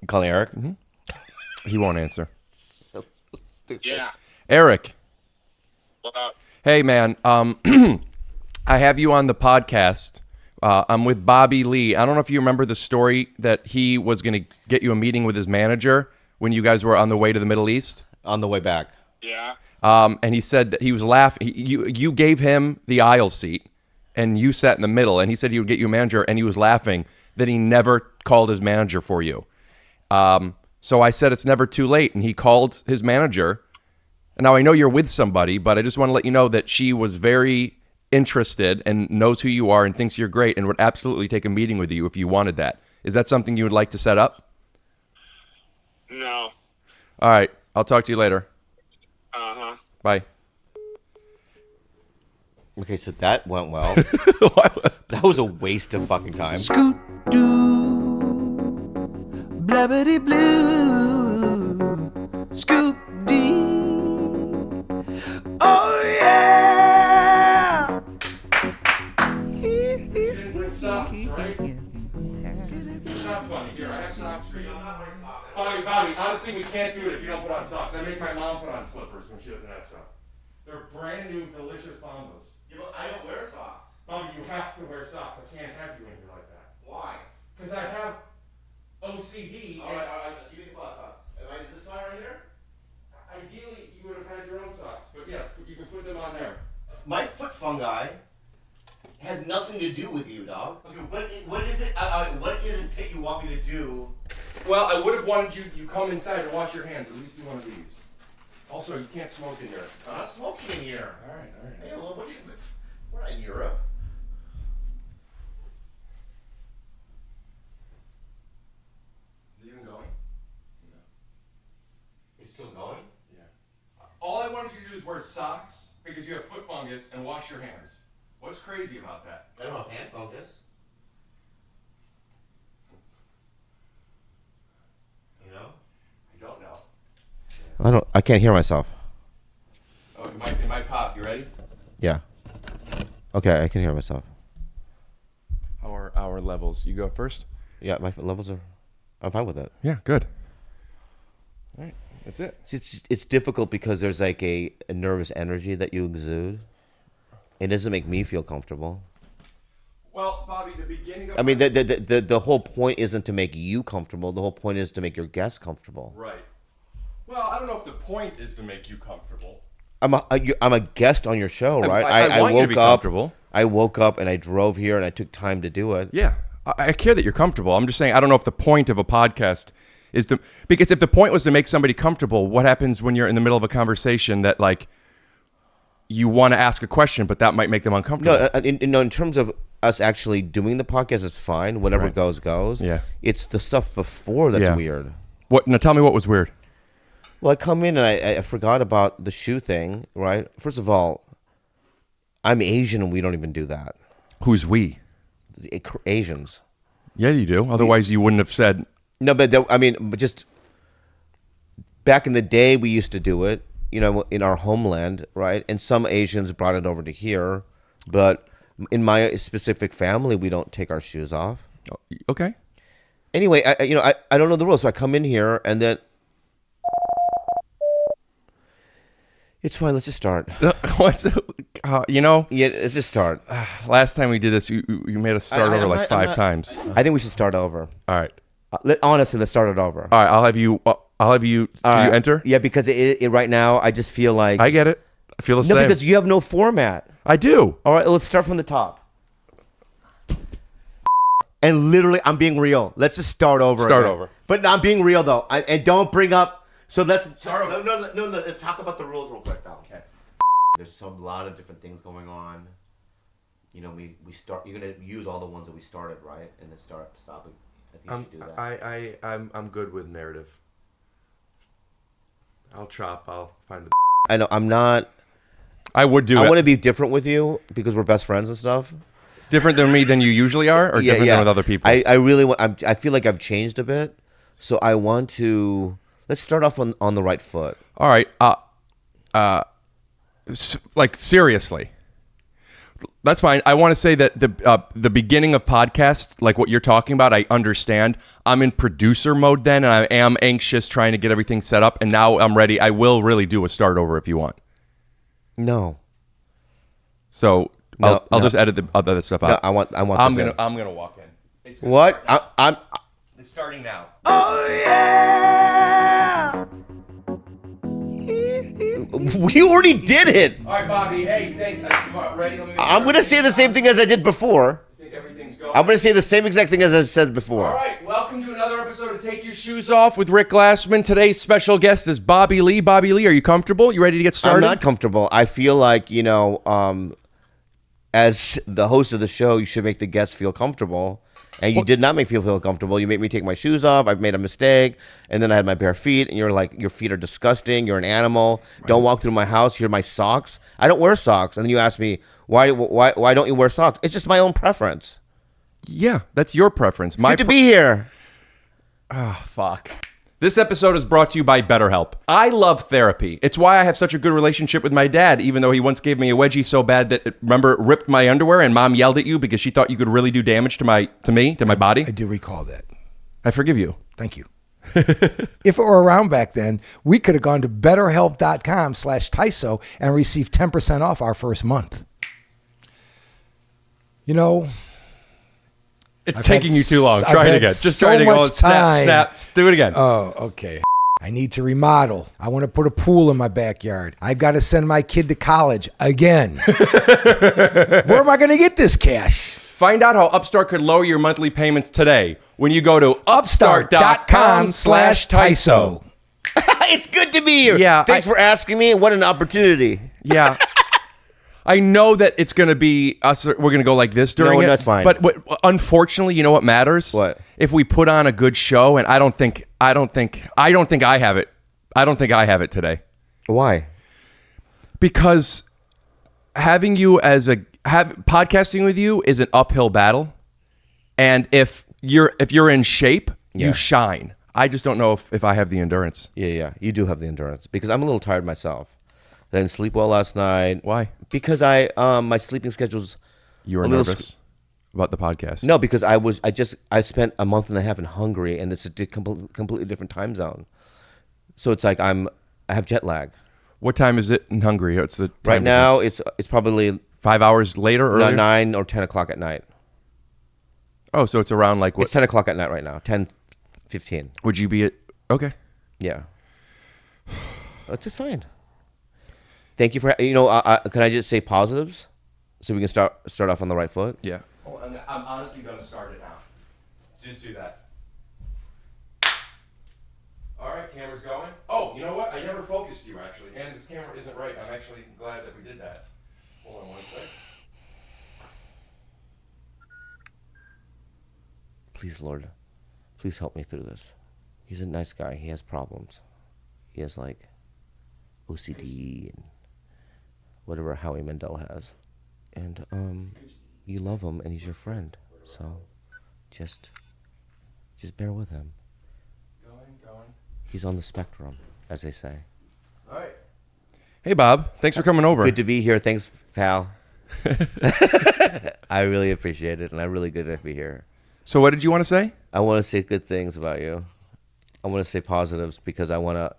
You calling Eric? Mm-hmm. He won't answer. So stupid. Yeah. Eric. What up? Hey, man. I have you on the podcast. I'm with Bobby Lee. I don't know if you remember the story that he was going to get you a meeting with his manager when you guys were on the way to the Middle East. On the way back. Yeah. And he said that he was laughing. You gave him the aisle seat, and you sat in the middle. And he said he would get you a manager, and he was laughing that he never called his manager for you. So I said it's never too late, and he called his manager. And now I know you're with somebody, but I just want to let you know that she was very interested and knows who you are and thinks you're great and would absolutely take a meeting with you if you wanted that. Is that something you would like to set up? No. All right. I'll talk to you later. Uh-huh. Bye. Okay, so that went well. That was a waste of fucking time. Scoot doo, blabbity blue, scoop dee. Oh yeah. It's not funny. Here, I have socks for you. Bobby, honestly, we can't do it if you don't put on socks. I make my mom put on slippers when she doesn't have stuff. They're brand new, delicious Bombas. I don't wear socks. Bobby, you have to wear socks. I can't have you in here like that. Why? Because I have OCD. All right. Give me the glass socks. Is this fine right here? Ideally, you would have had your own socks, but yes, you can put them on there. My foot fungi has nothing to do with you, dog. Okay, what is it? What is it that you want me to do? Well, I would have wanted you come inside and wash your hands. At least do one of these. Also, you can't smoke in here. I'm not smoking in here. All right. Hey, well, we're not in Europe. Is it even going? No. It's still going? Yeah. All I wanted you to do is wear socks because you have foot fungus and wash your hands. What's crazy about that? I don't have hand fungus. You know? I don't know. I can't hear myself. Oh, it might pop. You ready? Yeah. Okay, I can hear myself. How are our levels? You go first? Yeah, my levels are. I'm fine with it. Yeah, good. All right, that's it. It's difficult because there's like a nervous energy that you exude. It doesn't make me feel comfortable. Well, Bobby, the beginning of... I mean, the whole point isn't to make you comfortable. The whole point is to make your guests comfortable. Right. Well, I don't know if the point is to make you comfortable. I'm a guest on your show, right? I want you to be comfortable. I woke up and I drove here and I took time to do it. Yeah, I care that you're comfortable. I'm just saying I don't know if the point of a podcast is to... Because if the point was to make somebody comfortable, what happens when you're in the middle of a conversation that, like, you want to ask a question, but that might make them uncomfortable? No, in terms of us actually doing the podcast, it's fine. Whatever Right. goes. Yeah. It's the stuff before that's weird. What? Now tell me what was weird. Well, I come in and I forgot about the shoe thing, right? First of all, I'm Asian and we don't even do that. Who's we? The Asians. Yeah, you do. Otherwise, you wouldn't have said... No, but just back in the day, we used to do it, you know, in our homeland, right? And some Asians brought it over to here, but in my specific family, we don't take our shoes off. Okay. Anyway, I don't know the rules, so I come in here and then it's fine. Let's just start. What's you know? Yeah, let's just start. Last time we did this, you made us start over like five times. I think we should start over. All right. Honestly, let's start it over. All right. I'll have you. Do you enter? Yeah, because it right now I just feel like I get it. I feel the same. No, because you have no format. I do. All right, let's start from the top. And literally, I'm being real. Let's just start over. Start over. But I'm being real though, and don't bring up. So let's Start over. No. Let's talk about the rules real quick though. Okay. There's a lot of different things going on. You know, we start. You're gonna use all the ones that we started, right? And then stop. I think you should do that. I'm good with narrative. I'll chop. I'll find the. I know. I'm not. I would do. I want to be different with you because we're best friends and stuff. Different than me than you usually are, or different than with other people. I really want. I feel like I've changed a bit, so I want to. Let's start off on the right foot. All right. Like seriously, That's fine. I want to say that the beginning of podcast, like what you're talking about, I understand. I'm in producer mode then, and I am anxious trying to get everything set up. And now I'm ready. I will really do a start over if you want. No. So No, I'll no. just edit the other stuff No, out. I want. I'm this gonna walk in. It's in. gonna What? start now. I'm. It's starting now. Oh yeah. We already did it. All right, Bobby. Hey, thanks. Ready? Let me I'm gonna say the same thing as I did before. think everything's going. I'm gonna say the same exact thing as I said before. All right, welcome to another episode of Take Your Shoes Off with Rick Glassman. Today's special guest is Bobby Lee. Bobby Lee, are you comfortable? You ready to get I'm started? not comfortable. I feel like as the host of the show, you should make the guests feel comfortable. And you did not make me feel comfortable. You made me take my shoes off. I've made a mistake. And then I had my bare feet. And you're like, your feet are disgusting. You're an animal. Right. Don't walk through my house. Here are my socks. I don't wear socks. And then you ask me, why don't you wear socks? It's just my own preference. Yeah, that's your preference. Good to be here. Oh, fuck. This episode is brought to you by BetterHelp. I love therapy. It's why I have such a good relationship with my dad, even though he once gave me a wedgie so bad that, remember, it ripped my underwear and Mom yelled at you because she thought you could really do damage to my body? I do recall that. I forgive you. Thank you. If it were around back then, we could have gone to betterhelp.com/Tyso and received 10% off our first month. You know, It's I've taking had you too long. I've Try it had again. Just so try to go much snap. time. Do it again. Oh, okay. I need to remodel. I want to put a pool in my backyard. I've got to send my kid to college again. Where am I going to get this cash? Find out how Upstart could lower your monthly payments today when you go to upstart.com/Tyso. It's good to be here. Yeah, Thanks for asking me. What an opportunity. Yeah. I know that it's going to be us. We're going to go like this during it. That's fine. But unfortunately, you know what matters? What? If we put on a good show, and I don't think I have it. I don't think I have it today. Why? Because having you podcasting with you is an uphill battle, and if you're in shape, Yeah. you shine. I just don't know if I have the endurance. Yeah. You do have the endurance because I'm a little tired myself. I didn't sleep well last night. Why? Because my sleeping schedule's You were a little nervous about the podcast. No, because I spent a month and a half in Hungary, and it's a completely different time zone. So it's like I have jet lag. What time is it in Hungary? It's the time Right now, difference. it's probably 5 hours later, earlier? 9 or 10 o'clock at night. Oh, so it's around like what? It's 10 o'clock at night right now. 10:15. Would you be at? Okay. Yeah. It's just fine. Thank you for can I just say positives so we can start off on the right foot? Yeah. Oh, I'm honestly going to start it now. Just do that. All right, camera's going. Oh, you know what? I never focused you, actually. And this camera isn't right. I'm actually glad that we did that. Hold on one sec. Please, Lord, please help me through this. He's a nice guy. He has problems. He has like OCD and whatever Howie Mandel has. And you love him and he's your friend. So just bear with him. Going. He's on the spectrum, as they say. All right. Hey, Bob. Thanks for coming over. Good to be here. Thanks, pal. I really appreciate it, and I'm really good to be here. So what did you want to say? I want to say good things about you. I want to say positives because I want to,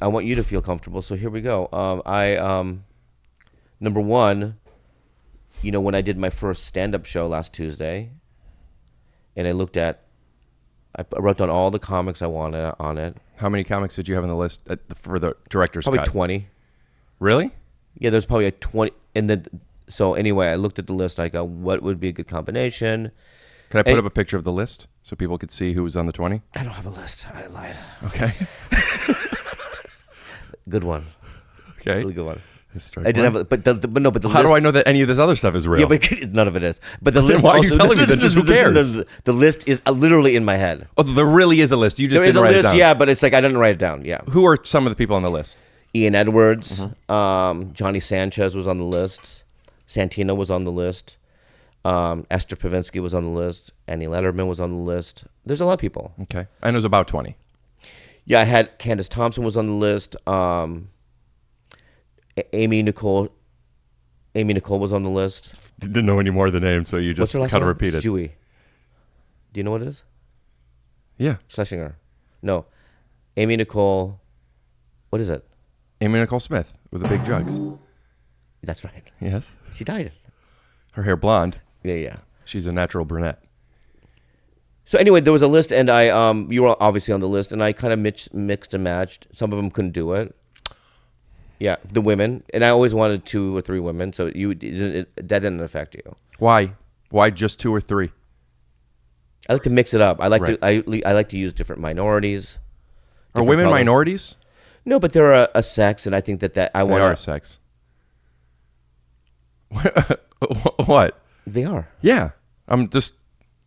I want you to feel comfortable. So here we go. Number one, when I did my first stand-up show last Tuesday, and I wrote down all the comics I wanted on it. How many comics did you have on the list for the director's Probably cut? 20. Really? Yeah, there's probably 20. And then, so anyway, I looked at the list. I go, what would be a good combination? Can I put up a picture of the list so people could see who was on the 20? I don't have a list. I lied. Okay. Good one. Okay. Really good one. Strike I didn't one. have, but no, but the How list. do I know that any of this other stuff is real? Yeah, but none of it is. But the list. why are you also, telling me that? Just who cares? The list is literally in my head. Oh, there really is a list. You just There is didn't a write it list, down. yeah, but it's like I didn't write it down. Yeah. Who are some of the people on the list? Ian Edwards, Johnny Sanchez was on the list. Santino was on the list. Esther Pavinsky was on the list. Annie Letterman was on the list. There's a lot of people. Okay. I know it's about 20. Yeah, I had Candace Thompson was on the list. Amy Nicole Amy Nicole was on the list. Didn't know any more of the name, so you What's just her last kind of name? repeated. It's Dewey. Do you know what it is? Yeah. Schlesinger. No. Amy Nicole. What is it? Amy Nicole Smith with the big jugs. That's right. Yes. She died. Her hair blonde. Yeah. She's a natural brunette. So anyway, there was a list, and you were obviously on the list, and I kind of mixed and matched. Some of them couldn't do it. Yeah, the women, and I always wanted 2 or 3 women, so that didn't affect you. Why? Why just 2 or 3? I like to mix it up. I like Right. to I like to use different minorities. Are different women colors. minorities? No, but they're a sex, and I think that I They want are sex. What? They are. Yeah. I'm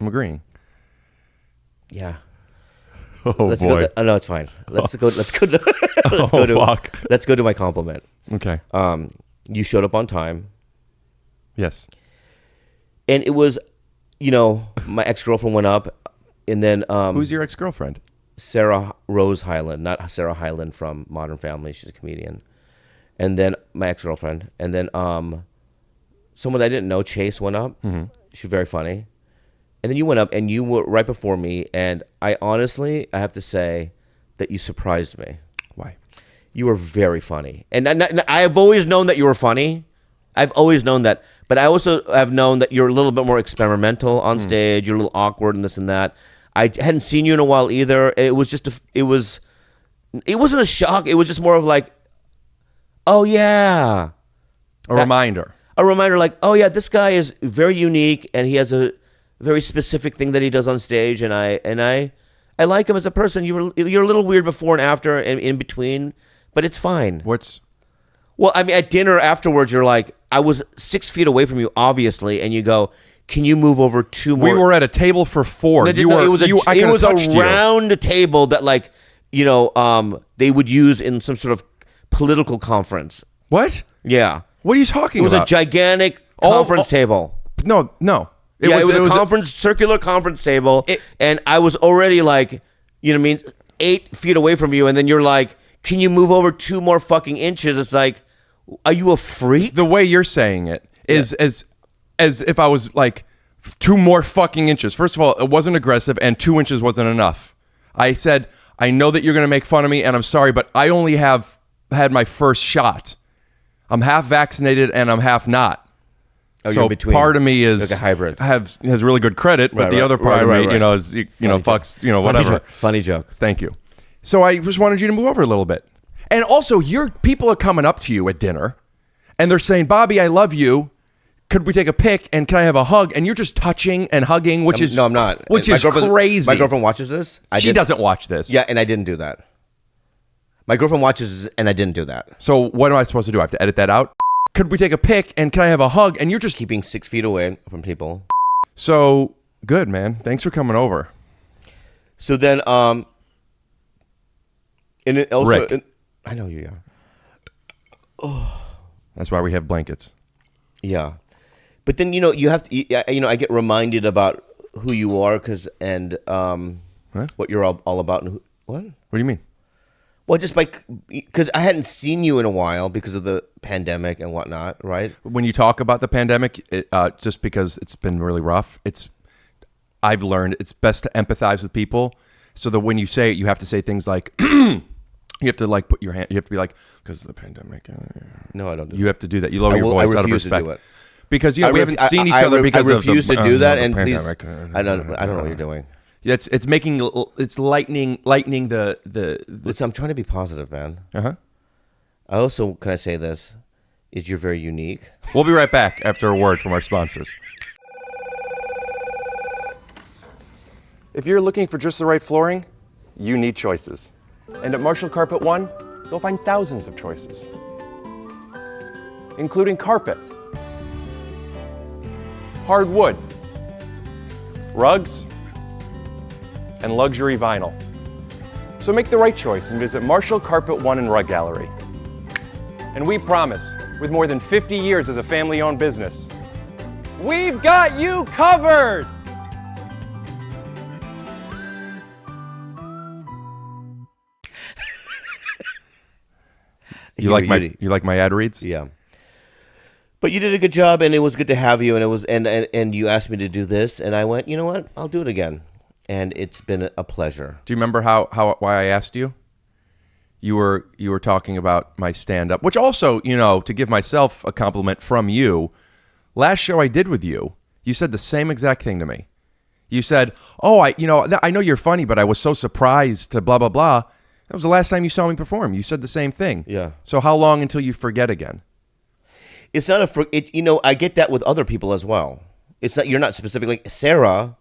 agreeing. Yeah. Oh Let's boy. go. No, it's fine. Let's go. Let's go. Fuck. Let's go to my compliment. Okay. You showed up on time, Yes. and it was, my ex-girlfriend went up, and then Who's your ex-girlfriend? Sarah Rose Hyland, not Sarah Hyland from Modern Family. She's a comedian. And then my ex-girlfriend, and then someone I didn't know, Chase, went up. Mm-hmm. She's very funny. And then you went up, and you were right before me, and I have to say that you surprised me. Why? You were very funny. And I have always known that you were funny. I've always known that. But I also have known that you're a little bit more experimental on stage. You're a little awkward and this and that. I hadn't seen you in a while either. It was just it wasn't a shock. It was just more of like, oh yeah. Reminder. A reminder like, oh yeah, this guy is very unique and he has a very specific thing that he does on stage, and I like him as a person. You're a little weird before and after and in between, but it's fine. Well, I mean, at dinner afterwards, you're like, I was 6 feet away from you, obviously, and you go, can you move over 2 more? We were at a table for 4. It was a round table that, like, they would use in some sort of political conference. What? Yeah. What are you talking about? It was a gigantic conference table. No. It was a circular conference table, and I was already like, 8 feet away from you, and then you're like, can you move over 2 more fucking inches? It's like, are you a freak? The way you're saying it is as if I was like 2 more fucking inches. First of all, it wasn't aggressive, and 2 inches wasn't enough. I said, I know that you're going to make fun of me, and I'm sorry, but I only have had my first shot. I'm half vaccinated, and I'm half not. Oh, so you're between, part of me is like a hybrid. has really good credit, but the other part of me, is fucks, whatever. Funny joke. Thank you. So I just wanted you to move over a little bit. And also, people are coming up to you at dinner, and they're saying, Bobby, I love you. Could we take a pic, and can I have a hug? And you're just touching and hugging, which is... No, I'm not. Which is crazy. My girlfriend watches this. She doesn't watch this. Yeah, and I didn't do that. My girlfriend watches this, and I didn't do that. So what am I supposed to do? I have to edit that out? Could we take a pic, and can I have a hug? And you're just... Keeping 6 feet away from people. So, good, man. Thanks for coming over. So then, and it also... Rick. I know you are. That's why we have blankets. Yeah. But then, you have to... I get reminded about who you are, what you're all about. And what? What do you mean? Well, just because I hadn't seen you in a while because of the pandemic and whatnot, right? When you talk about the pandemic, just because it's been really rough, I've learned it's best to empathize with people, so that when you say it, you have to say things like, you have to like put your hand, you have to be like, because of the pandemic. No, I don't do that. You have to do that. You lower your voice out of respect. To do it. Because we haven't seen each other because I refuse of the to do that, and pandemic. please, I don't know what you're doing. It's lightening the. Listen, I'm trying to be positive, man. Uh-huh. I also, can I say this? Is you're very unique. We'll be right back after a word from our sponsors. If you're looking for just the right flooring, you need choices. And at Marshall Carpet One, you'll find thousands of choices, including carpet, hardwood, rugs, and luxury vinyl. So make the right choice and visit Marshall Carpet One and Rug Gallery. And we promise, with more than 50 years as a family-owned business, we've got you covered! You like my ad reads? Yeah. But you did a good job, and it was good to have you. And it was, and you asked me to do this, and I went, you know what? I'll do it again, and it's been a pleasure. Do you remember why I asked you? You were talking about my stand-up, which also, to give myself a compliment from you, last show I did with you, you said the same exact thing to me. You said, "Oh, I know you're funny, but I was so surprised to blah blah blah." That was the last time you saw me perform. You said the same thing. Yeah. So how long until you forget again? It's not I get that with other people as well. It's not, you're not specifically Sarah,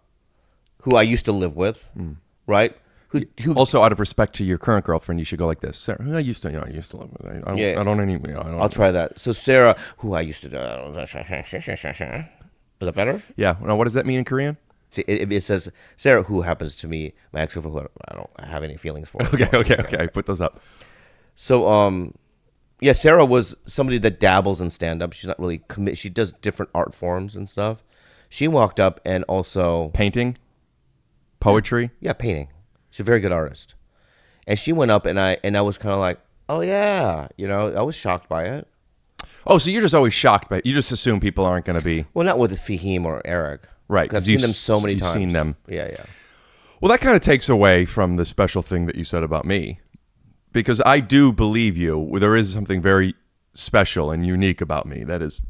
who I used to live with, right? Who Also, out of respect to your current girlfriend, you should go like this. Sarah, who I used to live with. I'll try that. So Sarah, who I used to do. Is that better? Yeah. Now, what does that mean in Korean? See, it says Sarah, who happens to me, my ex-girlfriend, who I don't have any feelings for. Okay. Put those up. So, yeah, Sarah was somebody that dabbles in stand-up. She's not really she does different art forms and stuff. She walked up and also Painting? Poetry? Yeah, painting. She's a very good artist. And she went up and I was kind of like, oh yeah, I was shocked by it. Oh, so you're just always shocked by it. You just assume people aren't going to be... Well, not with Fahim or Erik. Right. I've seen them so many times. You've seen them. Yeah. Well, that kind of takes away from the special thing that you said about me. Because I do believe you. There is something very special and unique about me that is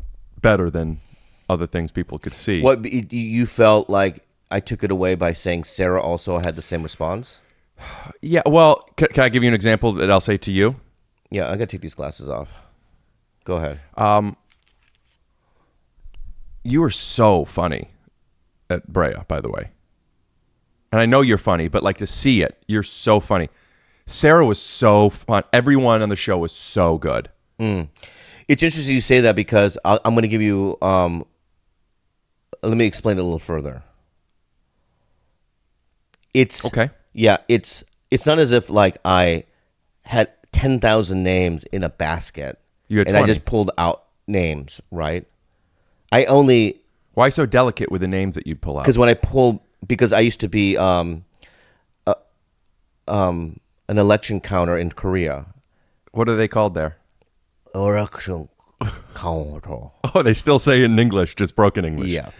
better than other things people could see. What, you felt like I took it away by saying Sarah also had the same response? Yeah, well, can I give you an example that I'll say to you? Yeah, I got to take these glasses off. Go ahead. You were so funny at Brea, by the way. And I know you're funny, but like to see it, you're so funny. Sarah was so fun. Everyone on the show was so good. It's interesting you say that because I'm going to give you, let me explain it a little further. It's okay. Yeah, it's not as if like I had 10,000 names in a basket You had and 20. I just pulled out names, right? Why so delicate with the names that you'd pull out? Because I used to be an election counter in Korea. What are they called there? Election counter. Oh, they still say it in English, just broken English. Yeah.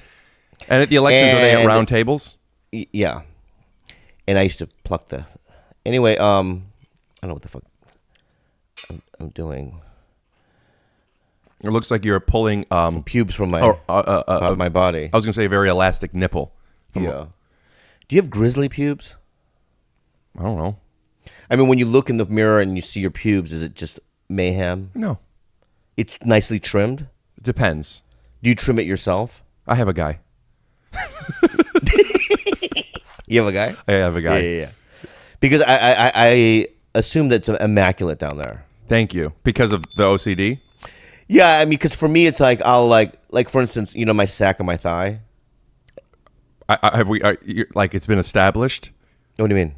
And at the elections, are they at round tables? Yeah. And I used to pluck the... Anyway, I don't know what the fuck I'm doing. It looks like you're pulling... pubes from my my body. I was going to say a very elastic nipple. Yeah. Do you have grizzly pubes? I don't know. I mean, when you look in the mirror and you see your pubes, is it just mayhem? No. It's nicely trimmed? It depends. Do you trim it yourself? I have a guy. You have a guy? I have a guy. Yeah. Because I assume that's immaculate down there. Thank you. Because of the OCD? Yeah, I mean, because for me, it's like I'll like for instance, my sack on my thigh. It's been established? What do you mean?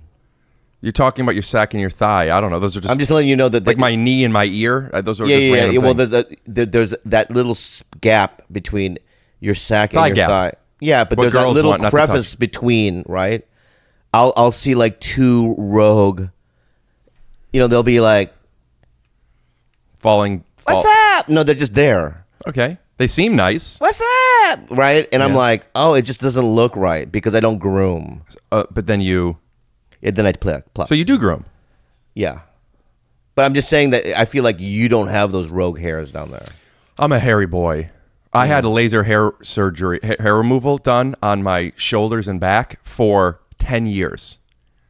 You're talking about your sack and your thigh. I don't know. Those are just... I'm just letting you know that... Like my knee and my ear? Those are just yeah. random Well, things. there's that little gap between your sack Thigh and your gap. thigh. Yeah, but What there's that girls little want not to crevice touch. between, right? I'll see like two rogue... they'll be like... Falling... What's up? No, they're just there. Okay. They seem nice. What's up? Right? And I'm Yeah. like, oh, it just doesn't look right because I don't groom. But then you... Yeah, then I pluck. So you do groom. Yeah. But I'm just saying that I feel like you don't have those rogue hairs down there. I'm a hairy boy. I had a laser hair surgery, hair removal done on my shoulders and back for 10 years.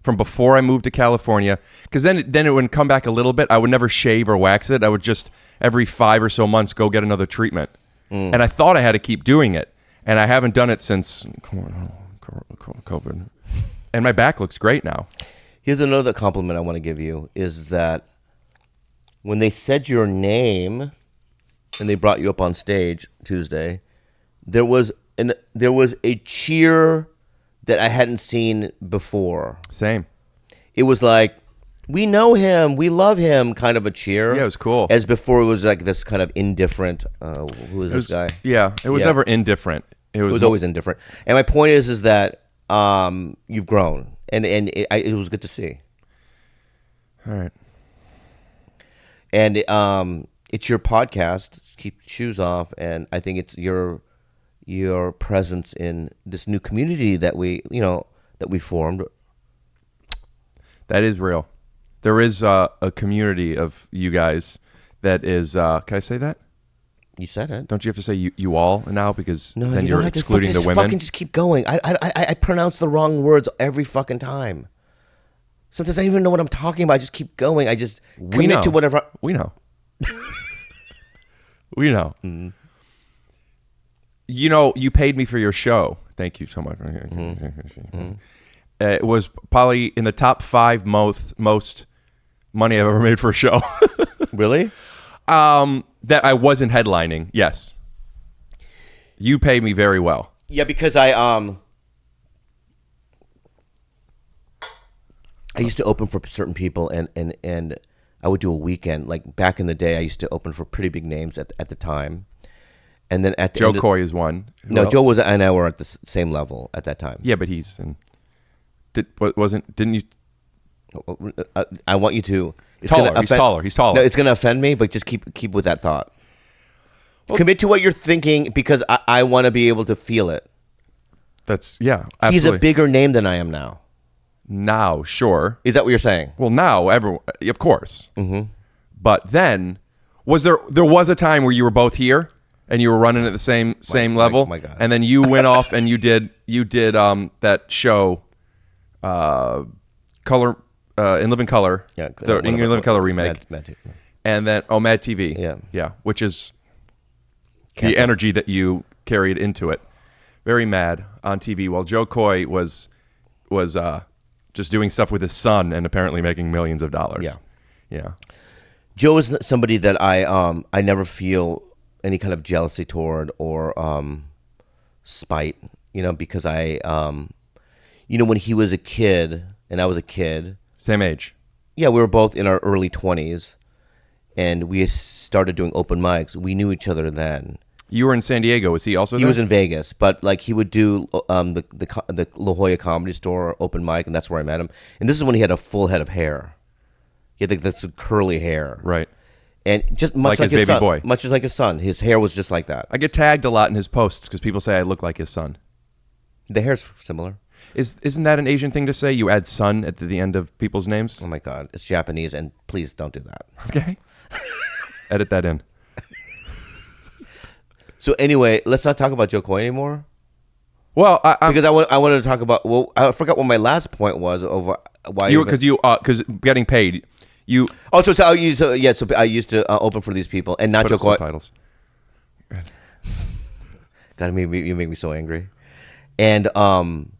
From before I moved to California. Because then it would come back a little bit. I would never shave or wax it. I would just, every 5 or so months, go get another treatment. And I thought I had to keep doing it. And I haven't done it since COVID. And my back looks great now. Here's another compliment I want to give you is that when they said your name and they brought you up on stage Tuesday, there was a cheer that I hadn't seen before. Same. It was like, we know him, we love him kind of a cheer. Yeah, it was cool. As before it was like this kind of indifferent, who is this guy? Yeah, it was never indifferent. It was always indifferent. And my point is that you've grown, and it was good to see. All right. And it's your podcast. Keep shoes off, and I think it's your presence in this new community that we formed. That is real. There is a community of you guys that is. Can I say that? You said it. Don't you have to say you all now because No, then you you're don't have to excluding the just women? Fucking just keep going. I pronounce the wrong words every fucking time. Sometimes I don't even know what I'm talking about. I just keep going. I just commit to whatever. We know. We know. Mm-hmm. You know, you paid me for your show. Thank you so much. Mm-hmm. It was probably in the top 5 most money I've ever made for a show. Really? That I wasn't headlining. Yes. You paid me very well. Yeah, because I used to open for certain people, and I would do a weekend. Like back in the day, I used to open for pretty big names at the time. And then at the Jo end Koy is one. Who No, else? Joe was and I were at the same level at that time. Yeah, but he's in. Didn't you? I want you to. It's Taller. gonna He's taller. He's taller. No, it's going to offend me, but just keep with that thought. Commit to what you're thinking because I want to be able to feel it. That's absolutely. He's a bigger name than I am now. Now, sure. Is that what you're saying? Well, now everyone, of course. Mm-hmm. But then, there was a time where you were both here and you were running at the same level. my God. And then you went off and you did that show, Color in Living Color. Yeah, the In Living Color remake. Mad TV. And then Mad TV. Yeah. Which is Cancel. the energy that you carried into it. Very mad on TV. While Jo Koy was just doing stuff with his son and apparently making millions of dollars. Yeah. Joe is somebody that I never feel any kind of jealousy toward or spite, because when he was a kid and I was a kid. Same age. Yeah, we were both in our early 20s and we started doing open mics. We knew each other then. You were in San Diego. Was he also there? He was in Vegas, but like he would do the La Jolla Comedy Store open mic, and that's where I met him. And this is when he had a full head of hair. He had that's curly hair, right? And just much Like like his baby son, boy. much as like his son. His hair was just like that. I get tagged a lot in his posts because people say I look like his son. The hair's similar. Isn't that an Asian thing to say? You add son at the end of people's names? Oh my God, it's Japanese, and please don't do that. Okay. Edit that in. So anyway, let's not talk about Jo Koy anymore. Well, Because I wanted to talk about. Well, I forgot what my last point was over why because getting paid. You So I used to open for these people and not put Jo up Koy. subtitles. God, you make me so angry. And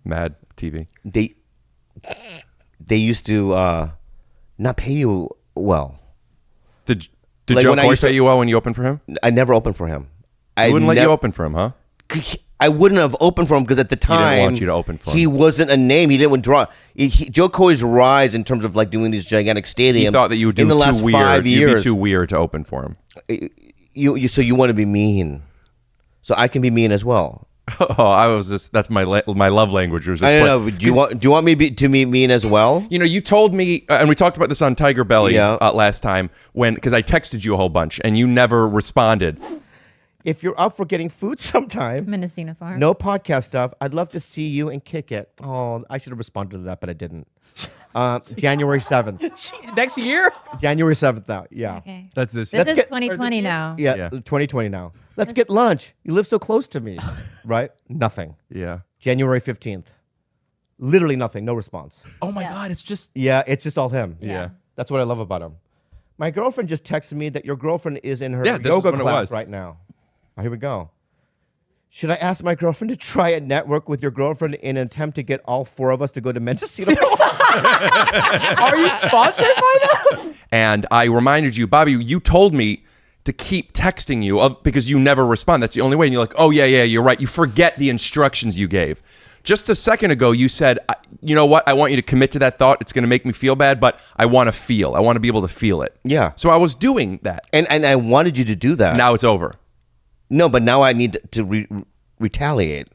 Mad TV. they used to not pay you well. Did Like Jo when I Koy used to- pay you well when you opened for him? I never opened for him. I wouldn't let you open for him, huh? I wouldn't have opened for him because at the time didn't want you to open for him. He wasn't a name. He didn't draw. Jo Koy's rise in terms of like doing these gigantic stadiums. He thought that you would do in the too last weird. 5 You'd years. be too weird to open for him. So you want to be mean, so I can be mean as well. Oh, I was just that's my love language. Was just I don't know. Do you want me to be mean as well? You told me, and we talked about this on TigerBelly last time because I texted you a whole bunch and you never responded. If you're up for getting food sometime, Mendocino Farm. no podcast stuff, I'd love to see you and kick it. Oh, I should have responded to that, but I didn't. January 7th. Next year? January 7th now. Yeah. Okay. That's this. This is get- 2020 now. Yeah, Yeah. 2020 now. Let's get lunch. You live so close to me, right? Nothing. Yeah. January 15th. Literally nothing. No response. Oh my God! It's just Yeah, it's just all him. yeah. That's what I love about him. My girlfriend just texted me that your girlfriend is in her Yeah, this is yoga when it class was. right now. Oh, here we go. Should I ask my girlfriend to try and network with your girlfriend in an attempt to get all 4 of us to go to Mendocino? Are you sponsored by them? And I reminded you, Bobby. You told me to keep texting you because you never respond. That's the only way. And you're like, oh yeah, you're right. You forget the instructions you gave. Just a second ago, you said, you know what? I want you to commit to that thought. It's going to make me feel bad, but I want to feel. I want to be able to feel it. Yeah. So I was doing that. and I wanted you to do that. Now it's over. No, but now I need to retaliate.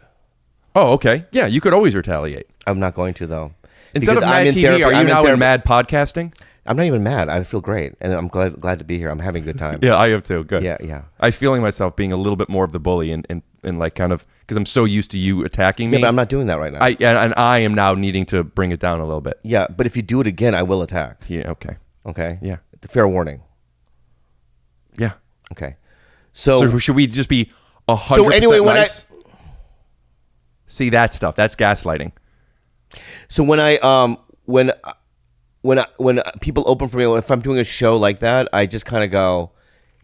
Oh, okay. Yeah, you could always retaliate. I'm not going to, though. Instead of Because Mad I'm in TV, therapy. are you I'm in now in therapy. Mad Podcasting? I'm not even mad. I feel great, and I'm glad to be here. I'm having a good time. Yeah, I am too. Good. Yeah. I'm feeling myself being a little bit more of the bully and like kind of because I'm so used to you attacking me. Yeah, but I'm not doing that right now. And I am now needing to bring it down a little bit. Yeah, but if you do it again, I will attack. Yeah. Okay. Okay. Yeah. Fair warning. Yeah. Okay. So should we just be 100% So anyway, when nice? See that stuff? That's gaslighting. So when people open for me, if I'm doing a show like that, I just kind of go,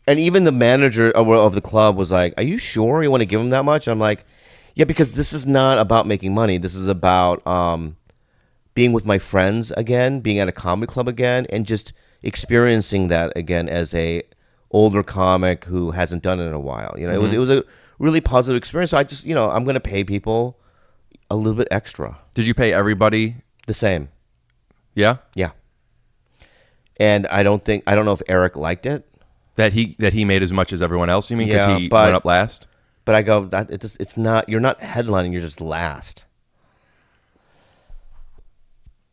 and even the manager of the club was like, "Are you sure you want to give him that much?" And I'm like, "Yeah, because this is not about making money. This is about being with my friends again, being at a comedy club again, and just experiencing that again as a older comic who hasn't done it in a while. You know, it was a really positive experience. So I just, I'm going to pay people a little bit extra. Did you pay everybody The same. Yeah? Yeah. And I don't know if Erik liked it. That he made as much as everyone else, you mean? Because Yeah, he but- went up last? But I go, it's not, you're not headlining, you're just last.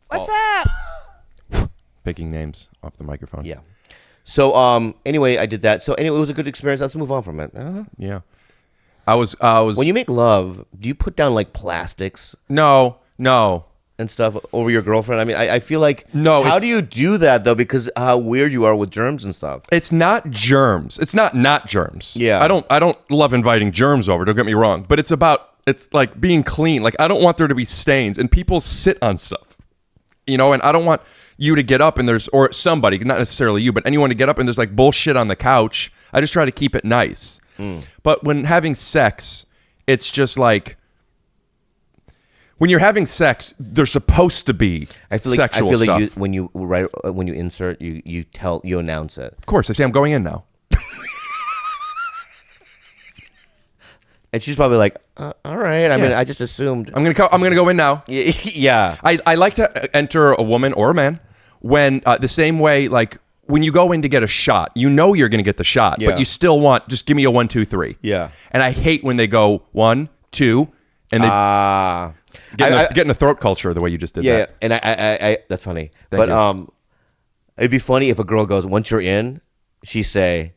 What's up? Picking names off the microphone. Yeah. So anyway, I did that. So anyway, it was a good experience. Let's move on from it. Yeah. I was When you make love, do you put down like plastics No. and stuff over your girlfriend? I mean, I feel like, No, how it's- do you do that though? Because how weird you are with germs and stuff. It's not germs. It's not germs. Yeah. I don't love inviting germs over, don't get me wrong, but it's like being clean. Like I don't want there to be stains and people sit on stuff. And I don't want you to get up and or somebody, not necessarily you, but anyone to get up and there's like bullshit on the couch. I just try to keep it nice. But when having sex, it's just like when you're having sex, there's supposed to be sexual stuff. Like when you insert, you announce it. Of course, I say I'm going in now. And she's probably like, all right. I mean, I just assumed. I'm gonna go in now. Yeah. I like to enter a woman or a man when the same way like when you go in to get a shot, you're going to get the shot, Yeah. but you still want just give me a 1, 2, 3. Yeah. And I hate when they go 1, 2, and they get in a throat culture the way you just did Yeah, that. and I that's funny. Thank But you. it'd be funny if a girl goes, once you're in, she say,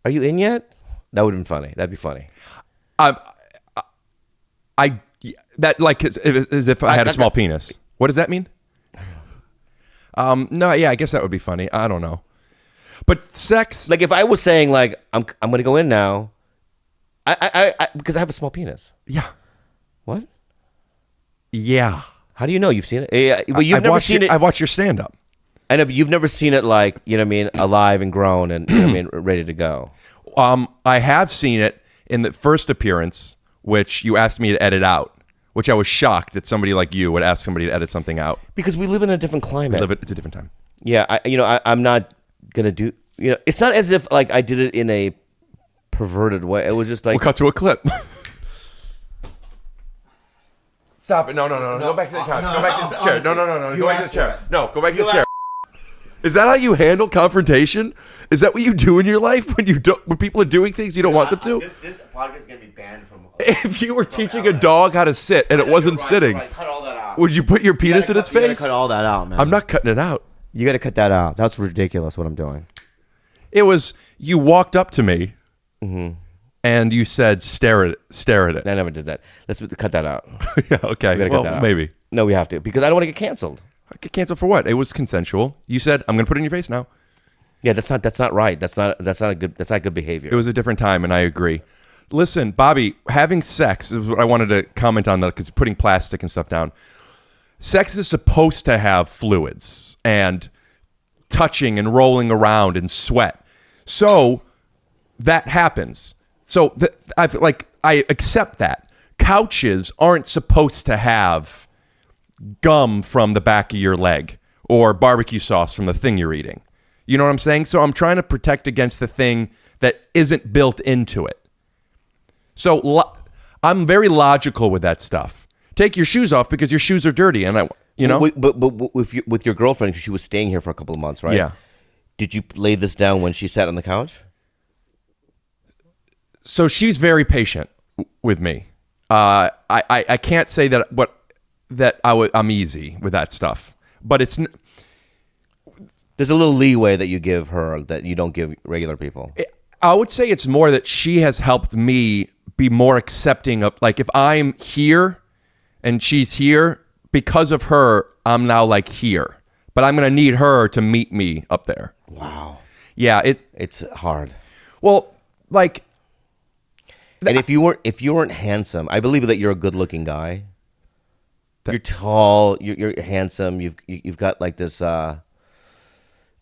"Are you in yet?" That would have been funny. That'd be funny. That like as if I had a small penis. What does that mean? No, yeah, I guess that would be funny. I don't know, but sex. Like if I was saying like I'm gonna go in now, I because I have a small penis. Yeah, What? yeah. How do you know? You've seen it? Yeah, well, you've never seen it. I watched your stand up. I know, but you've never seen it like alive and grown and ready to go. I have seen it in the first appearance, which you asked me to edit out, which I was shocked that somebody like you would ask somebody to edit something out. Because we live in a different climate. It's a different time. Yeah, I'm not gonna do. It's not as if like I did it in a perverted way. It was just like We'll cut to a clip. Stop it! No! Go back to the couch. Go back to the chair. No! Go back to the chair. No, go back to the chair. Is that how you handle confrontation? Is that what you do in your life when people are doing things you don't want them to? This podcast is gonna be banned from. If you were teaching a dog how to sit and it wasn't sitting, Cut all that out. would you put your penis in its You gotta face? cut all that out, man. I'm not cutting it out. You gotta cut that out. That's ridiculous. What I'm doing. It was you walked up to me and you said, "Stare at it." I never did that. Let's cut that out. Yeah, okay. We gotta Well, cut that out. maybe. No, we have to because I don't want to get canceled. Get canceled for what? It was consensual. You said, "I'm going to put it in your face now." Yeah, that's not right. That's not good behavior. It was a different time, and I agree. Listen, Bobby, having sex is what I wanted to comment on, because putting plastic and stuff down. Sex is supposed to have fluids and touching and rolling around and sweat. So that happens. So I accept that. Couches aren't supposed to have gum from the back of your leg or barbecue sauce from the thing you're eating. You know what I'm saying? So I'm trying to protect against the thing that isn't built into it. So I'm very logical with that stuff. Take your shoes off because your shoes are dirty, and But with your girlfriend, 'cause she was staying here for a couple of months, right? Yeah. Did you lay this down when she sat on the couch? So she's very patient with me. I can't say that I'm easy with that stuff, but There's a little leeway that you give her that you don't give regular people. I would say it's more that she has helped me be more accepting of, like, if I'm here and she's here, because of her, I'm now like here. But I'm going to need her to meet me up there. Wow. Yeah, It's hard. well, like, And if you weren't handsome, I believe that you're a good-looking guy. You're tall. You're handsome. You've got like this.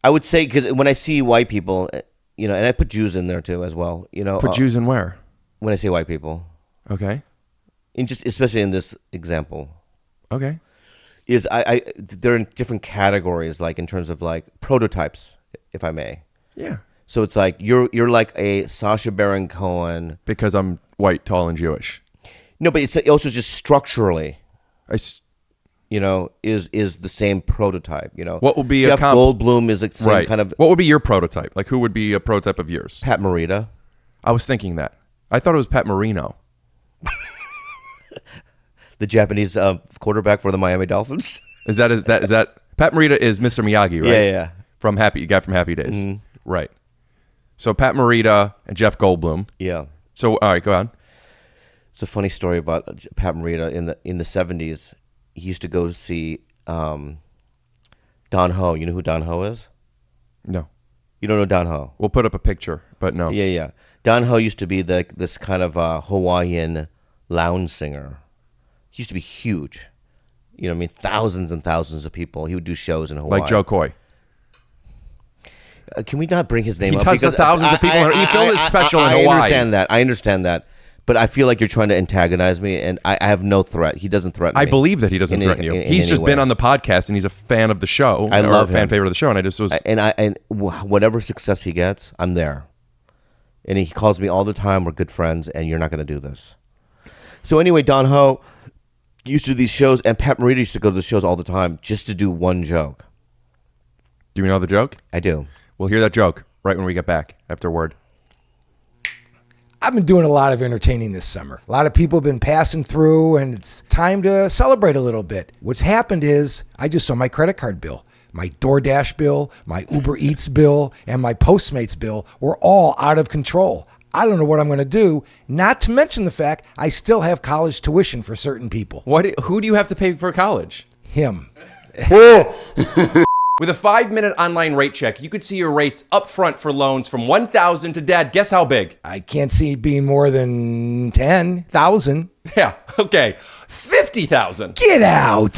I would say, because when I see white people, and I put Jews in there too as well. put Jews in where? When I say white people, Okay. especially in this example, Okay. is they're in different categories, like in terms of like prototypes, if I may. Yeah. So it's like you're like a Sacha Baron Cohen. Because I'm white, tall, and Jewish. No, but it's also just structurally. Is the same prototype, What would be Jeff Goldblum is the same right? kind of What would be your prototype? Like, who would be a prototype of yours? Pat Morita. I was thinking that. I thought it was Pat Marino. The Japanese quarterback for the Miami Dolphins. Is that Pat Morita is Mr. Miyagi, right? Yeah. From Happy Days. Right. So Pat Morita and Jeff Goldblum. Yeah. So all right, go on. It's a funny story about Pat Morita in the 70s. He used to go see Don Ho. You know who Don Ho is? No. You don't know Don Ho? We'll put up a picture, but no. Yeah. Don Ho used to be this kind of Hawaiian lounge singer. He used to be huge. Thousands and thousands of people. He would do shows in Hawaii. Like Jo Koy. Can we not bring his name up? He does thousands of people. He filmed his special in Hawaii. I understand that. But I feel like you're trying to antagonize me, and I have no threat. He doesn't threaten me. I believe that he doesn't threaten you. He's just been on the podcast, and he's a fan of the show. I love a fan him. favorite of the show, and I just was. And whatever success he gets, I'm there. And he calls me all the time. We're good friends, and you're not going to do this. So anyway, Don Ho used to do these shows, and Pat Morita used to go to the shows all the time just to do one joke. Do you know the joke? I do. We'll hear that joke right when we get back after word. I've been doing a lot of entertaining this summer. A lot of people have been passing through, and it's time to celebrate a little bit. What's happened is I just saw my credit card bill. My DoorDash bill, my Uber Eats bill, and my Postmates bill were all out of control. I don't know what I'm going to do, not to mention the fact I still have college tuition for certain people. Who do you have to pay for college? Him. With a 5-minute online rate check, you could see your rates up front for loans from $1,000 to, Dad, guess how big? I can't see it being more than 10,000. Yeah, okay, 50,000. Get out.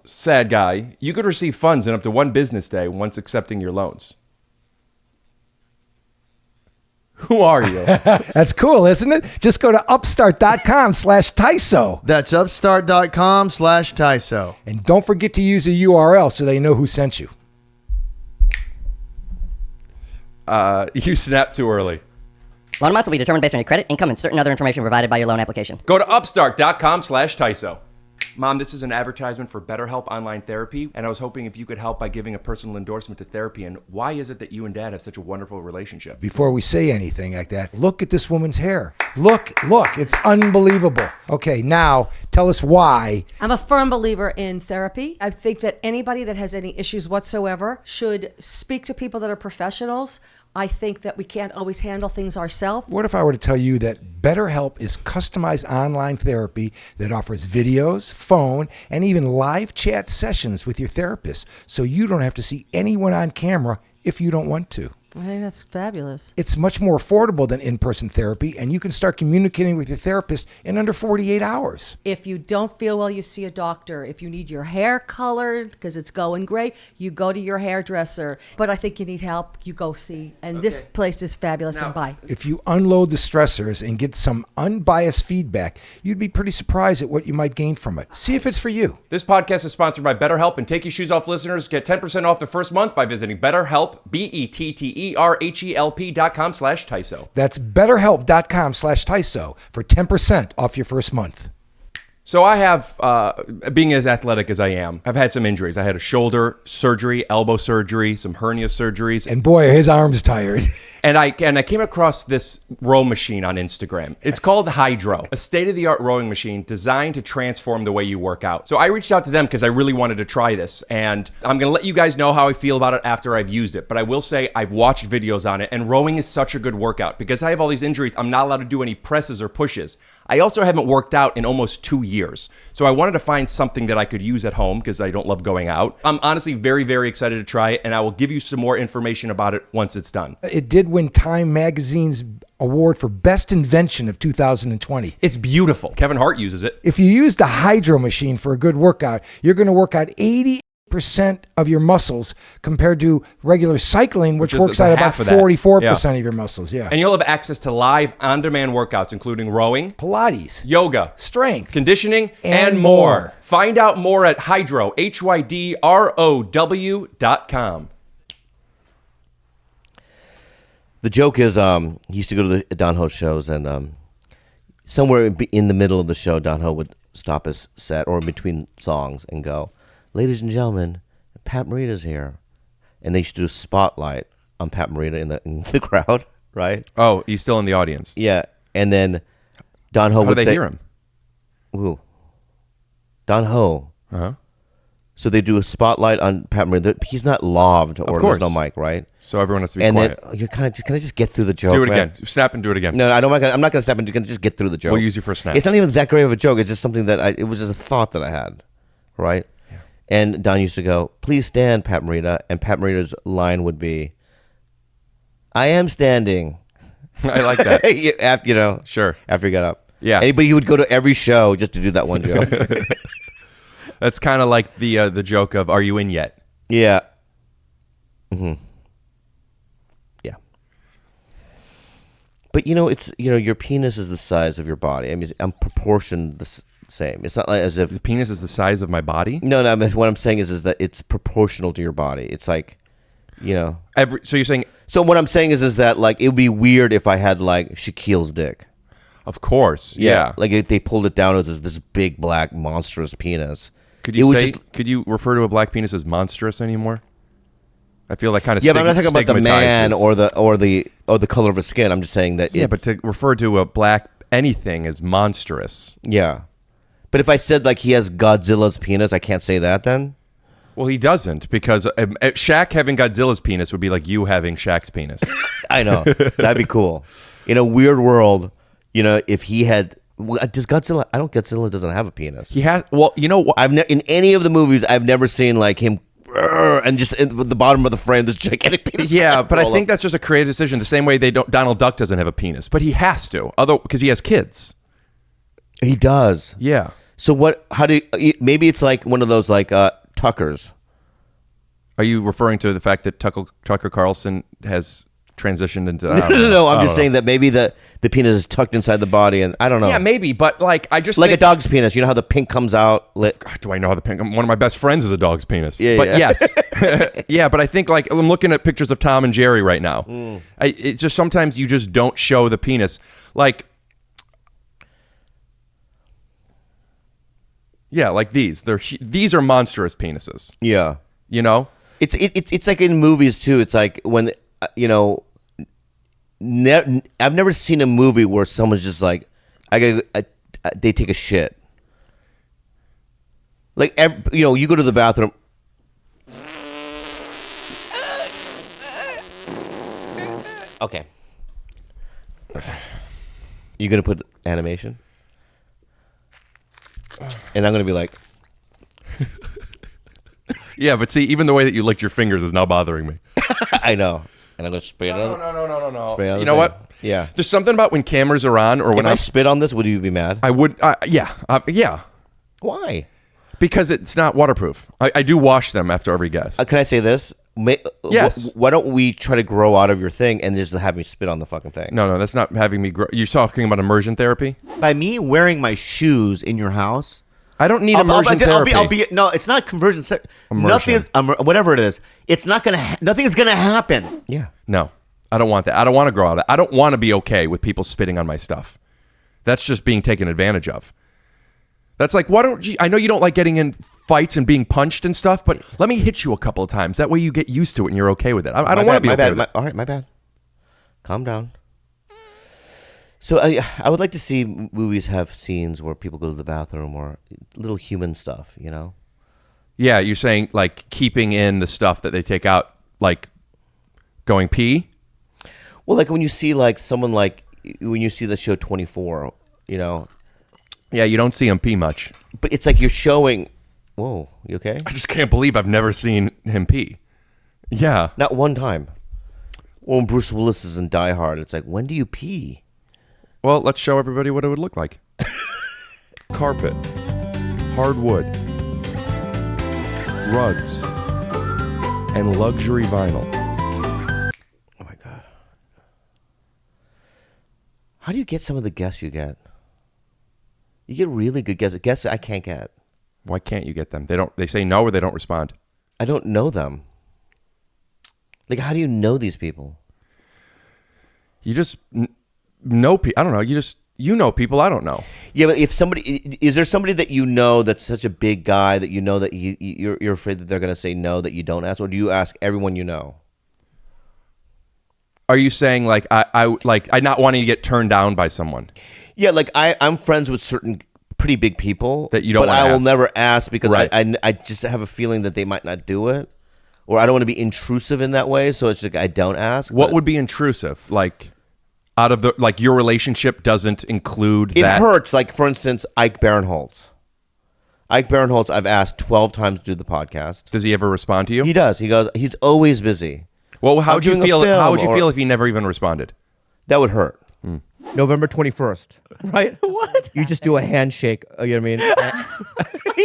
Sad guy, you could receive funds in up to 1 business day once accepting your loans. Who are you? That's cool, isn't it? Just go to upstart.com/Tyso. That's upstart.com/Tyso. And don't forget to use a URL so they know who sent you. You snapped too early. Loan amounts will be determined based on your credit, income, and certain other information provided by your loan application. Go to upstart.com/Tyso. Mom, this is an advertisement for BetterHelp Online Therapy, and I was hoping if you could help by giving a personal endorsement to therapy. And why is it that you and Dad have such a wonderful relationship? Before we say anything like that, look at this woman's hair. Look, it's unbelievable. Okay, now tell us why. I'm a firm believer in therapy. I think that anybody that has any issues whatsoever should speak to people that are professionals. I think that we can't always handle things ourselves. What if I were to tell you that BetterHelp is customized online therapy that offers videos, phone, and even live chat sessions with your therapist, so you don't have to see anyone on camera if you don't want to? I think that's fabulous. It's much more affordable than in-person therapy, and you can start communicating with your therapist in under 48 hours. If you don't feel well, you see a doctor. If you need your hair colored because it's going gray, you go to your hairdresser. But I think you need help, you go see. And this place is fabulous, and bye. If you unload the stressors and get some unbiased feedback, you'd be pretty surprised at what you might gain from it. See if it's for you. This podcast is sponsored by BetterHelp, and Take Your Shoes Off listeners get 10% off the first month by visiting BetterHelp, BetterHelp.com/Tyso. That's betterhelp.com/Tyso for 10% off your first month. So I have, being as athletic as I am, I've had some injuries. I had a shoulder surgery, elbow surgery, some hernia surgeries. And boy, are his arms tired. And I came across this row machine on Instagram. It's called HYDROW, a state-of-the-art rowing machine designed to transform the way you work out. So I reached out to them because I really wanted to try this. And I'm going to let you guys know how I feel about it after I've used it. But I will say I've watched videos on it, and rowing is such a good workout. Because I have all these injuries, I'm not allowed to do any presses or pushes. I also haven't worked out in almost 2 years. So I wanted to find something that I could use at home because I don't love going out. I'm honestly very, very excited to try it, and I will give you some more information about it once it's done. It did win Time Magazine's award for Best Invention of 2020. It's beautiful. Kevin Hart uses it. If you use the HYDROW machine for a good workout, you're going to work out 80% of your muscles compared to regular cycling, which is works out about half of that. 44% of your muscles. Yeah. And you'll have access to live on-demand workouts, including rowing, Pilates, yoga, strength, conditioning, and and more. more. Find out more at HYDROW, HYDROW.com. The joke is, he used to go to the Don Ho shows, and somewhere in the middle of the show, Don Ho would stop his set or in between songs and go, "Ladies and gentlemen, Pat Morita's here," and they used to do a spotlight on Pat Morita in the crowd, right? Oh, he's still in the audience. Yeah, and then Don Ho How would do they say, hear him? "Who? Don Ho." Uh-huh. So they do a spotlight on Pat Morita. He's not loved, or course. there's no mic, right? So everyone has to be And quiet. then you're kind of just, can I just get through the joke? Do it man? again. Snap and do it again. No, I'm not gonna step into. Can just get through the joke. We'll use you for a snap. It's not even that great of a joke. It's just something that it was just a thought that I had, right? Yeah. And Don used to go, "Please stand, Pat Morita," and Pat Morita's line would be, "I am standing." I like that. after, Sure. After he got up. Yeah. Anybody who would go to every show just to do that one joke. That's kind of like the joke of, "Are you in yet?" Yeah. Mm-hmm. Yeah. But it's your penis is the size of your body. I mean, I'm proportioned the same. It's not like as if The penis is the size of my body. no. I mean, what I'm saying is that it's proportional to your body. It's like, So you're saying, So what I'm saying is that like it would be weird if I had like Shaquille's dick. of course, yeah. Like if they pulled it down, it was this big black monstrous penis. Could It you would say? Could you refer to a black penis as monstrous anymore? I feel like kind of Yeah, but I'm not talking about the man stigmatizes- or the color of his skin. I'm just saying that. Yeah, but to refer to a black anything as monstrous. Yeah. But if I said like he has Godzilla's penis, I can't say that then? Well, he doesn't, because Shaq having Godzilla's penis would be like you having Shaq's penis. I know. That'd be cool. In a weird world, if he had does Godzilla Godzilla doesn't have a penis. He has. Well, you know what? In any of the movies I've never seen like him and just in the bottom of the frame this gigantic penis. Yeah, but I roll think up. that's just a creative decision. The same way Donald Duck doesn't have a penis, but he has to, because he has kids. He does. Yeah. So maybe it's like one of those like Tuckers. Are you referring to the fact that Tucker Carlson has transitioned into? I don't know. No, I'm I just don't saying that maybe the penis is tucked inside the body, and I don't know. know. Yeah, maybe, but like I just like think, a dog's penis. You know how the pink comes out? Do I know how the pink? One of my best friends is a dog's penis. Yeah, but yeah. yes, yeah. But I think like I'm looking at pictures of Tom and Jerry right now. It's just sometimes you just don't show the penis. Like, yeah, like these. These are monstrous penises. Yeah. It's like in movies too. It's like when I've never seen a movie where someone's just like they take a shit. Like you go to the bathroom. Okay. You gonna put animation? And I'm gonna be like, yeah, but see, even the way that you licked your fingers is now bothering me. I know. And I'm gonna spit on it. No. Spray on You the know thing. what? Yeah. There's something about when cameras are on, or when If I spit on this, would you be mad? I would, yeah. Why? Because it's not waterproof. I do wash them after every guest. Can I say this? Yes. Why don't we try to grow out of your thing and just have me spit on the fucking thing? No, that's not having me grow. You're talking about immersion therapy? By me wearing my shoes in your house, I don't need immersion therapy. no, it's not conversion. Immersion. Nothing, whatever it is, it's not gonna. Nothing is gonna happen. Yeah. No, I don't want that. I don't want to grow out. I don't want to be okay with people spitting on my stuff. That's just being taken advantage of. That's like, why don't you? I know you don't like getting in fights and being punched and stuff, but let me hit you a couple of times. That way you get used to it and you're okay with it. I don't want to be okay with it. All right, my bad. Calm down. So I would like to see movies have scenes where people go to the bathroom or little human stuff, you know? Yeah, you're saying like keeping in the stuff that they take out, like going pee? Well, like when you see like someone like, when you see the show 24, you know? Yeah, you don't see him pee much. But it's like you're showing, whoa, you okay? I just can't believe I've never seen him pee. Yeah. Not one time. Well, when Bruce Willis is in Die Hard, it's like, when do you pee? Well, let's show everybody what it would look like. Carpet, hardwood, rugs, and luxury vinyl. Oh my God. How do you get some of the guests you get? You get really good guests. Guests I can't get. Why can't you get them? They say no or they don't respond. I don't know them. Like, how do you know these people? You just know people. I don't know. You know people I don't know. Yeah, but if somebody, is there somebody that you know that's such a big guy that you know that you're afraid that they're going to say no, that you don't ask, or do you ask everyone you know? Are you saying like I not wanting to get turned down by someone? Yeah, like I'm friends with certain pretty big people that you don't. But wanna I will ask. never ask because Right. I just have a feeling that they might not do it, or I don't want to be intrusive in that way. So it's like I don't ask. What but would be intrusive? Like out of the like your relationship doesn't include it that. hurts. Like for instance, Ike Barinholtz. Ike Barinholtz, I've asked 12 times to do the podcast. Does he ever respond to you? He does. He goes. He's always busy. Well, how would you doing a feel? film How would you or- feel if he never even responded? That would hurt. November 21st, right? What? You just do a handshake. You know what I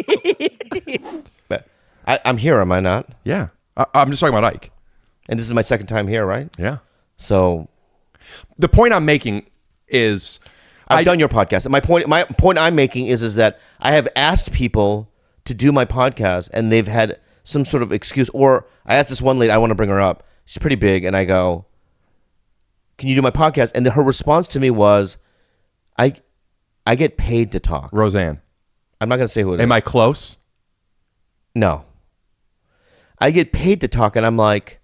mean? But I'm here, am I not? Yeah, I'm just talking about Ike. And this is my second time here, right? Yeah. So The point I'm making is I've done your podcast. And my point I'm making is that I have asked people to do my podcast and they've had some sort of excuse. Or I asked this one lady, I want to bring her up. She's pretty big, and I go, "Can you do my podcast?" And her response to me was, I get paid to talk. Roseanne. I'm not going to say who it is. Am I close? No. I get paid to talk, and I'm like,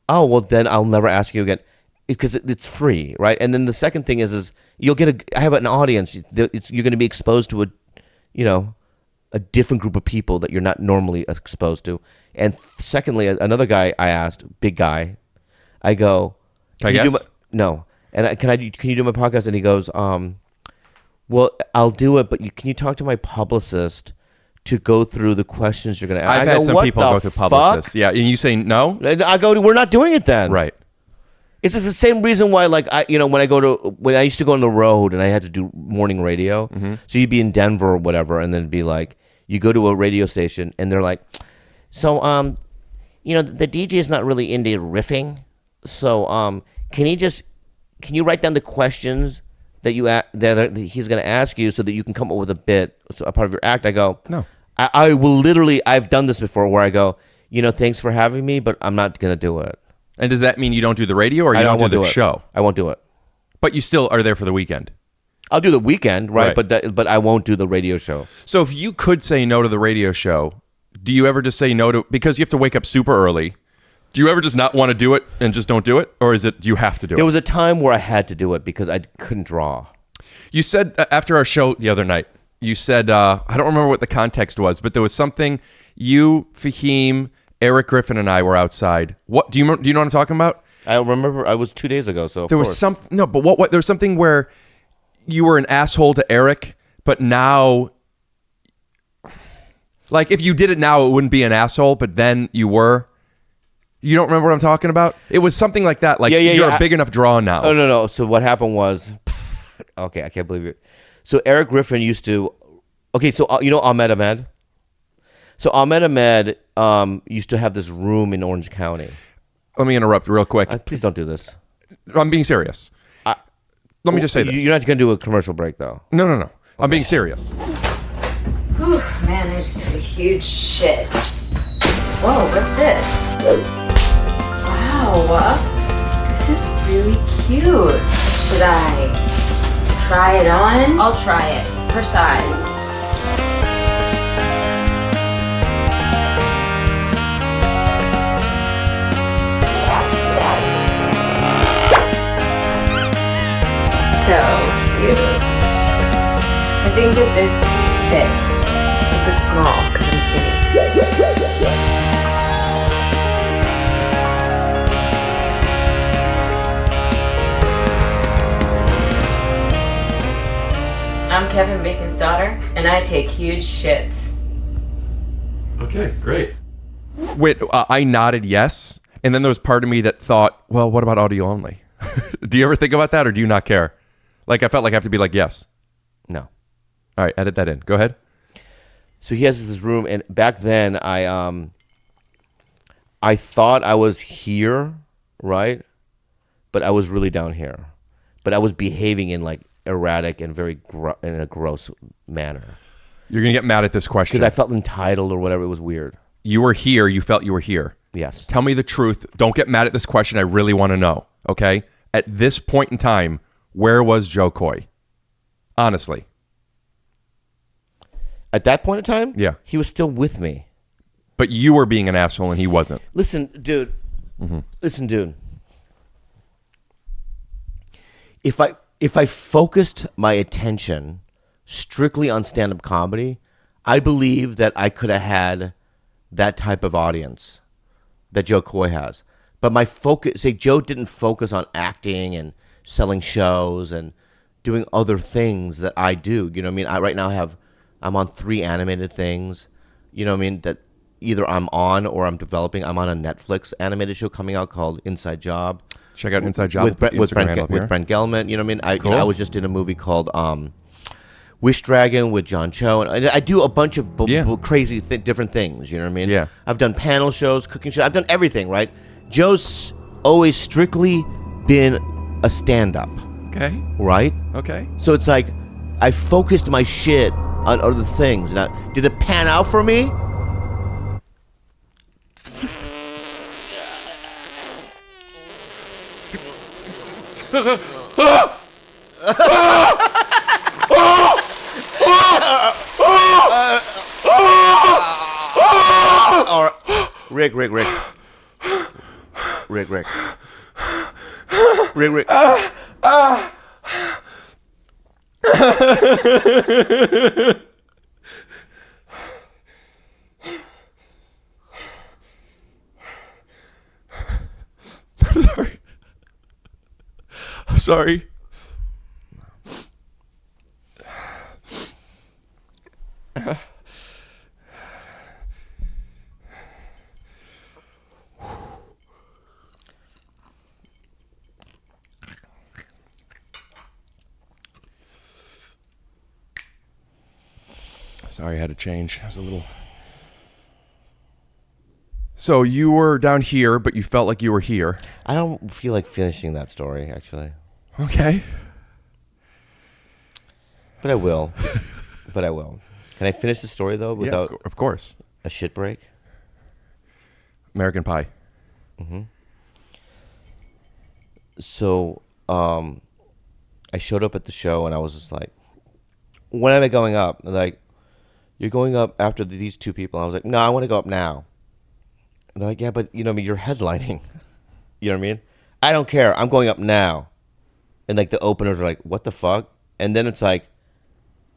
oh, well, then I'll never ask you again because it's free, right? And then the second thing is you'll get I have an audience. You're going to be exposed to a different group of people that you're not normally exposed to. And secondly, another guy I asked, big guy, I go, Can I guess? no. And can you do my podcast? And he goes, well, I'll do it, but can you talk to my publicist to go through the questions you're going to ask? I've I had go, some what people the go through fuck? publicists. Yeah, and you say no? I go, we're not doing it then. Right. It's just the same reason why, like, when I used to go on the road and I had to do morning radio. Mm-hmm. So you'd be in Denver or whatever, and then it'd be like, you go to a radio station and they're like, so, the DJ is not really into riffing. So, can you write down the questions that that he's going to ask you so that you can come up with a bit, a part of your act? I go, No. I will literally, I've done this before where I go, thanks for having me, but I'm not going to do it. And does that mean you don't do the radio or you I don't do won't the it. show? I won't do it. But you still are there for the weekend. I'll do the weekend, right? Right. But I won't do the radio show. So if you could say no to the radio show, do you ever just say no to, because you have to wake up super early, do you ever just not want to do it and just don't do it? Or do you have to do There it? was a time where I had to do it because I couldn't draw. You said after our show the other night, you said, I don't remember what the context was, but there was something, you, Fahim, Erik Griffin, and I were outside. What do you know what I'm talking about? I remember I was 2 days ago, so There was something, no, but what there was something where you were an asshole to Erik, but now, like if you did it now, it wouldn't be an asshole, but then you were. You don't remember what I'm talking about? It was something like that. Like you're a big enough draw now. Oh, no. So what happened was, okay, I can't believe it. So Erik Griffin used to, so Ahmed? So Ahmed used to have this room in Orange County. Let me interrupt real quick. Please don't do this. I'm being serious. Let me just say this. You're not going to do a commercial break, though. No. I'm being serious. Whew, man, I just took a huge shit. Whoa, what's this? Wow, this is really cute. Should I try it on? I'll try it. Her size. so cute. I think that this fits. It's a small because I'm skinny. I'm Kevin Bacon's daughter, and I take huge shits. Okay, great. Wait, I nodded yes, and then there was part of me that thought, well, what about audio only? Do you ever think about that, or do you not care? Like, I felt like I have to be like, yes. No. All right, edit that in. Go ahead. So he has this room, and back then I thought I was here, right? But I was really down here. But I was behaving in like erratic and very in a gross manner. You're gonna get mad at this question because I felt entitled or whatever. It was weird. You were here. You felt you were here. Yes. Tell me the truth. Don't get mad at this question. I really want to know. Okay. At this point in time, where was Jo Koy? Honestly. At that point in time, yeah, he was still with me. But you were being an asshole and he wasn't. Listen, dude. Mm-hmm. Listen, dude. If I focused my attention strictly on stand-up comedy, I believe that I could have had that type of audience that Jo Koy has. But my focus, say Joe didn't focus on acting and selling shows and doing other things that I do. You know what I mean? I right now I'm on 3 animated things. You know what I mean? That either I'm on or I'm developing. I'm on a Netflix animated show coming out called Inside Job. Check out Inside Job with Brent Gelman. You know what I mean? Cool. I was just in a movie called Wish Dragon with John Cho, and I do a bunch of crazy different things. You know what I mean? Yeah. I've done panel shows, cooking shows. I've done everything. Right? Joe's always strictly been a stand-up. Okay. Right? Okay. So it's like I focused my shit on other things. Now, did it pan out for me? Or Rick. I'm sorry. Sorry, I had to change. I was a little... So you were down here, but you felt like you were here. I don't feel like finishing that story, actually. Okay. But I will. Can I finish the story, though, without... Yeah, of course. A shit break? American Pie. Mm-hmm. So, I showed up at the show, and I was just like, when am I going up? They're like, you're going up after these 2 people. I was like, no, I want to go up now. And they're like, yeah, but you know, you're headlining. You know what I mean? I don't care. I'm going up now. And like the openers are like, what the fuck? And then it's like,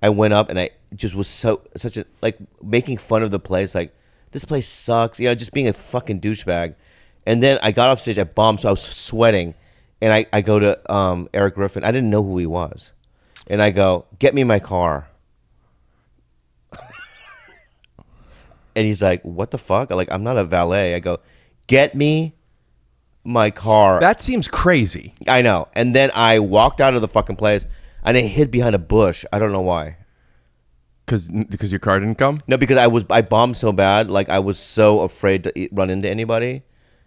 I went up and I just was such a, like making fun of the place. Like, this place sucks. You know, just being a fucking douchebag. And then I got off stage, I bombed, so I was sweating. And I go to Erik Griffin. I didn't know who he was. And I go, get me my car. And he's like, what the fuck? I'm like, I'm not a valet. I go, get me my car. That seems crazy. I know. And then I walked out of the fucking place and I hid behind a bush. I don't know why. Because your car didn't come? No, because I bombed so bad. Like, I was so afraid to run into anybody.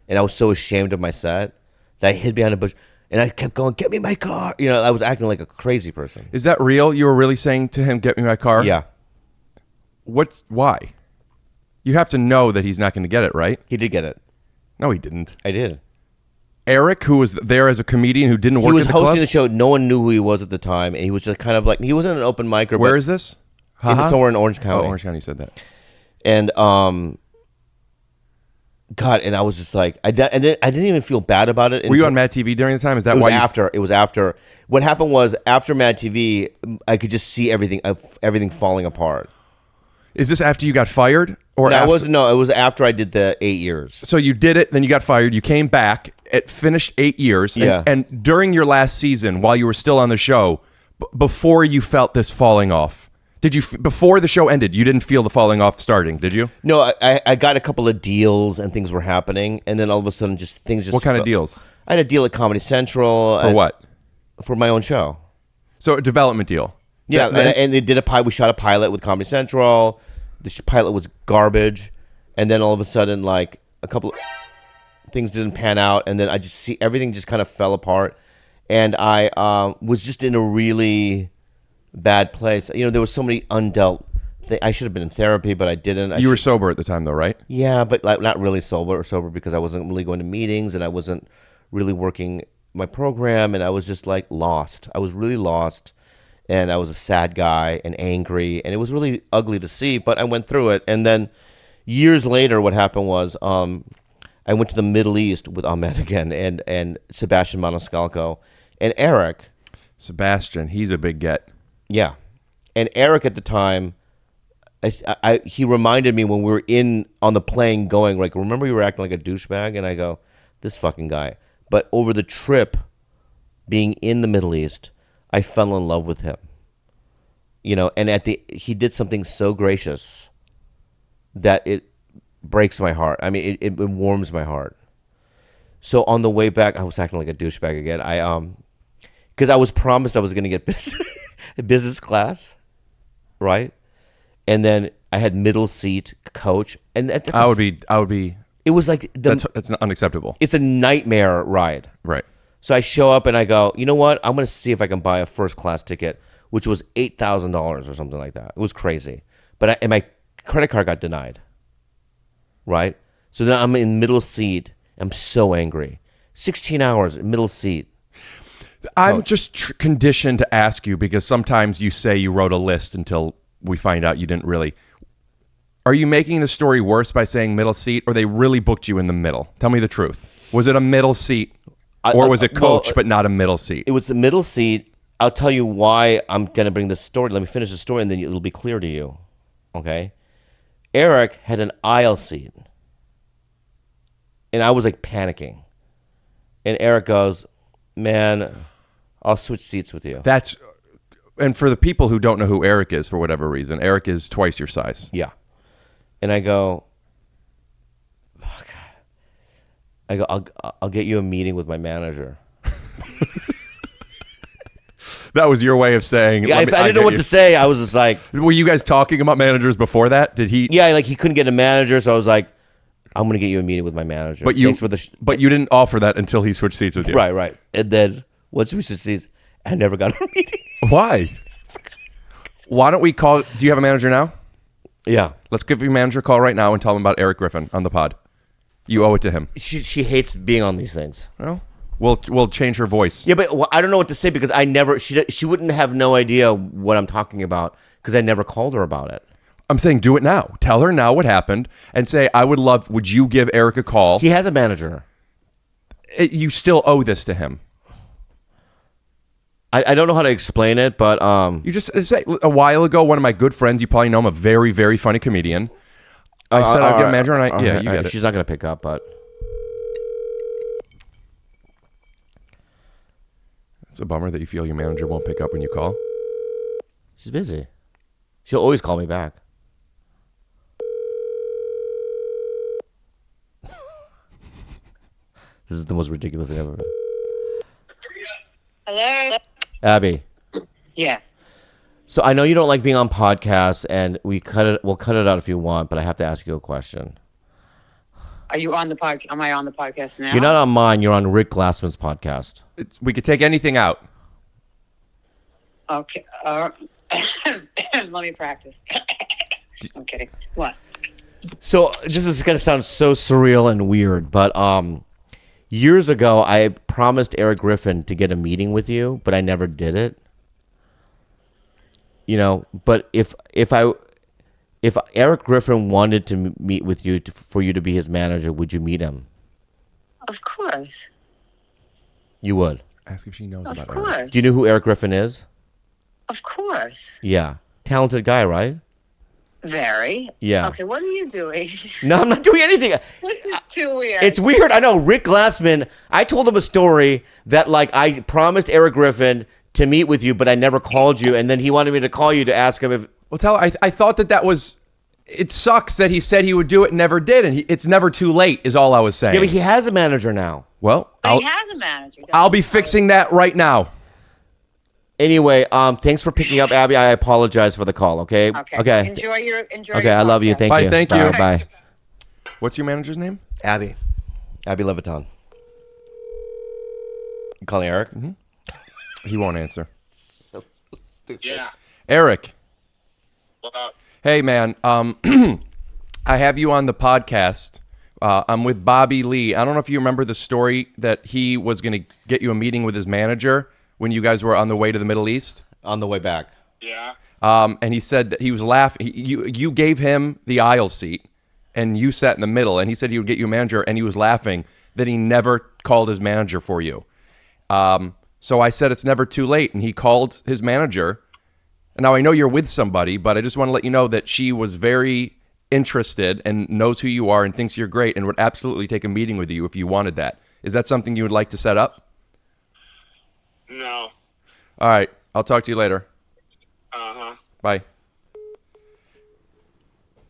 And I was so ashamed of my set that I hid behind a bush. And I kept going, get me my car. You know, I was acting like a crazy person. Is that real? You were really saying to him, get me my car? Yeah. Why? You have to know that he's not going to get it, right? He did get it. No, he didn't. I did. Eric, who was there as a comedian who didn't work at the club? He was hosting the show. No one knew who he was at the time. And he was just kind of like, he wasn't an open micer. Where is this? Somewhere in Orange County. Oh, Orange County said that. And God, and I was just like, I didn't even feel bad about it. Were you until- on Mad TV during the time? Is that It was why? after. It was after. What happened was after Mad TV, I could just see everything falling apart. Is this after you got fired, or No, after? it was after I did the 8 years. So you did it, then you got fired. You came back. It finished 8 years. And, Yeah. and during your last season, while you were still on the show, before you felt this falling off, did you? Before the show ended, you didn't feel the falling off starting, did you? No, I got a couple of deals and things were happening, and then all of a sudden, things just. What kind of deals? I had a deal at Comedy Central. For what? For my own show. So a development deal. Yeah, Then- and they did we shot a pilot with Comedy Central. The pilot was garbage, and then all of a sudden, like a couple of things didn't pan out, and then I just see everything just kind of fell apart, and I was just in a really bad place. You know, there was so many undealt. I should have been in therapy, but I didn't. You were sober at the time, though, right? Yeah, but like not really sober because I wasn't really going to meetings and I wasn't really working my program, and I was just like lost. I was really lost. And I was a sad guy and angry, and it was really ugly to see, but I went through it. And then years later, what happened was I went to the Middle East with Ahmed again and Sebastian Maniscalco and Erik. Sebastian, he's a big get. Yeah. And Erik at the time, he reminded me when we were on the plane going, like, remember you were acting like a douchebag? And I go, this fucking guy. But over the trip, being in the Middle East, I fell in love with him, you know, and he did something so gracious that it breaks my heart. I mean, it warms my heart. So on the way back, I was acting like a douchebag again. Because I was promised I was going to get business class, right? And then I had middle seat coach, and I would be. It was like That's unacceptable. It's a nightmare ride. Right. So I show up and I go, you know what? I'm going to see if I can buy a first class ticket, which was $8,000 or something like that. It was crazy. But and my credit card got denied. Right? So then I'm in middle seat. I'm so angry. 16 hours, middle seat. I'm just conditioned to ask you because sometimes you say you wrote a list until we find out you didn't really. Are you making the story worse by saying middle seat, or they really booked you in the middle? Tell me the truth. Was it a middle seat? Or was it coach, but not a middle seat? It was the middle seat. I'll tell you why I'm going to bring this story. Let me finish the story, and then it'll be clear to you. Okay? Erik had an aisle seat. And I was like panicking. And Erik goes, man, I'll switch seats with you. And for the people who don't know who Erik is, for whatever reason, Erik is twice your size. Yeah. And I go, oh, God. I go, I'll get you a meeting with my manager. That was your way of saying. Yeah, I didn't know what to say. I was just like, were you guys talking about managers before that? Did he? Yeah, like he couldn't get a manager, so I was like, I'm going to get you a meeting with my manager. But you, Thanks for the but you didn't offer that until he switched seats with you. Right. And then once we switched seats, I never got a meeting. Why? Why don't we call? Do you have a manager now? Yeah. Let's give your manager a call right now and tell him about Erik Griffin on the pod. You owe it to him. She hates being on these things. Well, we'll change her voice. Yeah, but I don't know what to say because she wouldn't have no idea what I'm talking about because I never called her about it. I'm saying do it now. Tell her now what happened and say, would you give Erik a call? He has a manager. You still owe this to him. I don't know how to explain it, but you just say a while ago, one of my good friends, you probably know him, a very, very funny comedian. I said I'd get a manager, and you get it. She's not going to pick up, but it's a bummer that you feel your manager won't pick up when you call. She's busy. She'll always call me back. This is the most ridiculous thing ever. Hello? Abby. Yes. So I know you don't like being on podcasts, and we'll cut it out if you want, but I have to ask you a question. Are you on the podcast? Am I on the podcast now? You're not on mine. You're on Rick Glassman's podcast. We could take anything out. Okay. Let me practice. I'm kidding. What? So this is going to sound so surreal and weird, but years ago, I promised Erik Griffin to get a meeting with you, but I never did it. You know, but if I If Erik Griffin wanted to meet with you for you to be his manager, would you meet him? Of course. You would. Ask if she knows Of about course. Erik. Do you know who Erik Griffin is? Of course. Yeah. Talented guy, right? Very. Yeah. Okay, what are you doing? No, I'm not doing anything. This is too weird. It's weird. I know. Rick Glassman, I told him a story that, like, I promised Erik Griffin to meet with you, but I never called you. And then he wanted me to call you to ask him if. Well, tell her, I thought that was. It sucks that he said he would do it and never did. And it's never too late, is all I was saying. Yeah, but he has a manager now. Well, But he has a manager. I'll be fixing that right now. Anyway, thanks for picking up, Abby. I apologize for the call, okay? Okay. Enjoy your Okay, I love you. podcast. Thank Bye, you. thank you. Bye. What's your manager's name? Abby. Abby Leviton. You calling Erik? Mm-hmm. He won't answer. Yeah. Erik. What up? Hey, man. I have you on the podcast. I'm with Bobby Lee. I don't know if you remember the story that he was going to get you a meeting with his manager when you guys were on the way to the Middle East. On the way back. Yeah. And he said that he was laughing. You gave him the aisle seat, and you sat in the middle. And he said he would get you a manager, and he was laughing that he never called his manager for you. So I said it's never too late, and he called his manager. And now I know you're with somebody, but I just want to let you know that she was very interested and knows who you are and thinks you're great and would absolutely take a meeting with you if you wanted that. Is that something you would like to set up? No. All right. I'll talk to you later. Uh-huh. Bye.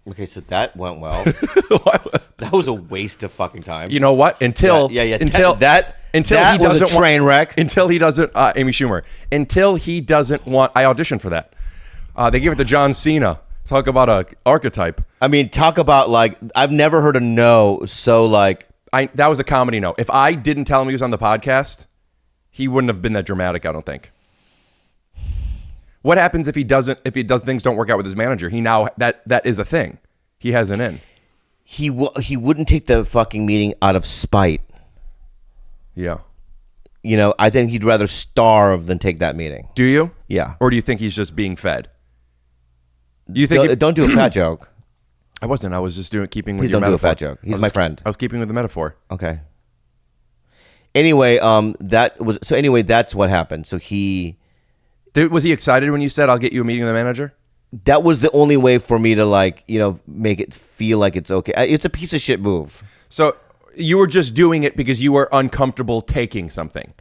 Okay, so that went well. That was a waste of fucking time. You know what? Until Until that he was a doesn't train wreck. Until he doesn't Amy Schumer. Until he doesn't want. I auditioned for that. They gave it to John Cena. Talk about a archetype. I mean, talk about, like, I've never heard a no so, like. That was a comedy no. If I didn't tell him he was on the podcast, he wouldn't have been that dramatic, I don't think. What happens if he does things don't work out with his manager? He now that is a thing. He has an in. He wouldn't take the fucking meeting out of spite. Yeah. You know, I think he'd rather starve than take that meeting. Do you? Yeah. Or do you think he's just being fed? Do you think don't do a fat joke. I wasn't. I was just keeping with Please your don't do a metaphor. fat joke. He's my friend. I was keeping with the metaphor. Okay. Anyway, that's what happened. So was he excited when you said I'll get you a meeting with the manager? That was the only way for me to, like, you know, make it feel like it's okay. It's a piece of shit move. So you were just doing it because you were uncomfortable taking something.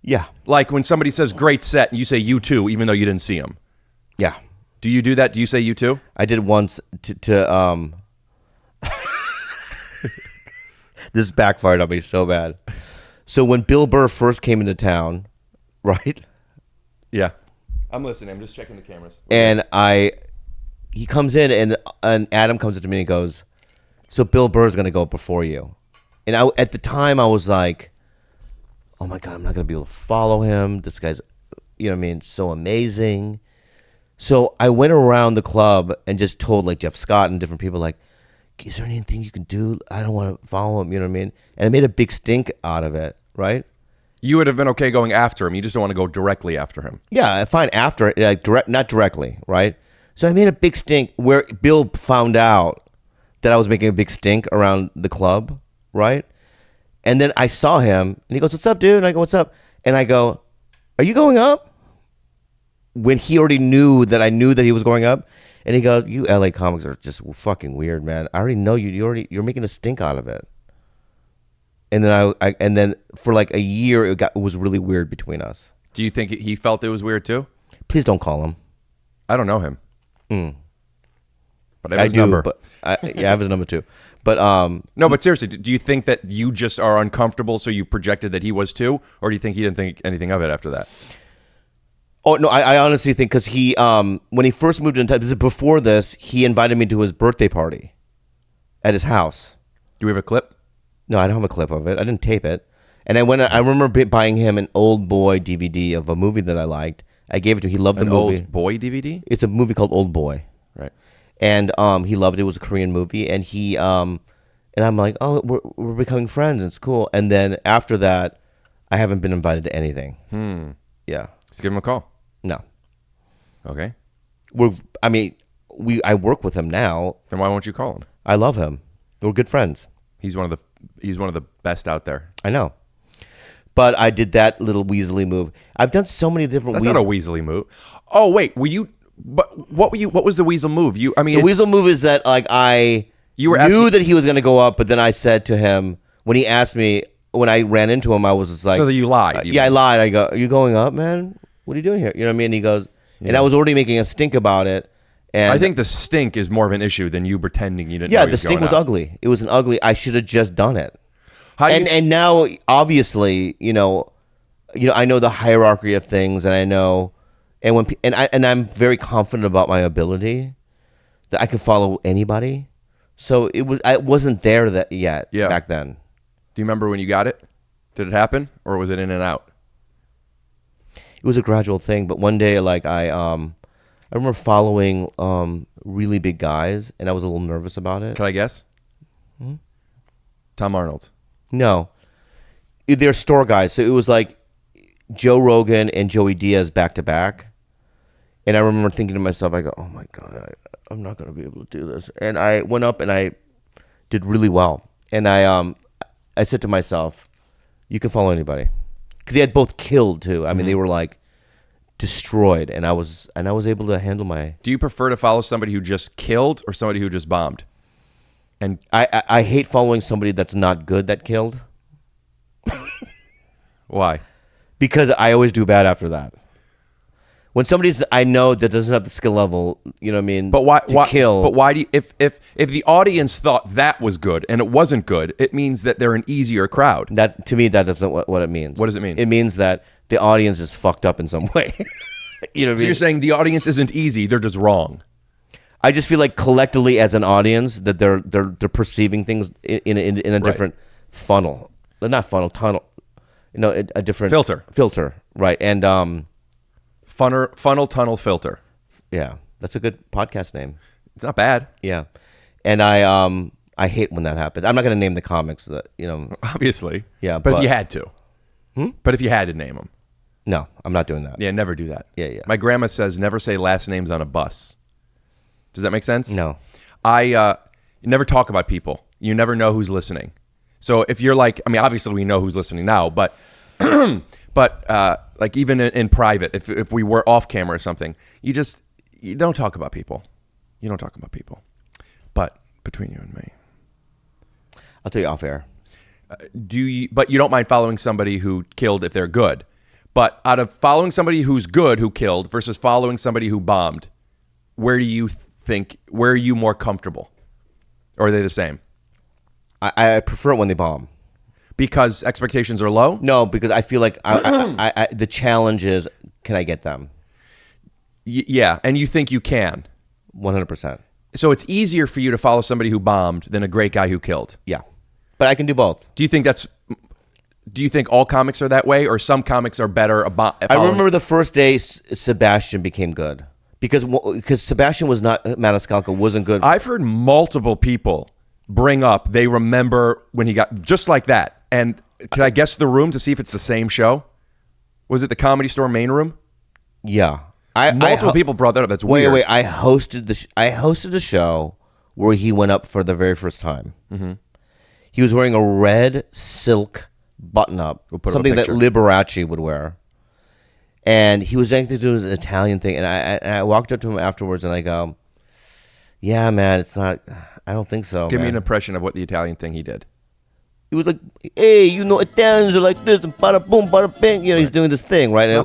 Yeah. Like when somebody says great set and you say you too, even though you didn't see him. Yeah. Do you do that? Do you say you too? I did once to this backfired on me so bad. So when Bill Burr first came into town, right? Yeah. I'm listening. I'm just checking the cameras. And he comes in and Adam comes up to me and goes, "So Bill Burr's going to go before you." And at the time I was like, "Oh my God, I'm not going to be able to follow him. This guy's, you know what I mean, so amazing." So I went around the club and just told, like, Jeff Scott and different people, like, "Is there anything you can do? I don't want to follow him," you know what I mean? And I made a big stink out of it, right? You would have been okay going after him. You just don't want to go directly after him. Yeah, fine, after it, like, not directly, right? So I made a big stink where Bill found out that I was making a big stink around the club, right? And then I saw him, and he goes, "What's up, dude?" And I go, "What's up?" And I go, "Are you going up?" When he already knew that I knew that he was going up. And he goes, "You LA comics are just fucking weird, man. I already know you. You're making a stink out of it." And then and then for like a year, it was really weird between us. Do you think he felt it was weird too? Please don't call him. I don't know him. But I have his do, number. But I have his number too. But no, but seriously, do you think that you just are uncomfortable, so you projected that he was too, or do you think he didn't think anything of it after that? Oh no, I honestly think because he when he first moved into before this, he invited me to his birthday party at his house. Do we have a clip? No, I don't have a clip of it. I didn't tape it. And I remember buying him an Old Boy DVD of a movie that I liked. I gave it to him. He loved the movie. Old Boy DVD? It's a movie called Old Boy. Right. And he loved it. It was a Korean movie. And and I'm like, "Oh, we're becoming friends. It's cool." And then after that, I haven't been invited to anything. Yeah. Let's give him a call. No. Okay. I work with him now. Then why won't you call him? I love him. We're good friends. He's one of the best out there. I know. But I did that little Weasley move. I've done so many different. That's not a Weasley move. Oh wait, were you? But what were you? What was the Weasel move? The Weasel move is that like you were knew asking, that he was going to go up, but then I said to him when he asked me when I ran into him, I was just like, so that you lied. Yeah, I lied. I go, are you going up, man? What are you doing here? You know what I mean? He goes, and I was already making a stink about it. And I think the stink is more of an issue than you pretending you didn't. Yeah, know he the stink was up. ugly. It was an ugly. I should have just done it. And now obviously you know I know the hierarchy of things, and I know, and I'm very confident about my ability that I can follow anybody. So I wasn't there yet back then. Do you remember when you got it? Did it happen, or was it in and out? It was a gradual thing, but one day, like I remember following really big guys, and I was a little nervous about it. Can I guess? Tom Arnold. No, they're store guys. So it was like Joe Rogan and Joey Diaz back to back, and I remember thinking to myself, I go, "Oh my god, I'm not gonna be able to do this." And I went up and I did really well, and I said to myself, "You can follow anybody," because they had both killed too. I mean, they were like destroyed, and I was able to handle my. Do you prefer to follow somebody who just killed or somebody who just bombed? And I hate following somebody that's not good that killed. Why? Because I always do bad after that. When somebody's I know that doesn't have the skill level, you know what I mean? But why kill? But why do you, if the audience thought that was good and it wasn't good, it means that they're an easier crowd. That to me, that doesn't what it means. What does it mean? It means that the audience is fucked up in some way. You know what I So mean? you're saying the audience isn't easy; they're just wrong. I just feel like collectively as an audience that they're perceiving things in a different funnel, not funnel, tunnel, you know, a different filter, right? And funnel tunnel filter. Yeah, that's a good podcast name. It's not bad. Yeah, and I hate when that happens. I'm not going to name the comics that obviously. Yeah, but if you had to, but if you had to name them, no, I'm not doing that. Yeah, never do that. Yeah. My grandma says never say last names on a bus. Does that make sense? No. I never talk about people. You never know who's listening. So if you're like, I mean, obviously we know who's listening now, but like even in private, if we were off camera or something, you don't talk about people. You don't talk about people. But between you and me, I'll tell you off air. But you don't mind following somebody who killed if they're good. But out of following somebody who's good who killed versus following somebody who bombed, where are you more comfortable? Or are they the same? I prefer it when they bomb. Because expectations are low? No, because I feel like the challenge is, can I get them? Yeah, and you think you can. 100%. So it's easier for you to follow somebody who bombed than a great guy who killed? Yeah. But I can do both. Do you think all comics are that way, or some comics are better about I remember the first day Sebastian became good. Because Sebastian was not, Maniscalco wasn't good. I've heard multiple people bring up they remember when he got just like that. And can I guess the room to see if it's the same show? Was it the Comedy Store main room? Yeah. Multiple people brought that up. That's weird. Wait. I hosted a show where he went up for the very first time. Mm-hmm. He was wearing a red silk button-up, something that Liberace would wear. And he was trying to do his Italian thing. And I walked up to him afterwards and I go, yeah, man, it's not, I don't think so. Give me an impression of what the Italian thing he did. He was like, hey, Italians are like this, and bada boom, bada bing. He's doing this thing, right?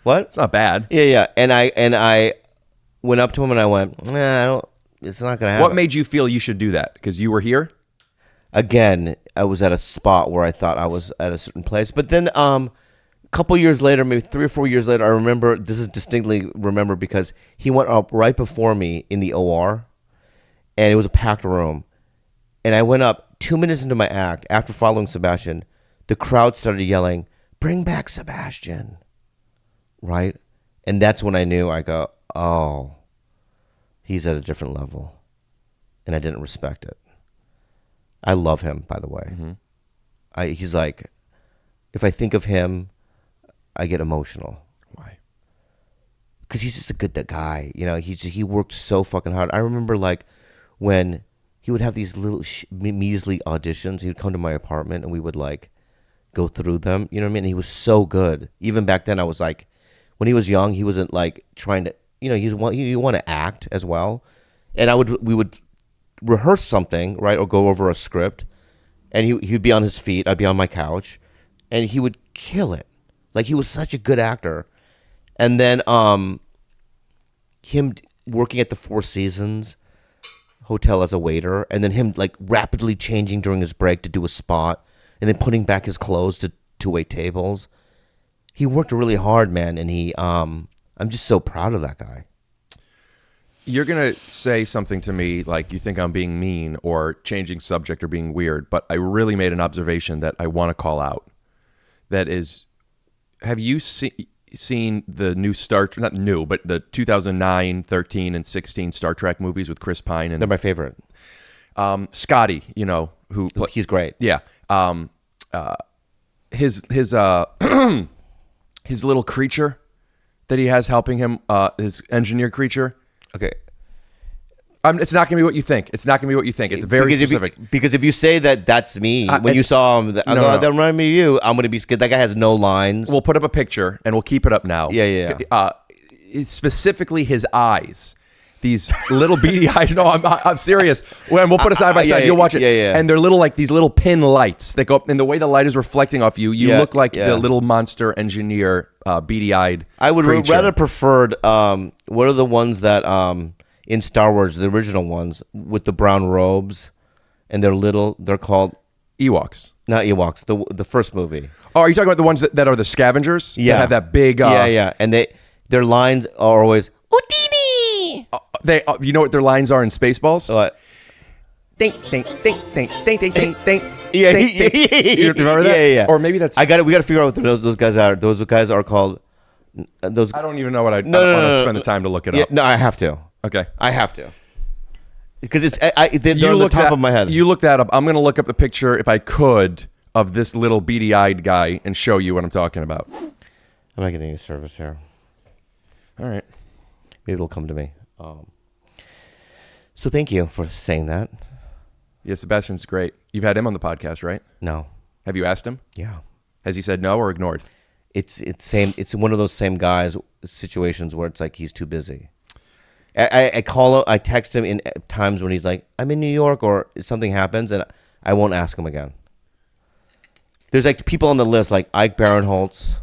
What? It's not bad. Yeah. And I went up to him and I went, it's not going to happen. What made you feel you should do that? Because you were here? Again, I was at a spot where I thought I was at a certain place. But then a couple years later, maybe 3 or 4 years later, I remember, this is distinctly remember because he went up right before me in the OR and it was a packed room. And I went up 2 minutes into my act after following Sebastian. The crowd started yelling, bring back Sebastian. Right? And that's when I knew, I go, oh, he's at a different level. And I didn't respect it. I love him, by the way. Mm-hmm. He's like, if I think of him, I get emotional. Why? because he's just a good guy. You know, he worked so fucking hard. I remember like when he would have these little measly auditions. He would come to my apartment and we would like go through them. You know what I mean? And he was so good. Even back then, I was like, when he was young, he wasn't like trying to. You know, you want to act as well. And we would rehearse something, right, or go over a script, and he'd be on his feet. I'd be on my couch, and he would kill it. Like he was such a good actor. And then him working at the Four Seasons Hotel as a waiter, and then him like rapidly changing during his break to do a spot, and then putting back his clothes to wait tables. He worked really hard, man, and I'm just so proud of that guy. You're going to say something to me like you think I'm being mean or changing subject or being weird, but I really made an observation that I want to call out. That is, have you seen the new not new, but the 2009, 13, and 16 Star Trek movies with Chris Pine? And they're my favorite. Scotty, you know, he's great. Yeah. His his little creature that he has helping him, his engineer creature. Okay. It's not going to be what you think. It's not going to be what you think. It's very specific. Because if you say that that's me, when you saw him, that reminded me of you, I'm going to be scared. That guy has no lines. We'll put up a picture, and we'll keep it up now. Yeah. It's specifically his eyes. These little beady eyes. No, I'm serious. When we'll put it side by side, you'll watch it. Yeah. And they're little, like these little pin lights that go up. And the way the light is reflecting off you, look like the little monster engineer, beady-eyed I would creature. rather preferred, what are the ones that, in Star Wars, the original ones, with the brown robes, and they're called... Ewoks. Not Ewoks, the first movie. Oh, are you talking about the ones that are the scavengers? Yeah. That have that big... Yeah. And their lines are always... Houdini! You know what their lines are in Spaceballs? What? Think, think, think, think, think, think, think, think. Yeah. You remember that? Yeah. Or maybe that's... We got to figure out what those guys are. Those guys are called... Those. I don't even know what I don't want to spend the time to look it up. No, I have to. Okay. I have to. Because they're on the top of my head. You look that up. I'm going to look up the picture, if I could, of this little beady-eyed guy and show you what I'm talking about. I'm not getting any service here. All right. Maybe it'll come to me. So thank you for saying that. Yeah, Sebastian's great. You've had him on the podcast, right? No. Have you asked him? Yeah. Has he said no or ignored? It's one of those same guys situations where it's like he's too busy. I call him, I text him in times when he's like, I'm in New York, or something happens, and I won't ask him again. There's like people on the list like Ike Barinholtz,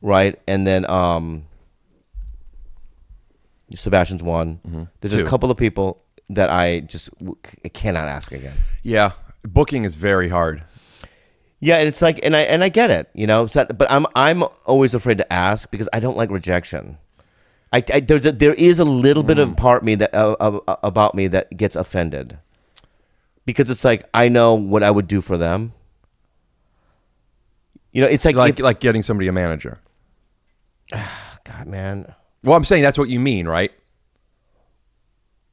right? And then Sebastian's one. Mm-hmm. There's a couple of people that I just cannot ask again. Yeah, booking is very hard. Yeah, and it's like, and I get it, you know. But I'm always afraid to ask because I don't like rejection. There is a little bit of part me that about me that gets offended because it's like I know what I would do for them. You know, it's like getting somebody a manager. God, man. Well, I'm saying that's what you mean, right?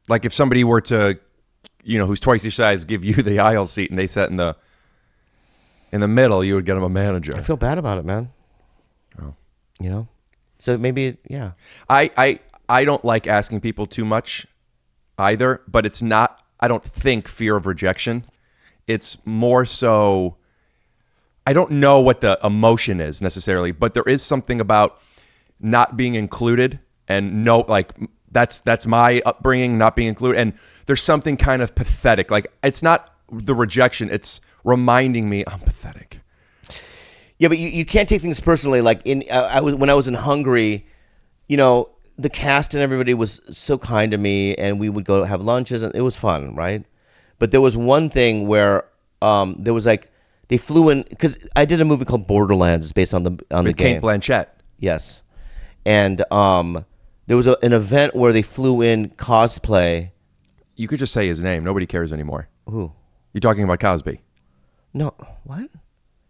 Like if somebody were to, you know, who's twice your size, give you the aisle seat and they sat in the middle, you would get them a manager. I feel bad about it, man. Oh, you know. So maybe, yeah. I don't like asking people too much either, but it's not, I don't think fear of rejection. It's more so, I don't know what the emotion is necessarily, but there is something about not being included and that's my upbringing, not being included. And there's something kind of pathetic. Like it's not the rejection, it's reminding me I'm pathetic. Yeah, but you can't take things personally. Like when I was in Hungary, you know, the cast and everybody was so kind to me, and we would go have lunches, and it was fun, right? But there was one thing where there was like they flew in because I did a movie called Borderlands, it's based on the With game. Cate Blanchett. Yes, and there was an event where they flew in cosplay. You could just say his name. Nobody cares anymore. Who? You're talking about Cosby. No, what?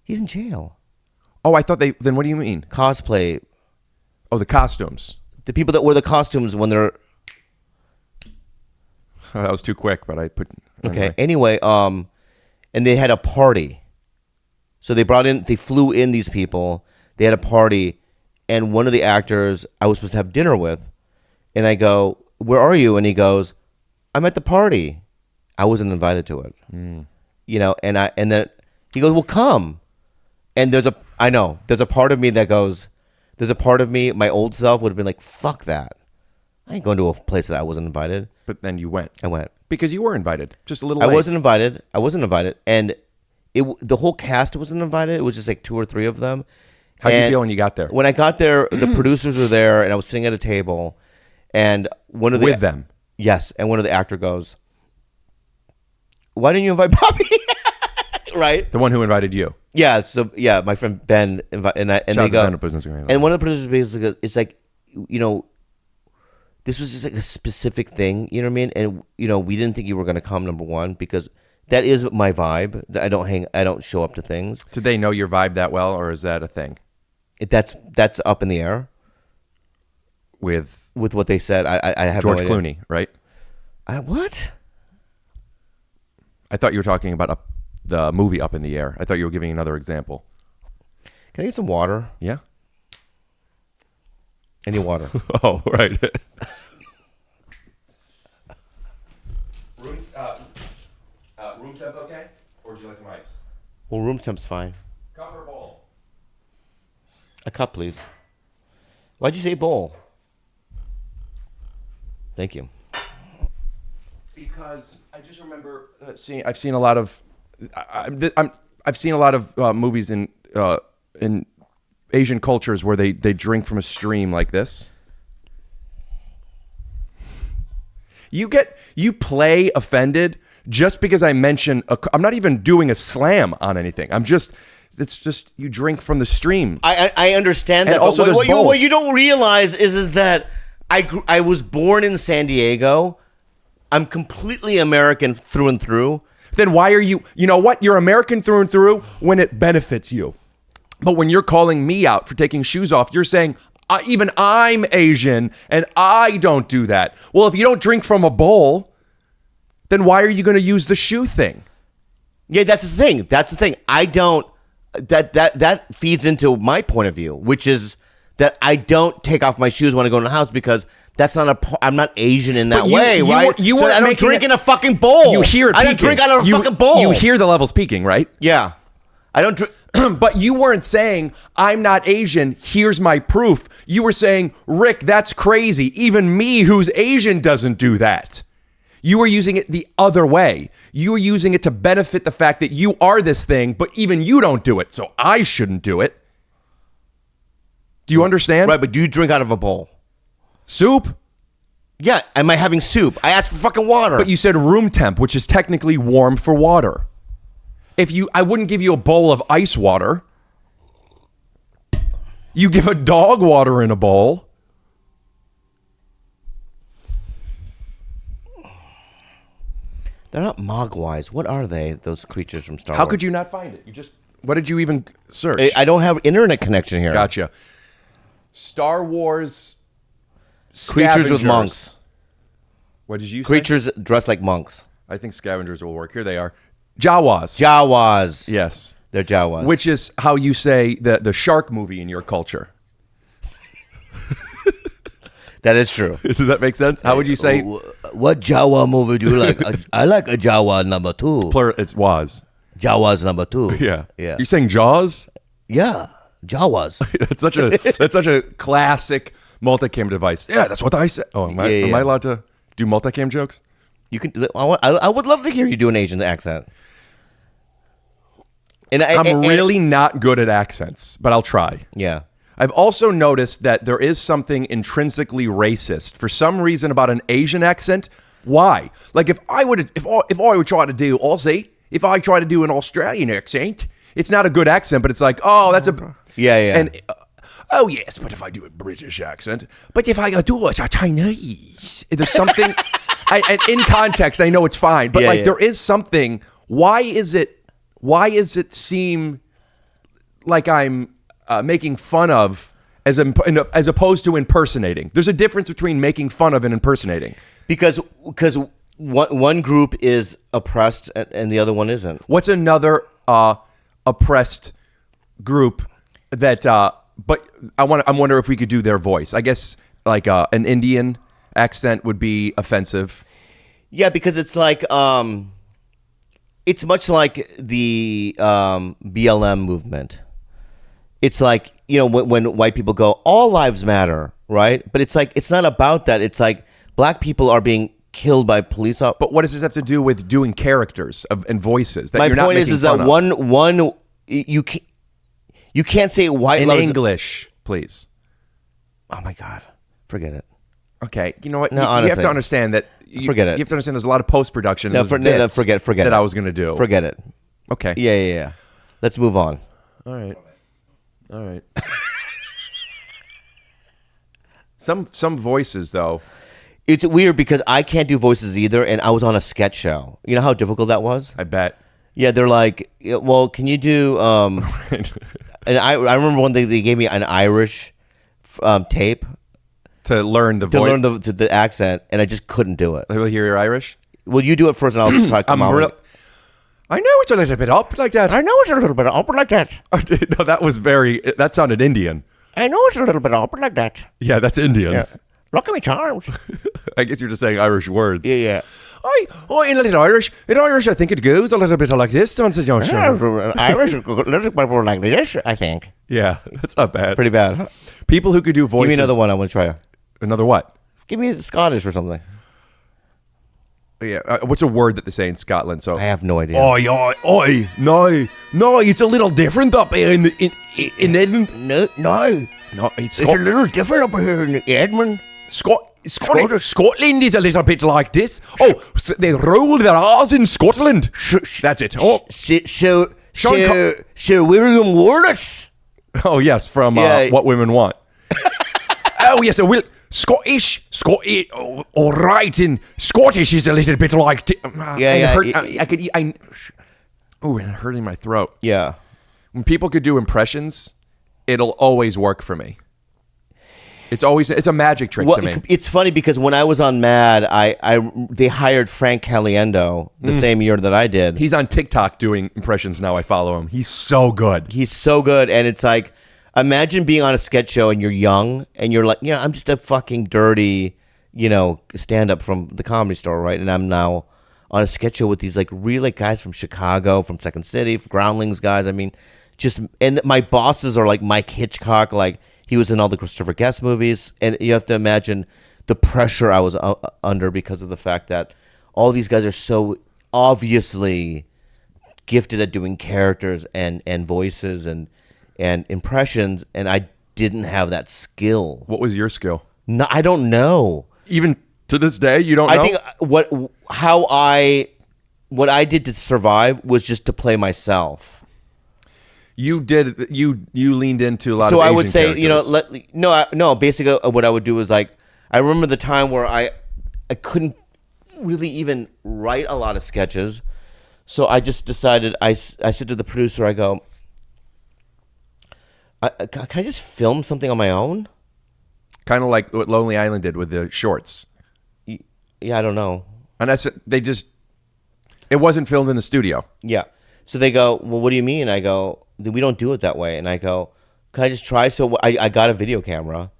He's in jail. Oh, I thought then what do you mean? Cosplay. Oh, the costumes. The people that wear the costumes when they're... That was too quick, but I put... Okay, anyway, and they had a party. So they flew in these people, they had a party, and one of the actors I was supposed to have dinner with, and I go, "Where are you?" And he goes, "I'm at the party." I wasn't invited to it, you know. And then he goes, "Well, come." And there's a part of me that goes, there's a part of me, my old self would have been like, "Fuck that. I ain't going to a place that I wasn't invited." But then you went. I went because you were invited, just a little. I late. wasn't invited, and the whole cast wasn't invited. It was just like 2 or 3 of them. How'd you feel when you got there? When I got there, the producers were there, and I was sitting at a table, and one of the with them. Yes, and one of the actor goes, "Why didn't you invite Bobby?" Right, the one who invited you. Yeah, so yeah, my friend Ben and Shout they out to go, Ben, business agreement. and one of the producers basically goes, it's like, you know, this was just like a specific thing, you know what I mean? And you know, we didn't think you were going to come, number one, because that is my vibe. I don't show up to things. Did they know your vibe that well, or is that a thing? That's up in the air With what they said. I have George no idea. Clooney, right? What? I thought you were talking about the movie Up in the Air. I thought you were giving another example. Can I get some water? Yeah. Any water? Oh, right. Room temp okay? Or would you like some ice? Well, room temp's fine. Cup or bowl? A cup, please. Why'd you say bowl? Thank you. Because I just remember I've seen a lot of I've seen a lot of movies in Asian cultures where they drink from a stream like this. You play offended just because I mention I'm not even doing a slam on anything. It's just you drink from the stream. I understand and that. Also, but there's what you don't realize is that I was born in San Diego. I'm completely American through and through. Then why are you know what? You're American through and through when it benefits you. But when you're calling me out for taking shoes off, you're saying, even I'm Asian and I don't do that. Well, if you don't drink from a bowl, then why are you going to use the shoe thing? Yeah, that's the thing. That's the thing. I don't, that feeds into my point of view, which is that I don't take off my shoes when I go in the house because that's not I'm not Asian in that way, right? So I don't drink in a fucking bowl. You hear it I don't drink out of a fucking bowl. You hear the levels peaking, right? Yeah. I don't drink. But you weren't saying, I'm not Asian, here's my proof. You were saying, Rick, that's crazy. Even me, who's Asian, doesn't do that. You were using it the other way. You were using it to benefit the fact that you are this thing, but even you don't do it, so I shouldn't do it. Do you understand? Right, but do you drink out of a bowl? Soup? Yeah, am I having soup? I asked for fucking water. But you said room temp, which is technically warm for water. I wouldn't give you a bowl of ice water. You give a dog water in a bowl. They're not mogwais. What are they, those creatures from Star Wars? How could you not find it? What did you even search? I don't have internet connection here. Gotcha. Star Wars creatures with monks. What did you say? Creatures dressed like monks. I think scavengers will work. Here they are. Jawas. Jawas. Yes. They're Jawas. Which is how you say the shark movie in your culture. That is true. Does that make sense? How would you say? What Jawa movie do you like? I like a Jawa number 2. It's was. Jawas number 2. Yeah. Yeah. You saying Jaws? Yeah. Jawas. that's such a classic multicam device. Yeah, that's what I said. Oh, am I allowed to do multicam jokes? You can. I would love to hear you do an Asian accent. And I'm really not good at accents, but I'll try. Yeah. I've also noticed that there is something intrinsically racist for some reason about an Asian accent. Why? Like if I would try to do Aussie, if I try to do an Australian accent, it's not a good accent, but it's like, oh, that's a yeah. And oh yes, but if I do a British accent, but if I do a Chinese, there's something. And in context, I know it's fine, but there is something. Why is it seem like I'm making fun of as opposed to impersonating? There's a difference between making fun of and impersonating. Because one group is oppressed and the other one isn't. What's another oppressed group that But I wonder if we could do their voice. I guess like an Indian accent would be offensive. Yeah, because it's like it's much like the BLM movement. It's like, you know, when white people go, all lives matter, right? But it's like, it's not about that. It's like black people are being killed by police. But what does this have to do with doing characters and voices? That My you're not point making is that fun of? one you can't say white in lives. English, please. Oh my God, forget it. Okay, you know what? No, you have honestly. to understand that. Forget it. You have to understand there's a lot of post production. No, forget that it. I was going to do. Forget it. Okay. Yeah. Let's move on. All right. Some voices though. It's weird because I can't do voices either, and I was on a sketch show. You know how difficult that was? I bet. Yeah, they're like, well, can you do? And I remember one day they gave me an Irish tape to learn the voice. To learn the accent, and I just couldn't do it. Will hear you're Irish? Well, you do it first, and I'll probably come out. I know it's a little bit up like that. I know it's a little bit up like that. No, that sounded Indian. I know it's a little bit up like that. Yeah, that's Indian. Yeah. Look at me charms. I guess you're just saying Irish words. Yeah. In a little Irish. In Irish, I think it goes a little bit like this, don't you, John? Irish, a little bit like this, I think. Yeah, that's not bad. Pretty bad. People who could do voices. Give me another one. I want to try. Another what? Give me Scottish or something. Yeah. What's a word that they say in Scotland? So I have no idea. Oi, no, it's a little different up here in Edmonton. No, it's a little different up here in Edmonton. Scotland is a little bit like this. So they roll their R's in Scotland. That's it. Sir William Wallace. Oh yes, from What Women Want. Oh yes, Scottish. All right, and Scottish is a little bit like. Oh, and hurting my throat. Yeah. When people could do impressions, it'll always work for me. It's a magic trick to me. It's funny because when I was on Mad, they hired Frank Caliendo the same year that I did. He's on TikTok doing impressions now. I follow him. He's so good. And it's like, imagine being on a sketch show and you're young and you're like, I'm just a fucking dirty, stand-up from the Comedy Store, right? And I'm now on a sketch show with these like real guys from Chicago, from Second City, from Groundlings guys. I mean, and my bosses are like Mike Hitchcock, like he was in all the Christopher Guest movies, and you have to imagine the pressure I was under because of the fact that all these guys are so obviously gifted at doing characters and voices and impressions, and I didn't have that skill. What was your skill? No, I don't know. Even to this day, you don't know? I think what I did to survive was just to play myself. You leaned into a lot of So Asian I would say, characters. basically what I would do is like, I remember the time where I couldn't really even write a lot of sketches. So I just decided, I said to the producer, I go, can I just film something on my own? Kind of like what Lonely Island did with the shorts. Yeah, I don't know. And it wasn't filmed in the studio. Yeah. So they go, well, what do you mean? I go, we don't do it that way. And I go, can I just try? So I got a video camera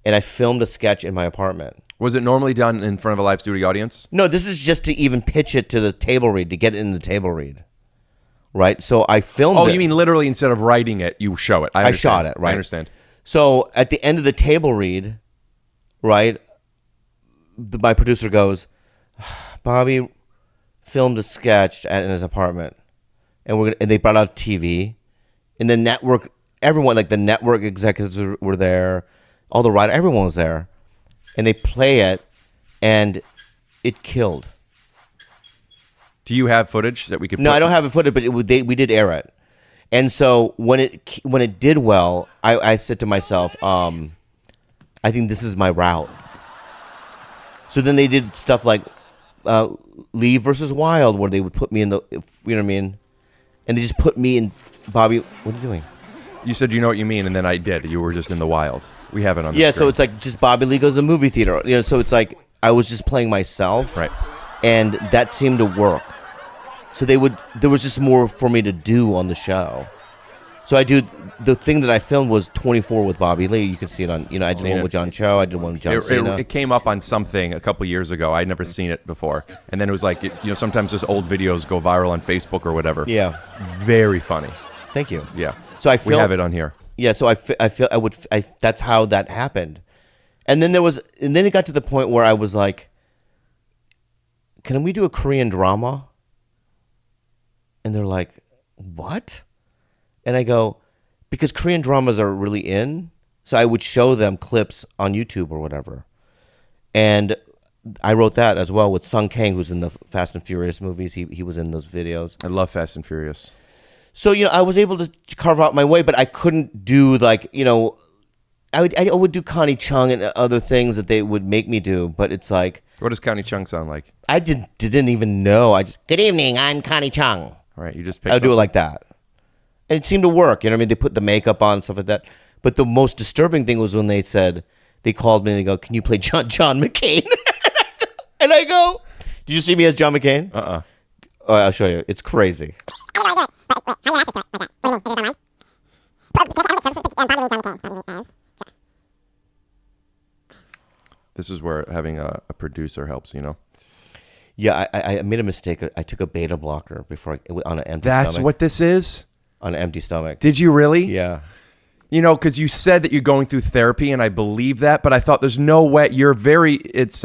and I filmed a sketch in my apartment. Was it normally done in front of a live studio audience? No, this is just to even pitch it to the table read, to get it in the table read. Right? So I filmed it. Oh, you mean literally instead of writing it, you show it. I shot it, right? I understand. So at the end of the table read, right, my producer goes, Bobby filmed a sketch in his apartment. And they brought out TV. And the network, everyone, like the network executives were there. All the writers, everyone was there. And they play it, and it killed. Do you have footage that we could? No, I don't have a footage, but we did air it. And so when it did well, I said to myself, I think this is my route. So then they did stuff like Lee versus Wild, where they would put me in the, you know what I mean? And they just put me in, Bobby, what are you doing? You said you know what you mean, and then I did. You were just in the wild. We have it on the Yeah, screen. so it's like just Bobby Lee goes to the movie theater. So it's like I was just playing myself. Right. And that seemed to work. So there was just more for me to do on the show. So I do the thing that I filmed was 24 with Bobby Lee. You can see it on. I did one with John Cho. I did one with John Cena. It came up on something a couple years ago. I'd never seen it before, and then it was like sometimes those old videos go viral on Facebook or whatever. Yeah, very funny. Thank you. Yeah. So we have it on here. Yeah. So I that's how that happened, and then it got to the point where I was like, can we do a Korean drama? And they're like, what? And I go, because Korean dramas are really in. So I would show them clips on YouTube or whatever. And I wrote that as well with Sung Kang, who's in the Fast and Furious movies. He was in those videos. I love Fast and Furious. So, I was able to carve out my way, but I couldn't do I would do Connie Chung and other things that they would make me do. But it's like. What does Connie Chung sound like? I didn't even know. I just, good evening, I'm Connie Chung. All right, you just I would do it like that. And it seemed to work. You know what I mean? They put the makeup on, stuff like that. But the most disturbing thing was when they called me and they go, can you play John McCain? And I go, did you see me as John McCain? Oh, I'll show you. It's crazy. This is where having a producer helps, Yeah, I made a mistake. I took a beta blocker before on an empty stomach. That's what this is? On an empty stomach. Did you really? Yeah. Because you said that you're going through therapy, and I believe that, but I thought there's no way. It's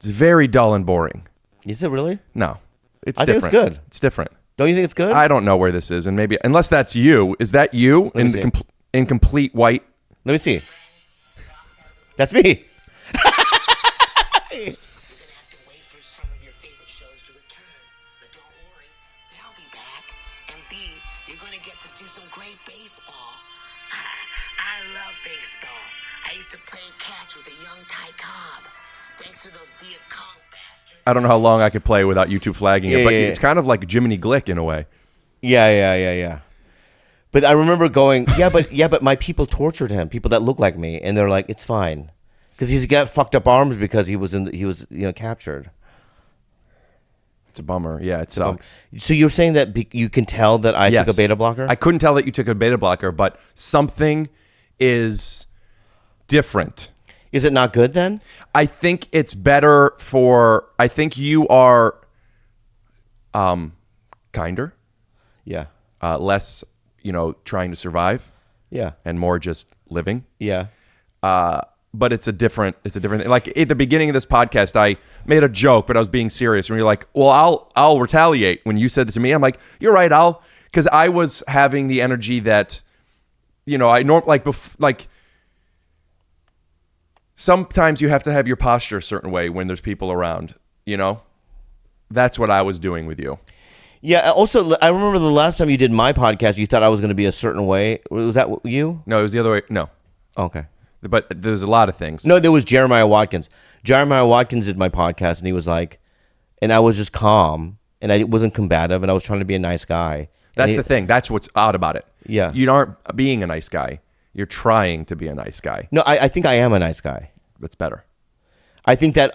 very dull and boring. Is it really? No. I think it's good. It's different. Don't you think it's good? I don't know where this is, and maybe, unless that's you. Is that you in complete white? Let me see. That's me. I don't know how long I could play without YouTube flagging it, but it's kind of like Jiminy Glick in a way. Yeah. But I remember going, but my people tortured him. People that look like me, and they're like, it's fine, because he's got fucked up arms because he was captured. It's a bummer. Yeah, it sucks. So you're saying that you can tell that I took a beta blocker? I couldn't tell that you took a beta blocker, but something is different. Is it not good then? I think it's better I think you are kinder. Yeah. Less, trying to survive. Yeah. And more just living. Yeah. But it's a different thing. Like at the beginning of this podcast, I made a joke, but I was being serious. And you're like, well, I'll retaliate. When you said it to me, I'm like, you're right. Because I was having the energy that, sometimes you have to have your posture a certain way when there's people around, That's what I was doing with you. Yeah. Also, I remember the last time you did my podcast, you thought I was going to be a certain way. Was that you? No, it was the other way. No. Okay. But there's a lot of things. No, there was Jeremiah Watkins. Jeremiah Watkins did my podcast, and he was like, and I was just calm, and I wasn't combative, and I was trying to be a nice guy. That's the thing. That's what's odd about it. Yeah. You aren't being a nice guy. You're trying to be a nice guy. No, I think I am a nice guy. That's better. I think that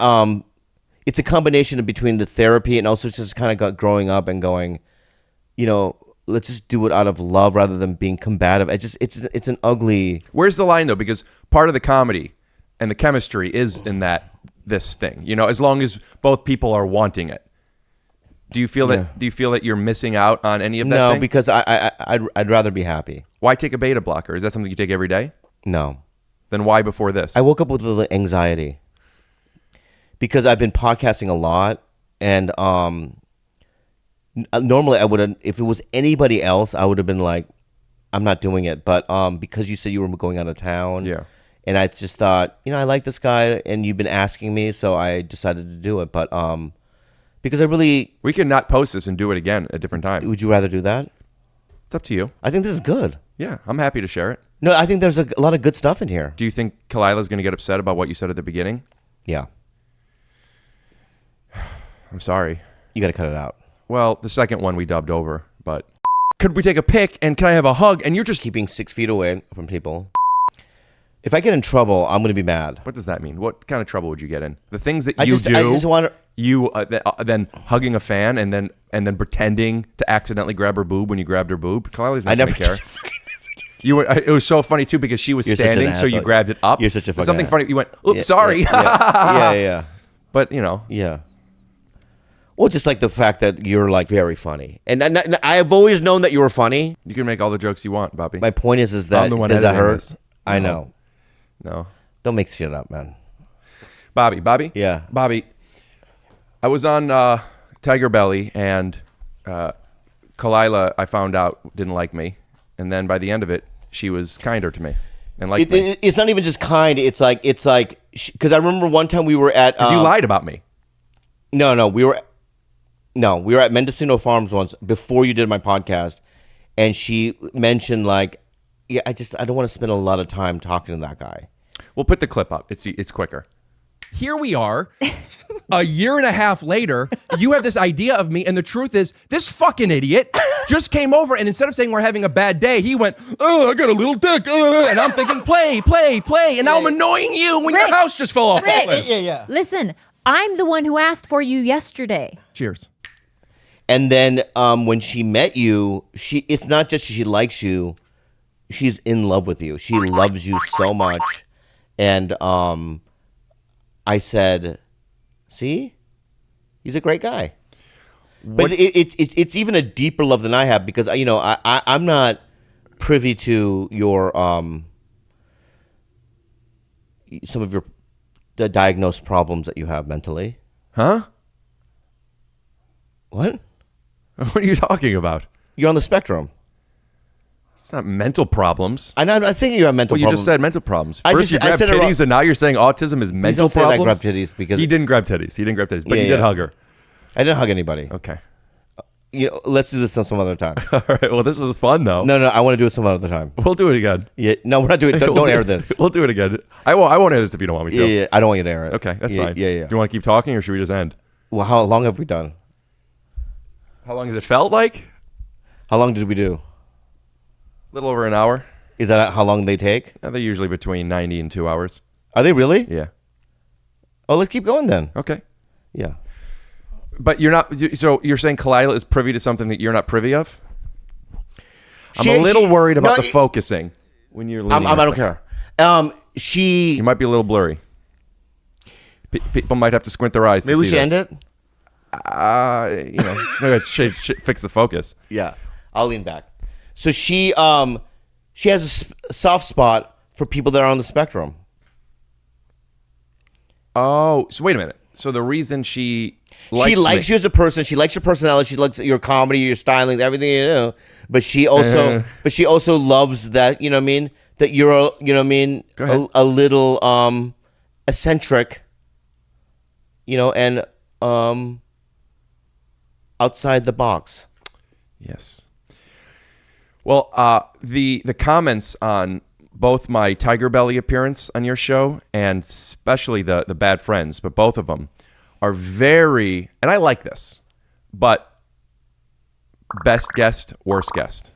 it's a combination between the therapy and also just kind of growing up and going, let's just do it out of love rather than being combative. It's an ugly. Where's the line though? Because part of the comedy and the chemistry is in this thing. As long as both people are wanting it. Do you feel that? Do you feel that you're missing out on any of that? No, thing? because I'd rather be happy. Why take a beta blocker? Is that something you take every day? No. Then why before this? I woke up with a little anxiety because I've been podcasting a lot, and normally I would have, if it was anybody else, I would have been like, I'm not doing it. But because you said you were going out of town, yeah, and I just thought, I like this guy, and you've been asking me, so I decided to do it. But because we can not post this and do it again at a different time. Would you rather do that? It's up to you. I think this is good. Yeah, I'm happy to share it. No, I think there's a lot of good stuff in here. Do you think Kalila's going to get upset about what you said at the beginning? Yeah. I'm sorry. You got to cut it out. Well, the second one we dubbed over, but could we take a pic and can I have a hug? And you're just keeping 6 feet away from people. If I get in trouble, I'm going to be mad. What does that mean? What kind of trouble would you get in? The things that I you just want to. you then hugging a fan and then pretending to accidentally grab her boob when you grabbed her boob. Kylie's not going to care. It was so funny too because she was standing, so you grabbed it up. You're such a fucking something ass. funny. You went, "Oops, sorry." Yeah. But you know, Yeah. Well, just like the fact that you're like very funny, and I've always known that you were funny. you can make all the jokes you want, Bobby. My point is that I'm the one does that editing hurt? this. I know. No, Don't make shit up, man. Bobby. Yeah. Bobby. I was on TigerBelly and Kalila, I found out, didn't like me, and then by the end of it, she was kinder to me and liked me. It's not even just kind. It's like because I remember one time we were at. Because you lied about me. No, we were at Mendocino Farms once before you did my podcast, and she mentioned like, yeah, I don't want to spend a lot of time talking to that guy. We'll put the clip up. It's quicker. Here we are, a year and a half later, you have this idea of me, and the truth is, this fucking idiot just came over, and instead of saying we're having a bad day, he went, "Oh, I got a little dick," and I'm thinking, play, and now I'm annoying you when your house just fell off. Yeah. Listen, I'm the one who asked for you yesterday. Cheers. And then when she met you, it's not just she likes you, she's in love with you. She loves you so much. And I said, see, he's a great guy. But it's even a deeper love than I have because, I'm not privy to your some of the diagnosed problems that you have mentally. Huh? What? What are you talking about? You're on the spectrum. It's not mental problems. I'm not saying you have mental Well, you problems. just said mental problems. I First just- you I grabbed said it wrong. titties, and now you're saying autism is mental don't say that I problems? grabbed titties because- He didn't grab titties. But Yeah, you did yeah. hug her. I didn't hug anybody. Okay. Let's do this some other time. All right. Well, this was fun, though. No, I want to do it some other time. We'll do it again. Yeah, no, we're not doing it. Don't We'll air do- this. We'll do it again. I won't air this if you don't want me to. Yeah, I don't want you to air it. Okay, that's Yeah, fine. Yeah. Do you want to keep talking, or should we just end? Well, how long have we done? How long has it felt like? How long did we do? A little over an hour. Is that how long they take? They're usually between 90 and 2 hours. Are they really? Yeah. Oh, let's keep going then. Okay. Yeah. But you're not. So you're saying Kalila is privy to something that you're not privy of? I'm a little worried about the focusing when you're. I don't care. You might be a little blurry. People might have to squint their eyes. Maybe to we see should this. end it. Maybe fix the focus. Yeah, I'll lean back. So she has a soft spot for people that are on the spectrum. Oh, so wait a minute. So the reason she likes you as a person, she likes your personality, she likes your comedy, your styling, everything you do. But she also loves that, you know what I mean, that you're a little eccentric, and outside the box. Yes. Well, the comments on both my TigerBelly appearance on your show and especially the Bad Friends, but both of them are very, and I like this, but best guest, worst guest.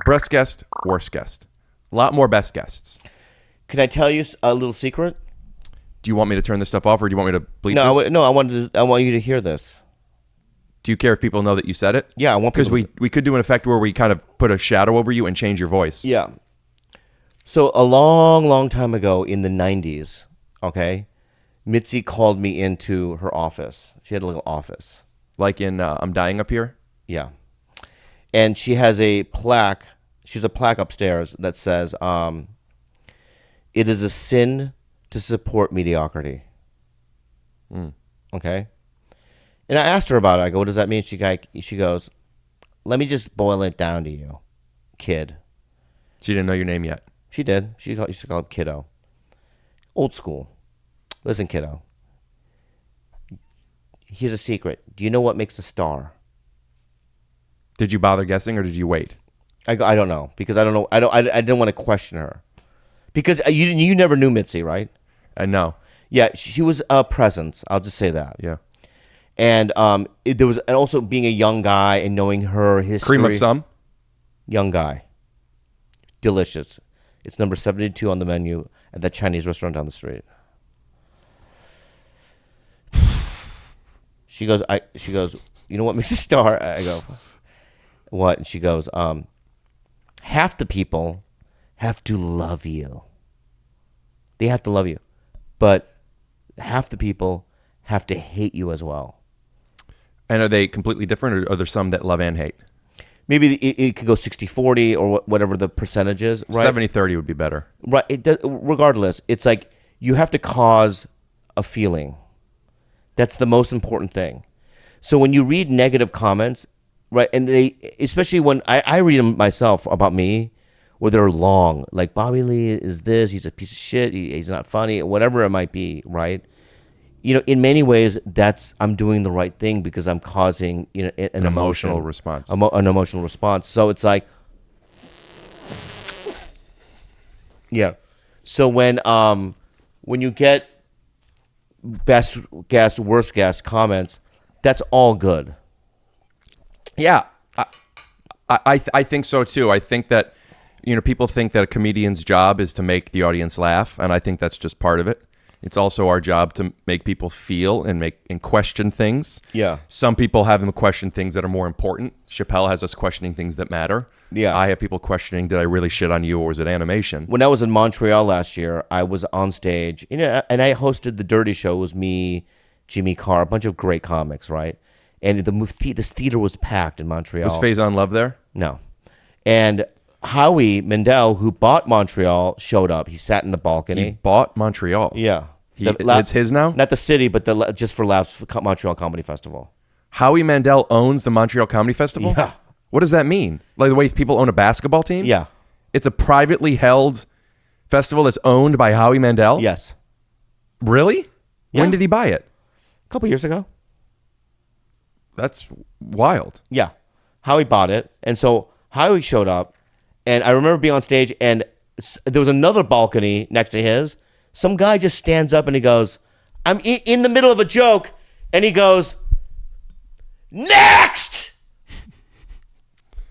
Best guest, worst guest. A lot more best guests. Can I tell you a little secret? Do you want me to turn this stuff off, or do you want me to bleep this? No, I want you to hear this. Do you care if people know that you said it? Yeah, I want people because we could do an effect where we kind of put a shadow over you and change your voice. Yeah. So a long time ago in the 90s, okay, Mitzi called me into her office. She had a little office. Like in I'm Dying Up Here? Yeah. And she has a plaque. She's a plaque upstairs that says, it is a sin to support mediocrity. Okay? And I asked her about it. I go, what does that mean? She goes, let me just boil it down to you, kid. She didn't know your name yet. She did. She used to call him kiddo. Old school. Listen, kiddo. Here's a secret. Do you know what makes a star? Did you bother guessing, or did you wait? I don't know, because I don't know. I didn't want to question her, because you never knew Mitzi, right? I know. Yeah, she was a presence. I'll just say that. Yeah. And there was, and also being a young guy and knowing her history. Cream of some? Young guy. Delicious. It's number 72 on the menu at that Chinese restaurant down the street. She goes, you know what makes a star? I go, what? And she goes, half the people have to love you. They have to love you. But half the people have to hate you as well. And are they completely different, or are there some that love and hate? Maybe it could go 60-40 or whatever the percentage is, right? 70-30 would be better. Right. It does, regardless, it's like you have to cause a feeling. That's the most important thing. So when you read negative comments, right, and they, especially when I read them myself about me, where they're long, like Bobby Lee is this, he's a piece of shit, he's not funny, whatever it might be, right? You know, in many ways, I'm doing the right thing because I'm causing, you know, an emotional response. An emotional response. So it's like, yeah. So when you get best guest, worst guest comments, that's all good. Yeah, I think so too. I think that, you know, people think that a comedian's job is to make the audience laugh, and I think that's just part of it. It's also our job to make people feel and question things. Yeah. Some people have them question things that are more important. Chappelle has us questioning things that matter. Yeah. I have people questioning, did I really shit on you, or was it animation? When I was in Montreal last year, I was on stage, you know, and I hosted the Dirty Show. It was me, Jimmy Carr, a bunch of great comics, right? And this theater was packed in Montreal. Was Faison Love there? No. And Howie Mandel, who bought Montreal, showed up. He sat in the balcony. He bought Montreal. Yeah. It's his now? Not the city, but the Just for Laughs Montreal Comedy Festival. Howie Mandel owns the Montreal Comedy Festival? Yeah. What does that mean? Like the way people own a basketball team? Yeah. It's a privately held festival that's owned by Howie Mandel? Yes. Really? Yeah. When did he buy it? A couple years ago. That's wild. Yeah. Howie bought it. And so Howie showed up. And I remember being on stage, and there was another balcony next to his. Some guy just stands up and he goes, I'm in the middle of a joke. And he goes, next!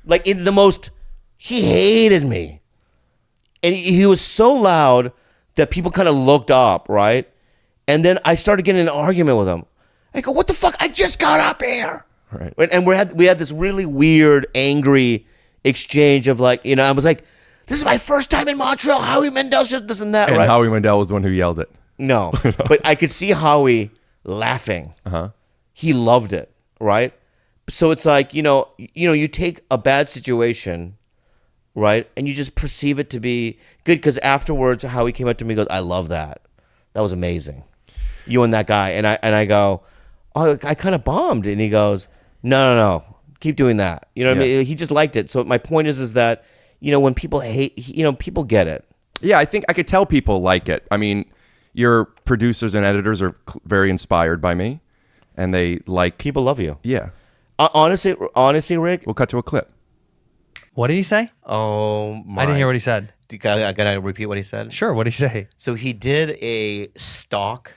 Like in the most, he hated me. And he was so loud that people kind of looked up, right? And then I started getting an argument with him. I go, what the fuck? I just got up here. Right. And we had this really weird, angry exchange of like, you know, I was like, this is my first time in Montreal. Howie Mandel should this and that, And right? Howie Mandel was the one who yelled it. No, but I could see Howie laughing. Uh-huh. He loved it, right? So it's like, you take a bad situation, right, and you just perceive it to be good, because afterwards Howie came up to me and goes, I love that. That was amazing. You and that guy. And I go, oh, I kind of bombed. And he goes, no. Keep doing that. You know what I mean? He just liked it. So my point is that, when people hate, people get it. Yeah, I think I could tell people like it. I mean, your producers and editors are very inspired by me, and they like... People love you. Yeah. Honestly, Rick... We'll cut to a clip. What did he say? Oh, my... I didn't hear what he said. I gotta repeat what he said? Sure, what did he say? So he did a stock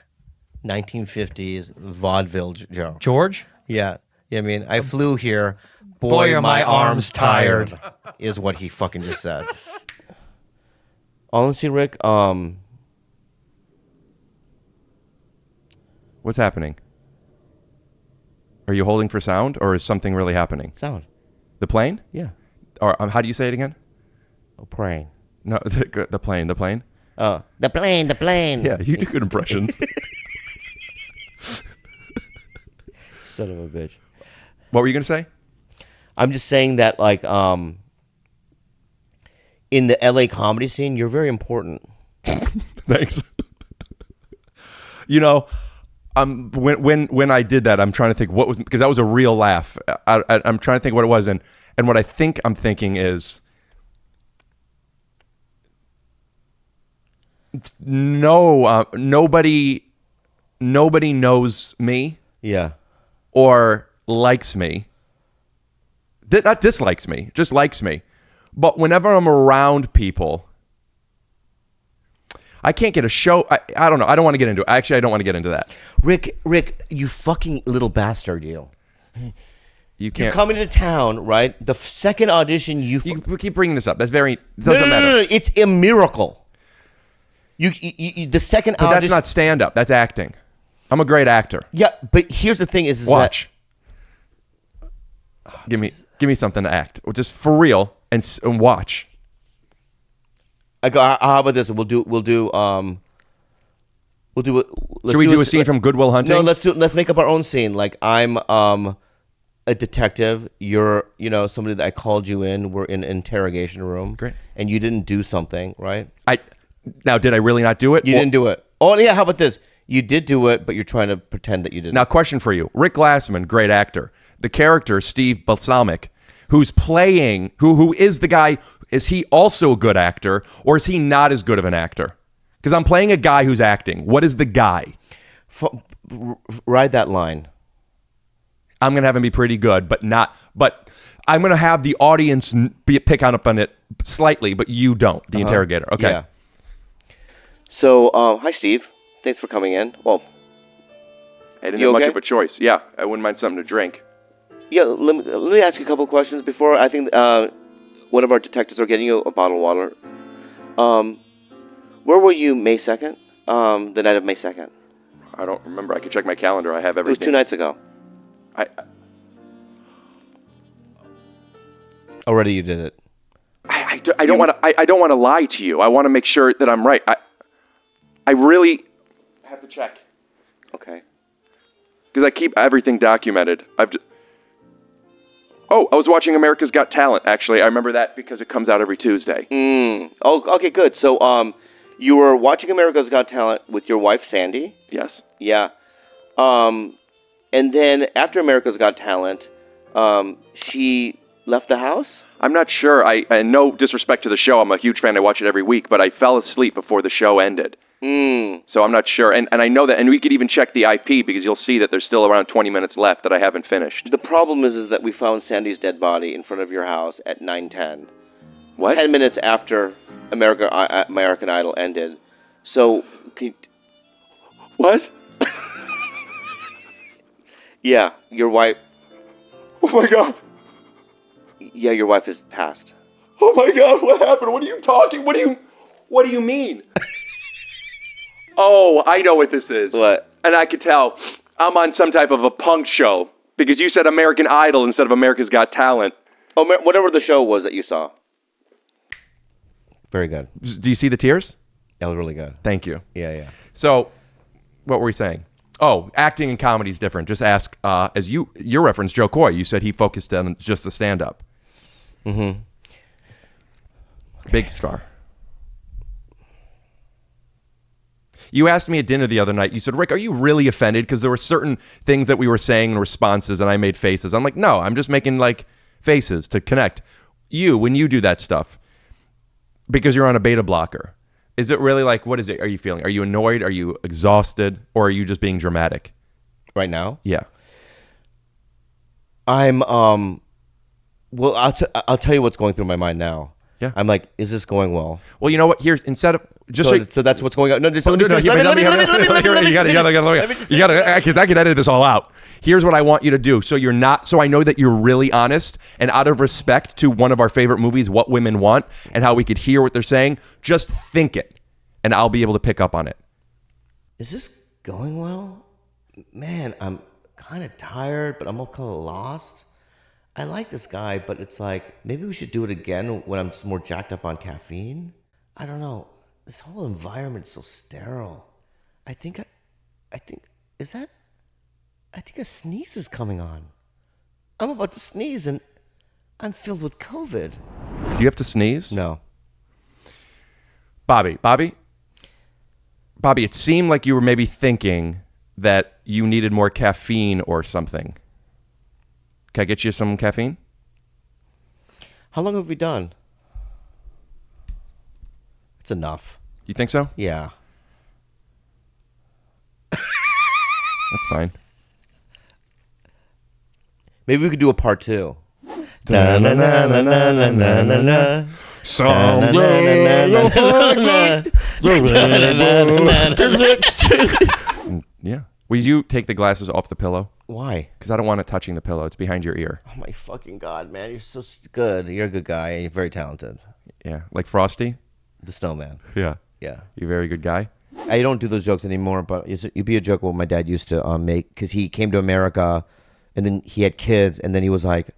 1950s vaudeville joke. George? Yeah. I mean, I flew here. Boy, are my arms tired. Is what he fucking just said. Honestly, Rick, what's happening? Are you holding for sound, or is something really happening? Sound. The plane? Yeah. Or how do you say it again? Oh, praying. No, the plane. The plane? Oh, the plane. Yeah, you do good impressions. Son of a bitch. What were you going to say? I'm just saying that, like, in the LA comedy scene, you're very important. Thanks. When I did that, I'm trying to think what was, because that was a real laugh. I'm trying to think what it was, and what I think I'm thinking is, nobody knows me. Yeah. Or likes me. Not dislikes me, just likes me. But whenever I'm around people, I can't get a show. I don't know. I don't want to get into it. Actually, I don't want to get into that. Rick, you fucking little bastard, you. You can't. You're coming to town, right? The second audition, you keep bringing this up. That's very doesn't matter. No. It's a miracle. You the second But audition. that's not stand up. That's acting. I'm a great actor. Yeah, but here's the thing: is watch. Give me something to act, or just for real, and watch. I go. How about this? We'll do. Should we do a scene from Good Will Hunting? No, let's make up our own scene. Like I'm a detective. You're somebody that I called you in. We're in an interrogation room. Great. And you didn't do something, right? Now did I really not do it? You didn't do it. Oh yeah. How about this? You did do it, but you're trying to pretend that you didn't. Now, question for you: Rick Glassman, great actor. The character Steve Balsamic, who's playing, who is the guy? Is he also a good actor, or is he not as good of an actor? Because I'm playing a guy who's acting. What is the guy? Ride that line. I'm gonna have him be pretty good, but I'm gonna have the audience pick up on it slightly, but you don't. The interrogator. Okay. Yeah. So, hi, Steve. Thanks for coming in. Well, I didn't have much of a choice. Yeah, I wouldn't mind something to drink. Yeah, let me ask you a couple of questions before. I think one of our detectives are getting you a bottle of water. Where were you May 2nd? The night of May 2nd? I don't remember. I could check my calendar. I have everything. It was 2 nights ago. Already you did it. I don't want to lie to you. I want to make sure that I'm right. I really have to check. Okay. Because I keep everything documented. I was watching America's Got Talent, actually. I remember that because it comes out every Tuesday. Oh, okay, good. So, you were watching America's Got Talent with your wife, Sandy? Yes. Yeah. And then after America's Got Talent, she left the house? I'm not sure. And no disrespect to the show. I'm a huge fan. I watch it every week. But I fell asleep before the show ended. So I'm not sure. And I know that. And we could even check the IP because you'll see that there's still around 20 minutes left that I haven't finished. The problem is that we found Sandy's dead body in front of your house at 9:10. What? 10 minutes after American Idol ended. So, what? Yeah, your wife. Oh my God. Yeah, your wife has passed. Oh my God, what happened? What are you talking? What do you mean? Oh, I know what this is. What? And I could tell I'm on some type of a punk show because you said American Idol instead of America's Got Talent. Oh, whatever the show was that you saw. Very good. Do you see the tears? That was really good. Thank you. Yeah. So, what were we saying? Oh, acting and comedy is different. Just ask, as your reference, Jo Koy. You said he focused on just the stand-up. Mm-hmm. Big star. You asked me at dinner the other night, you said, Rick, are you really offended? Because there were certain things that we were saying in responses and I made faces. I'm like, no, I'm just making like faces to connect. When you do that stuff, because you're on a beta blocker, is it really like, what is it? Are you feeling? Are you annoyed? Are you exhausted? Or are you just being dramatic? Right now? Yeah. I'm, well, I'll tell you what's going through my mind now. Yeah. I'm like, is this going well? Well, you know what? Here's, instead of, so that's what's going on. No, just let me finish. You gotta, because I can edit this all out. Here's what I want you to do. So I know that you're really honest, and out of respect to one of our favorite movies, What Women Want, and how we could hear what they're saying, just think it, and I'll be able to pick up on it. Is this going well? Man, I'm kind of tired, but I'm kind of lost. I like this guy, but it's like, maybe we should do it again when I'm just more jacked up on caffeine. I don't know. This whole environment is so sterile. I think a sneeze is coming on. I'm about to sneeze and I'm filled with COVID. Do you have to sneeze? No. Bobby, it seemed like you were maybe thinking that you needed more caffeine or something. Can I get you some caffeine? How long have we done? It's enough. You think so? Yeah. That's fine. Maybe we could do a part 2. Yeah. Will you take the glasses off the pillow? Why? Because I don't want it touching the pillow. It's behind your ear. Oh my fucking God, man. You're so good. You're a good guy. And you're very talented. Yeah. Like Frosty? The snowman. Yeah. Yeah. You're a very good guy. I don't do those jokes anymore, but it'd be a joke what my dad used to make, because he came to America and then he had kids, and then he was like,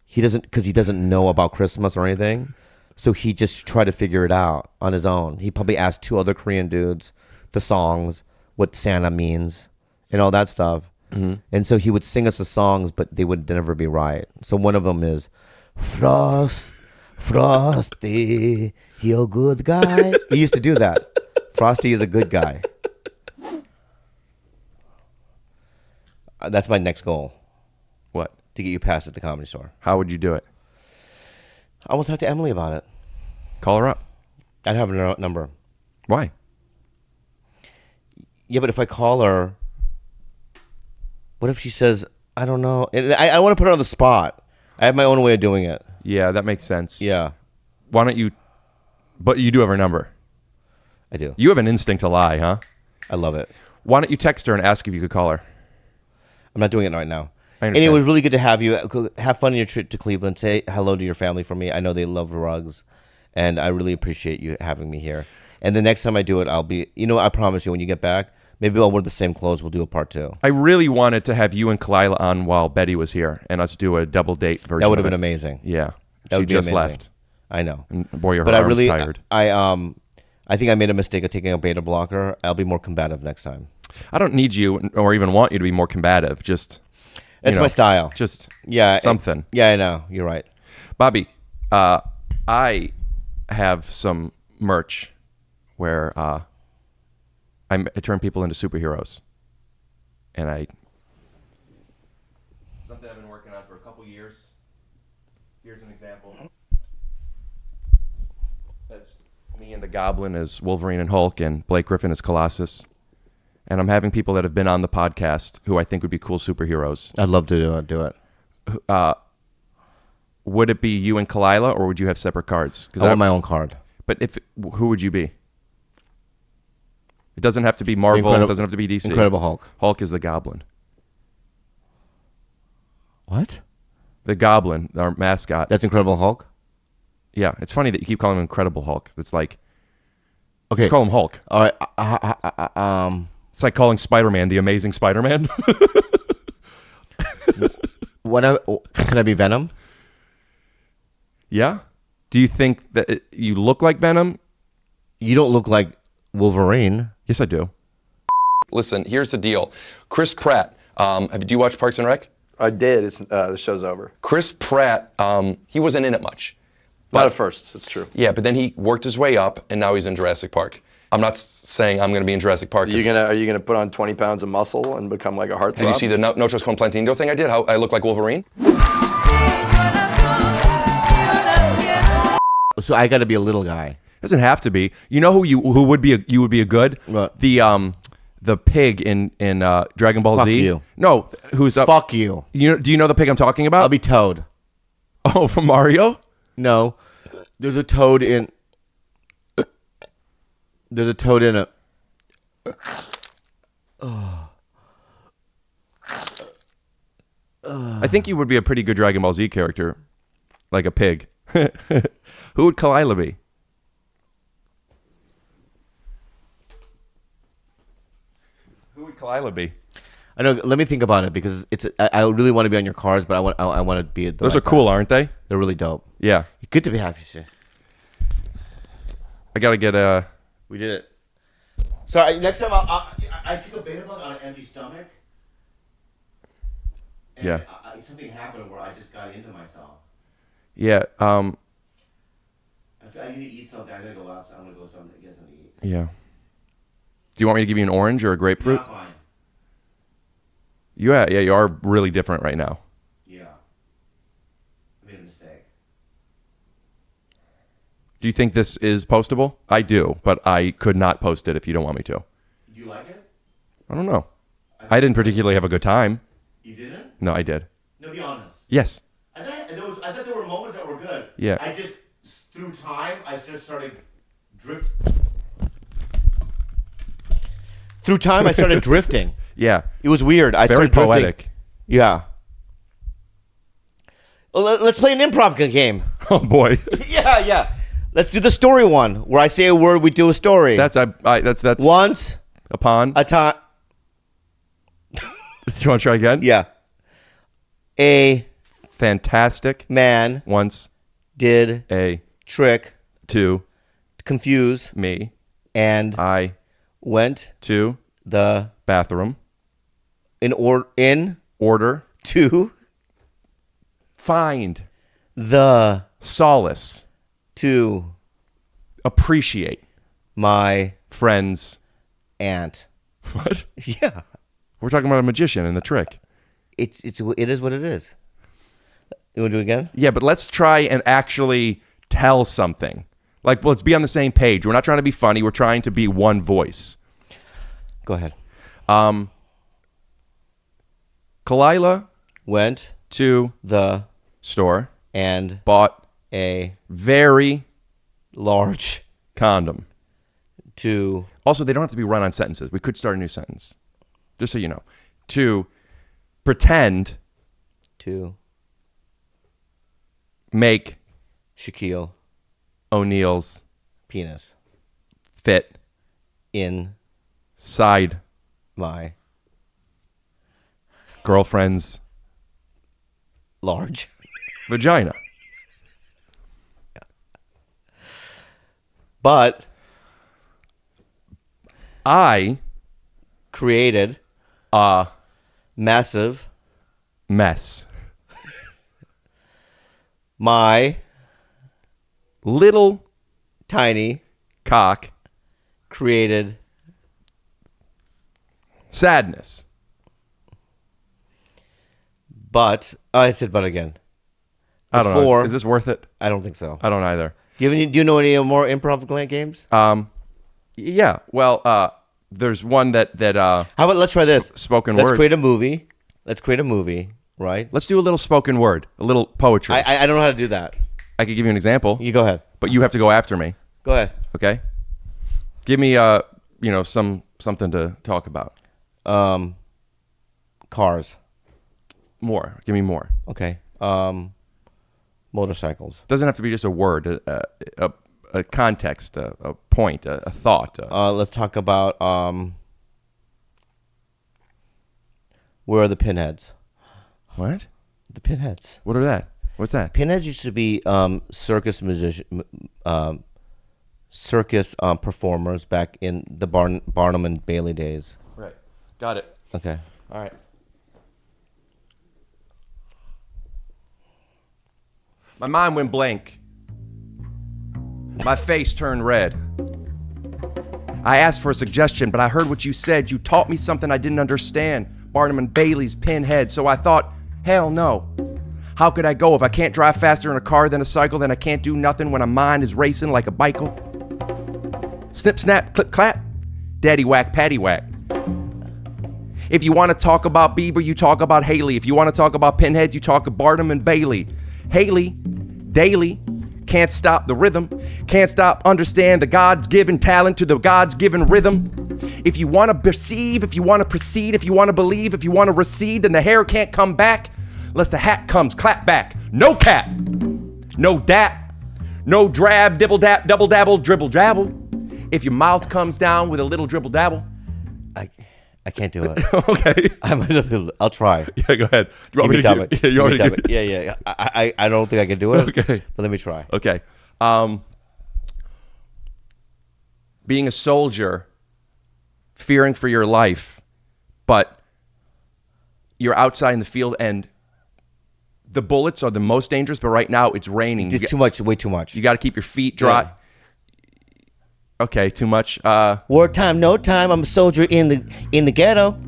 he doesn't know about Christmas or anything. So he just tried to figure it out on his own. He probably asked 2 other Korean dudes the songs, what Santa means, and all that stuff. Mm-hmm. And so he would sing us the songs, but they would never be right. So one of them is, Frosty, he a good guy. He used to do that. Frosty is a good guy. That's my next goal. What? To get you passed at the Comedy Store. How would you do it? I will talk to Emily about it. Call her up. I'd have her number. Why? Yeah, but if I call her, what if she says, I don't know? And I want to put her on the spot. I have my own way of doing it. Yeah, that makes sense. Yeah. Why don't you... But you do have her number. I do. You have an instinct to lie, huh? I love it. Why don't you text her and ask if you could call her? I'm not doing it right now. I understand. And it was really good to have you. Have fun on your trip to Cleveland. Say hello to your family for me. I know they love rugs, and I really appreciate you having me here. And the next time I do it, I'll be... I promise you, when you get back, maybe I'll wear the same clothes. We'll do a part 2. I really wanted to have you and Kalila on while Betty was here, and us do a double date version. That would have of been it. amazing. Yeah. That She would be just amazing. left. I know. And boy, her but arm's I really, tired. I think I made a mistake of taking a beta blocker. I'll be more combative next time. I don't need you or even want you to be more combative. Just... It's my style. Just yeah, something. Yeah, I know. You're right. Bobby, I have some merch where I turn people into superheroes. And something I've been working on for a couple years. Here's an example. That's me and the Goblin as Wolverine and Hulk, and Blake Griffin as Colossus. And I'm having people that have been on the podcast who I think would be cool superheroes. I'd love to do it. Would it be you and Kalila, or would you have separate cards? I want my own card. But who would you be? It doesn't have to be Marvel. It doesn't have to be DC. Incredible Hulk. Hulk is the Goblin. What? The Goblin, our mascot. That's Incredible Hulk? Yeah. It's funny that you keep calling him Incredible Hulk. It's like... Okay. Let's call him Hulk. All right. It's like calling Spider-Man the Amazing Spider-Man. Can I be Venom? Yeah. Do you think that you look like Venom? You don't look like Wolverine. Yes, I do. Listen, here's the deal. Chris Pratt. Do you watch Parks and Rec? I did. The show's over. Chris Pratt. He wasn't in it much. Not at first. It's true. Yeah, but then he worked his way up, and now he's in Jurassic Park. I'm not saying I'm going to be in Jurassic Park. Are you gonna put on 20 pounds of muscle and become like a heartthrob? Did you see the Noches con Plantindo thing I did? How I look like Wolverine? So I got to be a little guy. Doesn't have to be. You know who would be a good? What? The pig in Dragon Ball Fuck Z. you. No, who's up? Fuck you. Do you know the pig I'm talking about? I'll be Toad. Oh, from Mario? No, there's a toad in. There's a toad in it. I think you would be a pretty good Dragon Ball Z character, like a pig. Who would Kalila be? Who would Kalila be? I know. Let me think about it, because I really want to be on your cards, but I want to be. Those are cool, aren't they? They're really dope. Yeah. Good to be happy. I gotta get a. We did it. So next time I took a beta block on an empty stomach. And Yeah. Something happened where I just got into myself. Yeah. I feel I need to eat something. I gotta go outside. I'm gonna go get something to eat. Yeah. Do you want me to give you an orange or a grapefruit? Not fine. Yeah, you are really different right now. Yeah. I made a mistake. Do you think this is postable? I do, but I could not post it if you don't want me to. Do you like it? I don't know. I didn't particularly have a good time. You didn't? No, I did. No, be honest. Yes. I thought there were moments that were good. Yeah. I just, through time, I just started drifting. Yeah. It was weird. I Very started drifting. poetic. Yeah. Well, let's play an improv game. Oh boy. Yeah. Let's do the story one, where I say a word, we do a story. That's once upon a time. Do you want to try again? Yeah. A fantastic man once did a trick to confuse me, and I went to the bathroom in order to find the solace to appreciate my friend's aunt. What? Yeah. We're talking about a magician and the trick. It is what it is. You want to do it again? Yeah, but let's try and actually tell something. Like, let's be on the same page. We're not trying to be funny. We're trying to be one voice. Go ahead. Kalila went to the store and bought a very large condom. To also, they don't have to be run on sentences. We could start a new sentence, just so you know. To pretend to make Shaquille O'Neal's penis fit inside my girlfriend's large vagina. But I created a massive mess. My little tiny cock created sadness. But I said but again. I don't know. Is this worth it? I don't think so. I don't either. Do you know any more improv games? Yeah. Well, there's one that how about let's try this spoken word. Let's create a movie, right? Let's do a little spoken word, a little poetry. I don't know how to do that. I could give you an example. You go ahead. But you have to go after me. Go ahead. Okay. Give me something to talk about. Cars. More. Give me more. Okay. Motorcycles. Doesn't have to be just a word, a context, a point, a thought. Let's talk about where are the pinheads? What? The pinheads. What are that? What's that? Pinheads used to be circus performers back in the Barnum and Bailey days. Right. Got it. Okay. All right. My mind went blank. My face turned red. I asked for a suggestion, but I heard what you said. You taught me something I didn't understand. Barnum and Bailey's pinhead. So I thought, hell no. How could I go if I can't drive faster in a car than a cycle? Then I can't do nothing when a mind is racing like a bicycle. Snip, snap, clip, clap. Daddy whack, patty whack. If you want to talk about Bieber, you talk about Haley. If you want to talk about pinheads, you talk of Barnum and Bailey. Haley, daily, can't stop the rhythm. Can't stop, understand the God's given talent to the God's given rhythm. If you want to perceive, if you want to proceed, if you want to believe, if you want to recede, then the hair can't come back unless the hat comes clap back. No cap, no dap, no drab, dibble dap, double dabble, dribble drabble. If your mouth comes down with a little dribble dabble. I can't do it. Okay. I'll try. Yeah, go ahead. Do you want me to do it? Yeah. I don't think I can do it. Okay. But let me try. Okay. Being a soldier, fearing for your life, but you're outside in the field and the bullets are the most dangerous, but right now it's raining. It's too much, way too much. You got to keep your feet dry. Yeah. Okay, too much. Wartime, no time. I'm a soldier in the ghetto,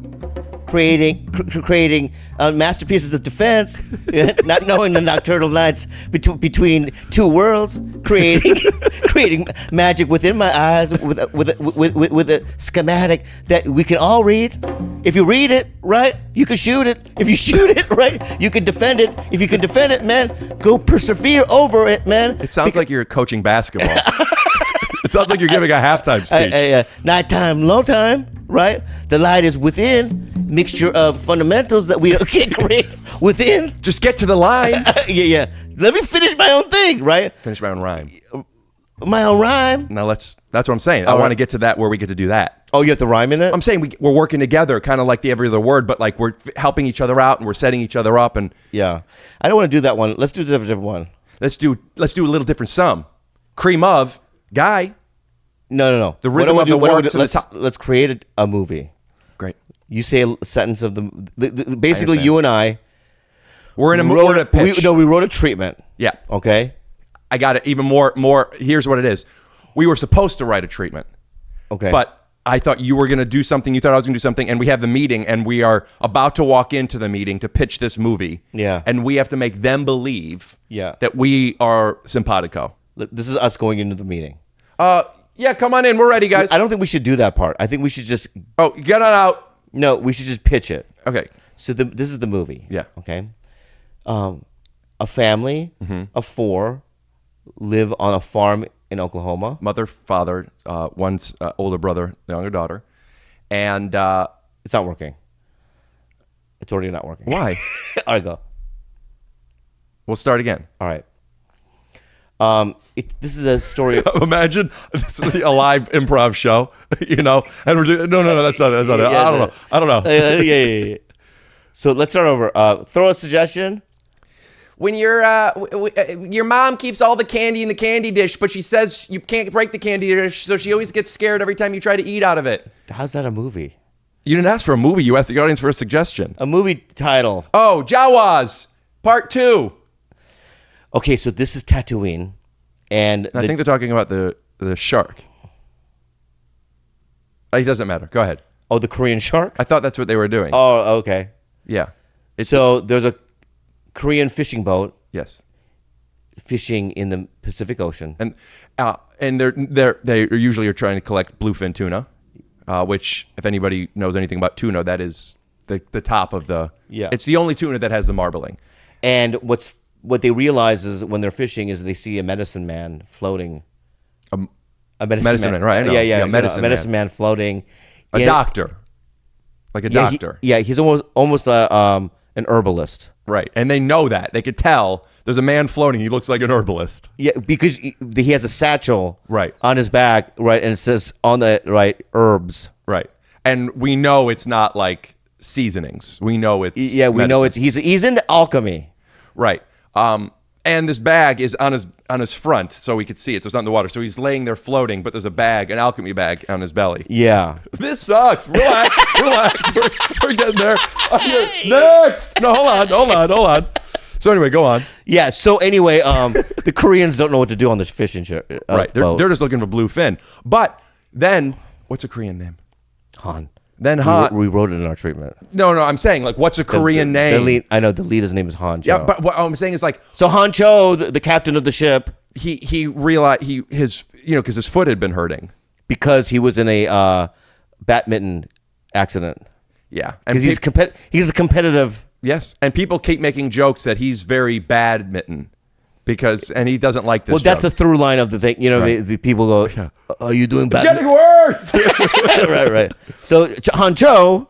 creating masterpieces of defense, not knowing the nocturnal nights between two worlds, creating magic within my eyes with a schematic that we can all read. If you read it right, you can shoot it. If you shoot it right, you can defend it. If you can defend it, man, go persevere over it, man. It sounds like you're coaching basketball. It sounds like you're giving a halftime speech. Nighttime, low time, right? The light is within. mixture of fundamentals that we can't create within. Just get to the line. Yeah. Let me finish my own thing, right? Finish my own rhyme. My own rhyme. Now that's what I'm saying. I want to get to that where we get to do that. Oh, you have to rhyme in it? I'm saying we're working together, kind of like the every other word, but like we're helping each other out and we're setting each other up. And yeah, I don't want to do that one. Let's do a different one. Let's do a little different sum. Cream of guy. No. The rhythm of the words. Let's create a movie. Great. You say a sentence of the basically you and I. We're in a pitch. We wrote a treatment. Yeah. Okay. I got it even more. Here's what it is. We were supposed to write a treatment. Okay. But I thought you were going to do something. You thought I was going to do something. And we have the meeting and we are about to walk into the meeting to pitch this movie. Yeah. And we have to make them believe that we are simpatico. This is us going into the meeting. Yeah, come on in. We're ready, guys. I don't think we should do that part. I think we should just... Oh, get it out. No, we should just pitch it. Okay. So this is the movie. Yeah. Okay. A family of 4 live on a farm in Oklahoma. Mother, father, one's older brother, younger daughter. And... it's not working. It's already not working. Why? All right, go. We'll start again. All right. This is a story. Imagine this is a live improv show, and we're doing, no, that's not it. I don't know. Yeah. So let's start over. Throw a suggestion. When your mom keeps all the candy in the candy dish, but she says you can't break the candy dish, so she always gets scared every time you try to eat out of it. How's that a movie? You didn't ask for a movie. You asked the audience for a suggestion. A movie title. Oh, Jawas, Part 2. Okay, so this is Tatooine, and I think they're talking about the shark. It doesn't matter. Go ahead. Oh, the Korean shark? I thought that's what they were doing. Oh, okay. Yeah. So there's a Korean fishing boat. Yes. Fishing in the Pacific Ocean, and they usually are trying to collect bluefin tuna, which if anybody knows anything about tuna, that is the top of the. Yeah. It's the only tuna that has the marbling. And what they realize is when they're fishing is they see a medicine man floating. A medicine man, right? Yeah. A medicine man floating. A doctor. Like a doctor. He's almost an herbalist. Right. And they know that. They could tell there's a man floating. He looks like an herbalist. Yeah, because he has a satchel on his back, right? And it says on the herbs. Right. And we know it's not like seasonings. We know it's we know it's he's into alchemy. Right. And this bag is on his front, so we could see it. So it's not in the water. So he's laying there floating, but there's a bag, an alchemy bag, on his belly. Yeah. This sucks. Relax. We're getting there. Next. No, hold on. So anyway, go on. Yeah. So anyway, the Koreans don't know what to do on this fishing ship. Right. They're just looking for bluefin. But then, what's a Korean name? Han. Then Han. We wrote it in our treatment. No, I'm saying, like, what's a Korean name? I know the leader's name is Han Cho. Yeah, but what I'm saying is, like, so Han Cho, the captain of the ship, he realized because his foot had been hurting because he was in a badminton accident. Yeah, because he's a competitive. Yes, and people keep making jokes that he's very badminton. And he doesn't like this. Well, that's joke. the through line of the thing. The people go, "Are you doing bad?" It's getting worse. right. So Han Cho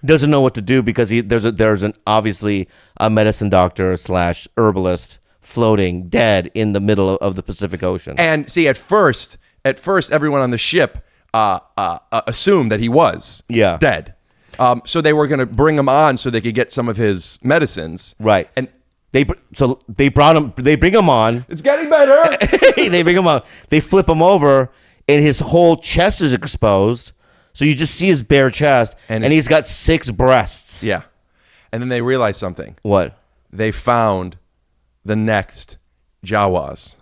doesn't know what to do because there's an obviously a medicine doctor / herbalist floating dead in the middle of the Pacific Ocean. And see, at first, everyone on the ship assumed that he was dead. So they were going to bring him on so they could get some of his medicines. Right. And they bring him on. It's getting better. They bring him on. They flip him over, and his whole chest is exposed. So you just see his bare chest, and he's got 6 breasts. Yeah. And then they realized something. What? They found the next Jawas.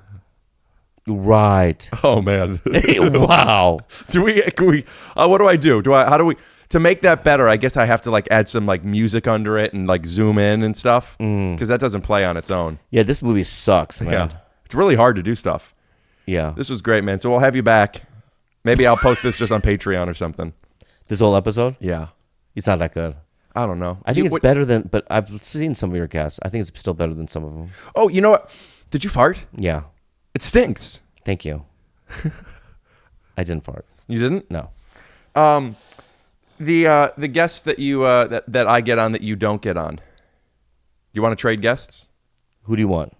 Right. Oh man. Wow. Can we what do I do? To make that better, I guess I have to like add some like music under it and like zoom in and stuff because that doesn't play on its own. Yeah, this movie sucks, man. Yeah. It's really hard to do stuff. Yeah. This was great, man. So we'll have you back. Maybe I'll post this just on Patreon or something. This whole episode? Yeah. It's not that good. I don't know. I think it's better than, but I've seen some of your casts. I think it's still better than some of them. Oh, you know what? Did you fart? Yeah. It stinks. Thank you. I didn't fart. You didn't? No. The guests that you that I get on that you don't get on. You want to trade guests? Who do you want?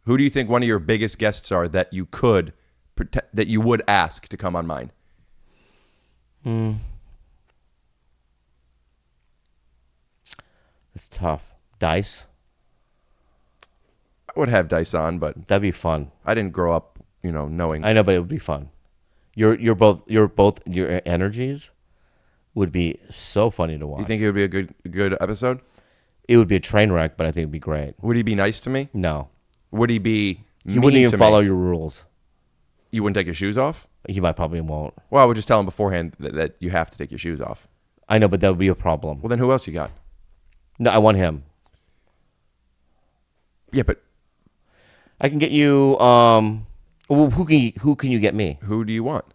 Who do you think one of your biggest guests are that you could that you would ask to come on mine? It's tough. Dice. I would have Dice on, but that'd be fun. I didn't grow up, knowing. I know, but it would be fun. You're both your energies would be so funny to watch. You think it would be a good episode? It would be a train wreck, but I think it'd be great. Would he be nice to me? No. Would he be? He wouldn't even follow your rules. You wouldn't take your shoes off? He probably won't. Well, I would just tell him beforehand that you have to take your shoes off. I know, but that would be a problem. Well, then who else you got? No, I want him. Yeah, but I can get you. Well, who can you get me? Who do you want?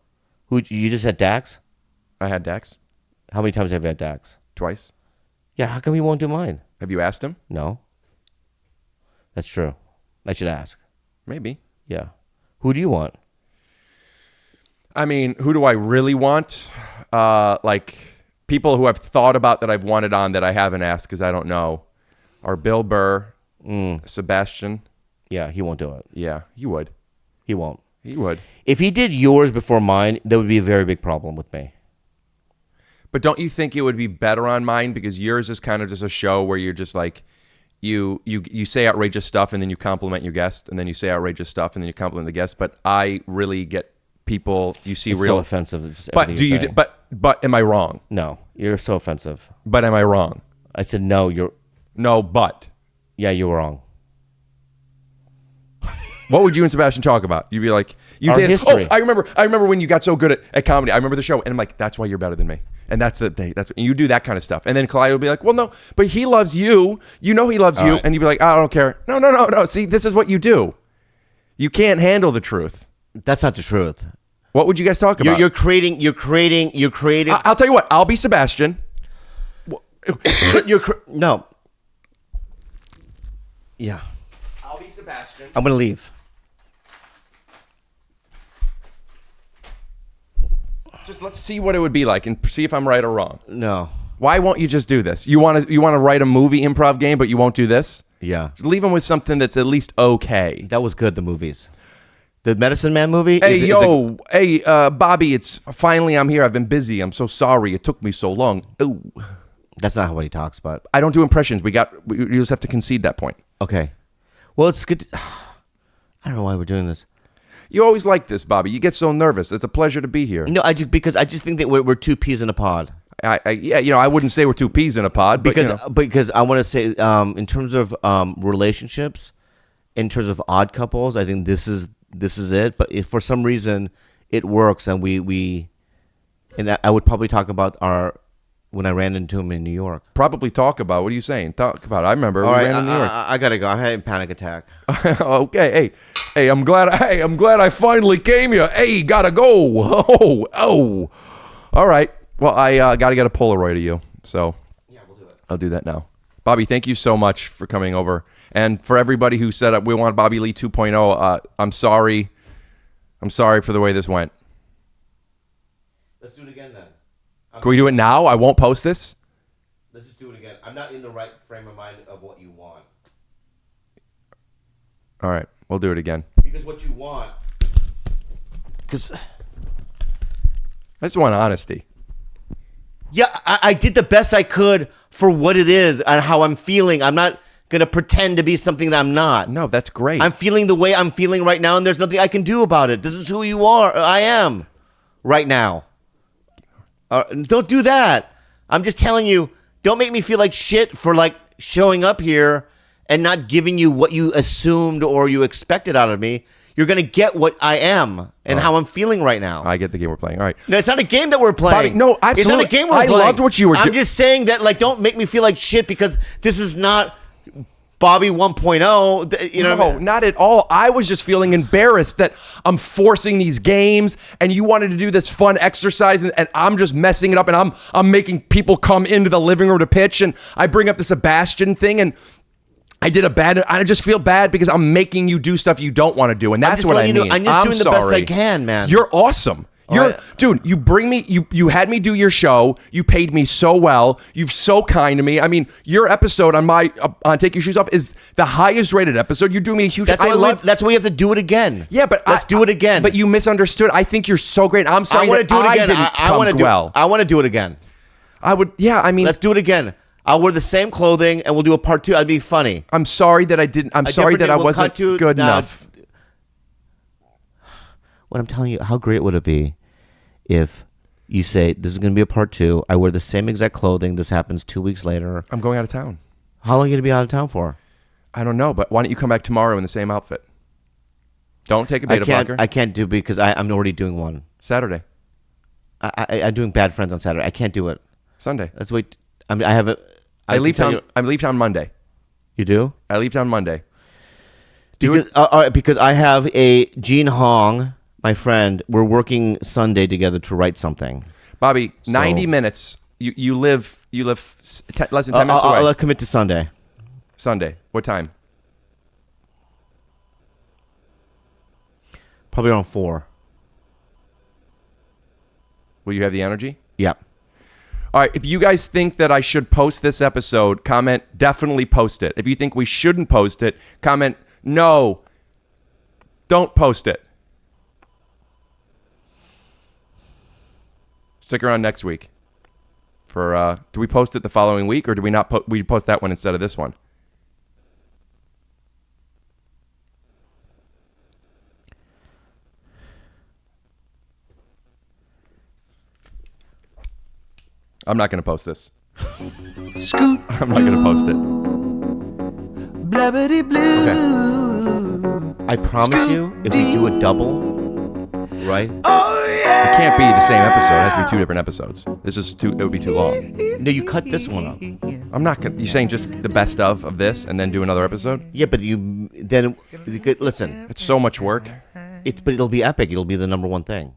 Who you just had Dax? I had Dax. How many times have you had Dax? Twice. Yeah, how come he won't do mine? Have you asked him? No. That's true. I should ask. Maybe. Yeah. Who do you want? I mean, who do I really want? Like people who I've thought about that I've wanted on that I haven't asked because I don't know are Bill Burr, Sebastian. Yeah, he won't do it. Yeah, he would. He won't. He would. If he did yours before mine, that would be a very big problem with me. But don't you think it would be better on mine because yours is kind of just a show where you're just like you say outrageous stuff and then you compliment your guest and then you say outrageous stuff and then you compliment the guest. But I really get people you see It's real so offensive. Just but do you? saying. But am I wrong? No, you're so offensive. But am I wrong? I said no. But yeah, you're wrong. What would you and Sebastian talk about? You'd be like, Our history. Oh, I remember when you got so good at comedy. I remember the show, and I'm like, that's why you're better than me. And that's the thing. You do that kind of stuff. And then Clyde will be like, well, no, but he loves you. You know he loves you. right. And you'd be like, I don't care. No. See, this is what you do. You can't handle the truth. That's not the truth. What would you guys talk about? You're creating. I'll tell you what. I'll be Sebastian. No. Yeah. I'll be Sebastian. I'm gonna leave. Just let's see what it would be like and see if I'm right or wrong. No. Why won't you just do this? You want to write a movie improv game, but you won't do this? Yeah. Just leave them with something that's at least okay. That was good. The movies. The Medicine Man movie. Hey, Bobby, it's finally I'm here. I've been busy. I'm so sorry. It took me so long. Ooh. That's not how he talks, but I don't do impressions. We just have to concede that point. Okay. Well, it's good. I don't know why we're doing this. You always like this, Bobby. You get so nervous. It's a pleasure to be here. No, I just think that we're two peas in a pod. I wouldn't say we're two peas in a pod, but because I want to say, in terms of relationships, in terms of odd couples, I think this is it. But if for some reason it works, and I would probably talk about when I ran into him in New York. Probably talk about. What are you saying? Talk about. I remember we ran in New York. I gotta go. I had a panic attack. Okay. Hey, I'm glad I finally came here. Hey, gotta go. Oh. All right. Well, I gotta get a Polaroid of you. So yeah, we'll do it. I'll do that now. Bobby, thank you so much for coming over, and for everybody who said we want Bobby Lee 2.0. I'm sorry. I'm sorry for the way this went. Let's do it again then. Can we do it now? I won't post this. Let's just do it again. I'm not in the right frame of mind of what you want. All right, we'll do it again. Because what you want. Because I just want honesty. Yeah, I did the best I could for what it is and how I'm feeling. I'm not going to pretend to be something that I'm not. No, that's great. I'm feeling the way I'm feeling right now, and there's nothing I can do about it. This is who you are. I am right now. Don't do that. I'm just telling you, don't make me feel like shit for like showing up here and not giving you what you assumed or you expected out of me. You're going to get what I am and how I'm feeling right now. I get the game we're playing. All right. No, it's not a game that we're playing. Bobby, no, absolutely. It's not a game we're playing. I loved what you were doing. I'm just saying that, like, don't make me feel like shit because this is not Bobby 1.0. You know no, what I mean? Not at all. I was just feeling embarrassed that I'm forcing these games and you wanted to do this fun exercise and I'm just messing it up and I'm making people come into the living room to pitch and I bring up the Sebastian thing and I just feel bad because I'm making you do stuff you don't want to do, and that's what I mean. I'm just doing the best I can, man. You're awesome. Dude, you bring me, you had me do your show. You paid me so well. You're so kind to me. I mean, your episode on on Take Your Shoes Off is the highest rated episode. You're doing me a huge. That's why we have to do it again. Yeah, but let's do it again. But you misunderstood. I think you're so great. I'm sorry that I didn't come well. I want to do it again. I would. Yeah, I mean, let's do it again. I'll wear the same clothing and we'll do a part 2. That'd be funny. I'm sorry that I didn't. I'm sorry that I wasn't good enough. What I'm telling you, how great would it be if you say, this is going to be a part 2. I wear the same exact clothing. This happens 2 weeks later. I'm going out of town. How long are you going to be out of town for? I don't know, but why don't you come back tomorrow in the same outfit? Don't take a beta blocker. I can't do because I'm already doing one. Saturday. I'm doing Bad Friends on Saturday. I can't do it. Sunday. Let's wait. I mean, I have it. I leave town Monday. You do? I leave town Monday. Because I have a Gene Hong, my friend. We're working Sunday together to write something. Bobby, 90 minutes. You live less than 10 minutes away. I'll commit to Sunday. Sunday. What time? Probably around 4. Will you have the energy? Yeah. All right, if you guys think that I should post this episode, comment definitely post it. If you think we shouldn't post it, comment no, don't post it. Stick around next week. For do we post it the following week, or do we not? We post that one instead of this one. I'm not going to post this. Scoot. I'm not going to post it. Blabbity blue. Okay. I promise you, if we do a double, right? Oh yeah. It can't be the same episode. It has to be 2 different episodes. This is too. It would be too long. No, you cut this one up. I'm not gonna. You saying just the best of this and then do another episode? Yeah, but you then listen. It's so much work. But it'll be epic. It'll be the #1 thing.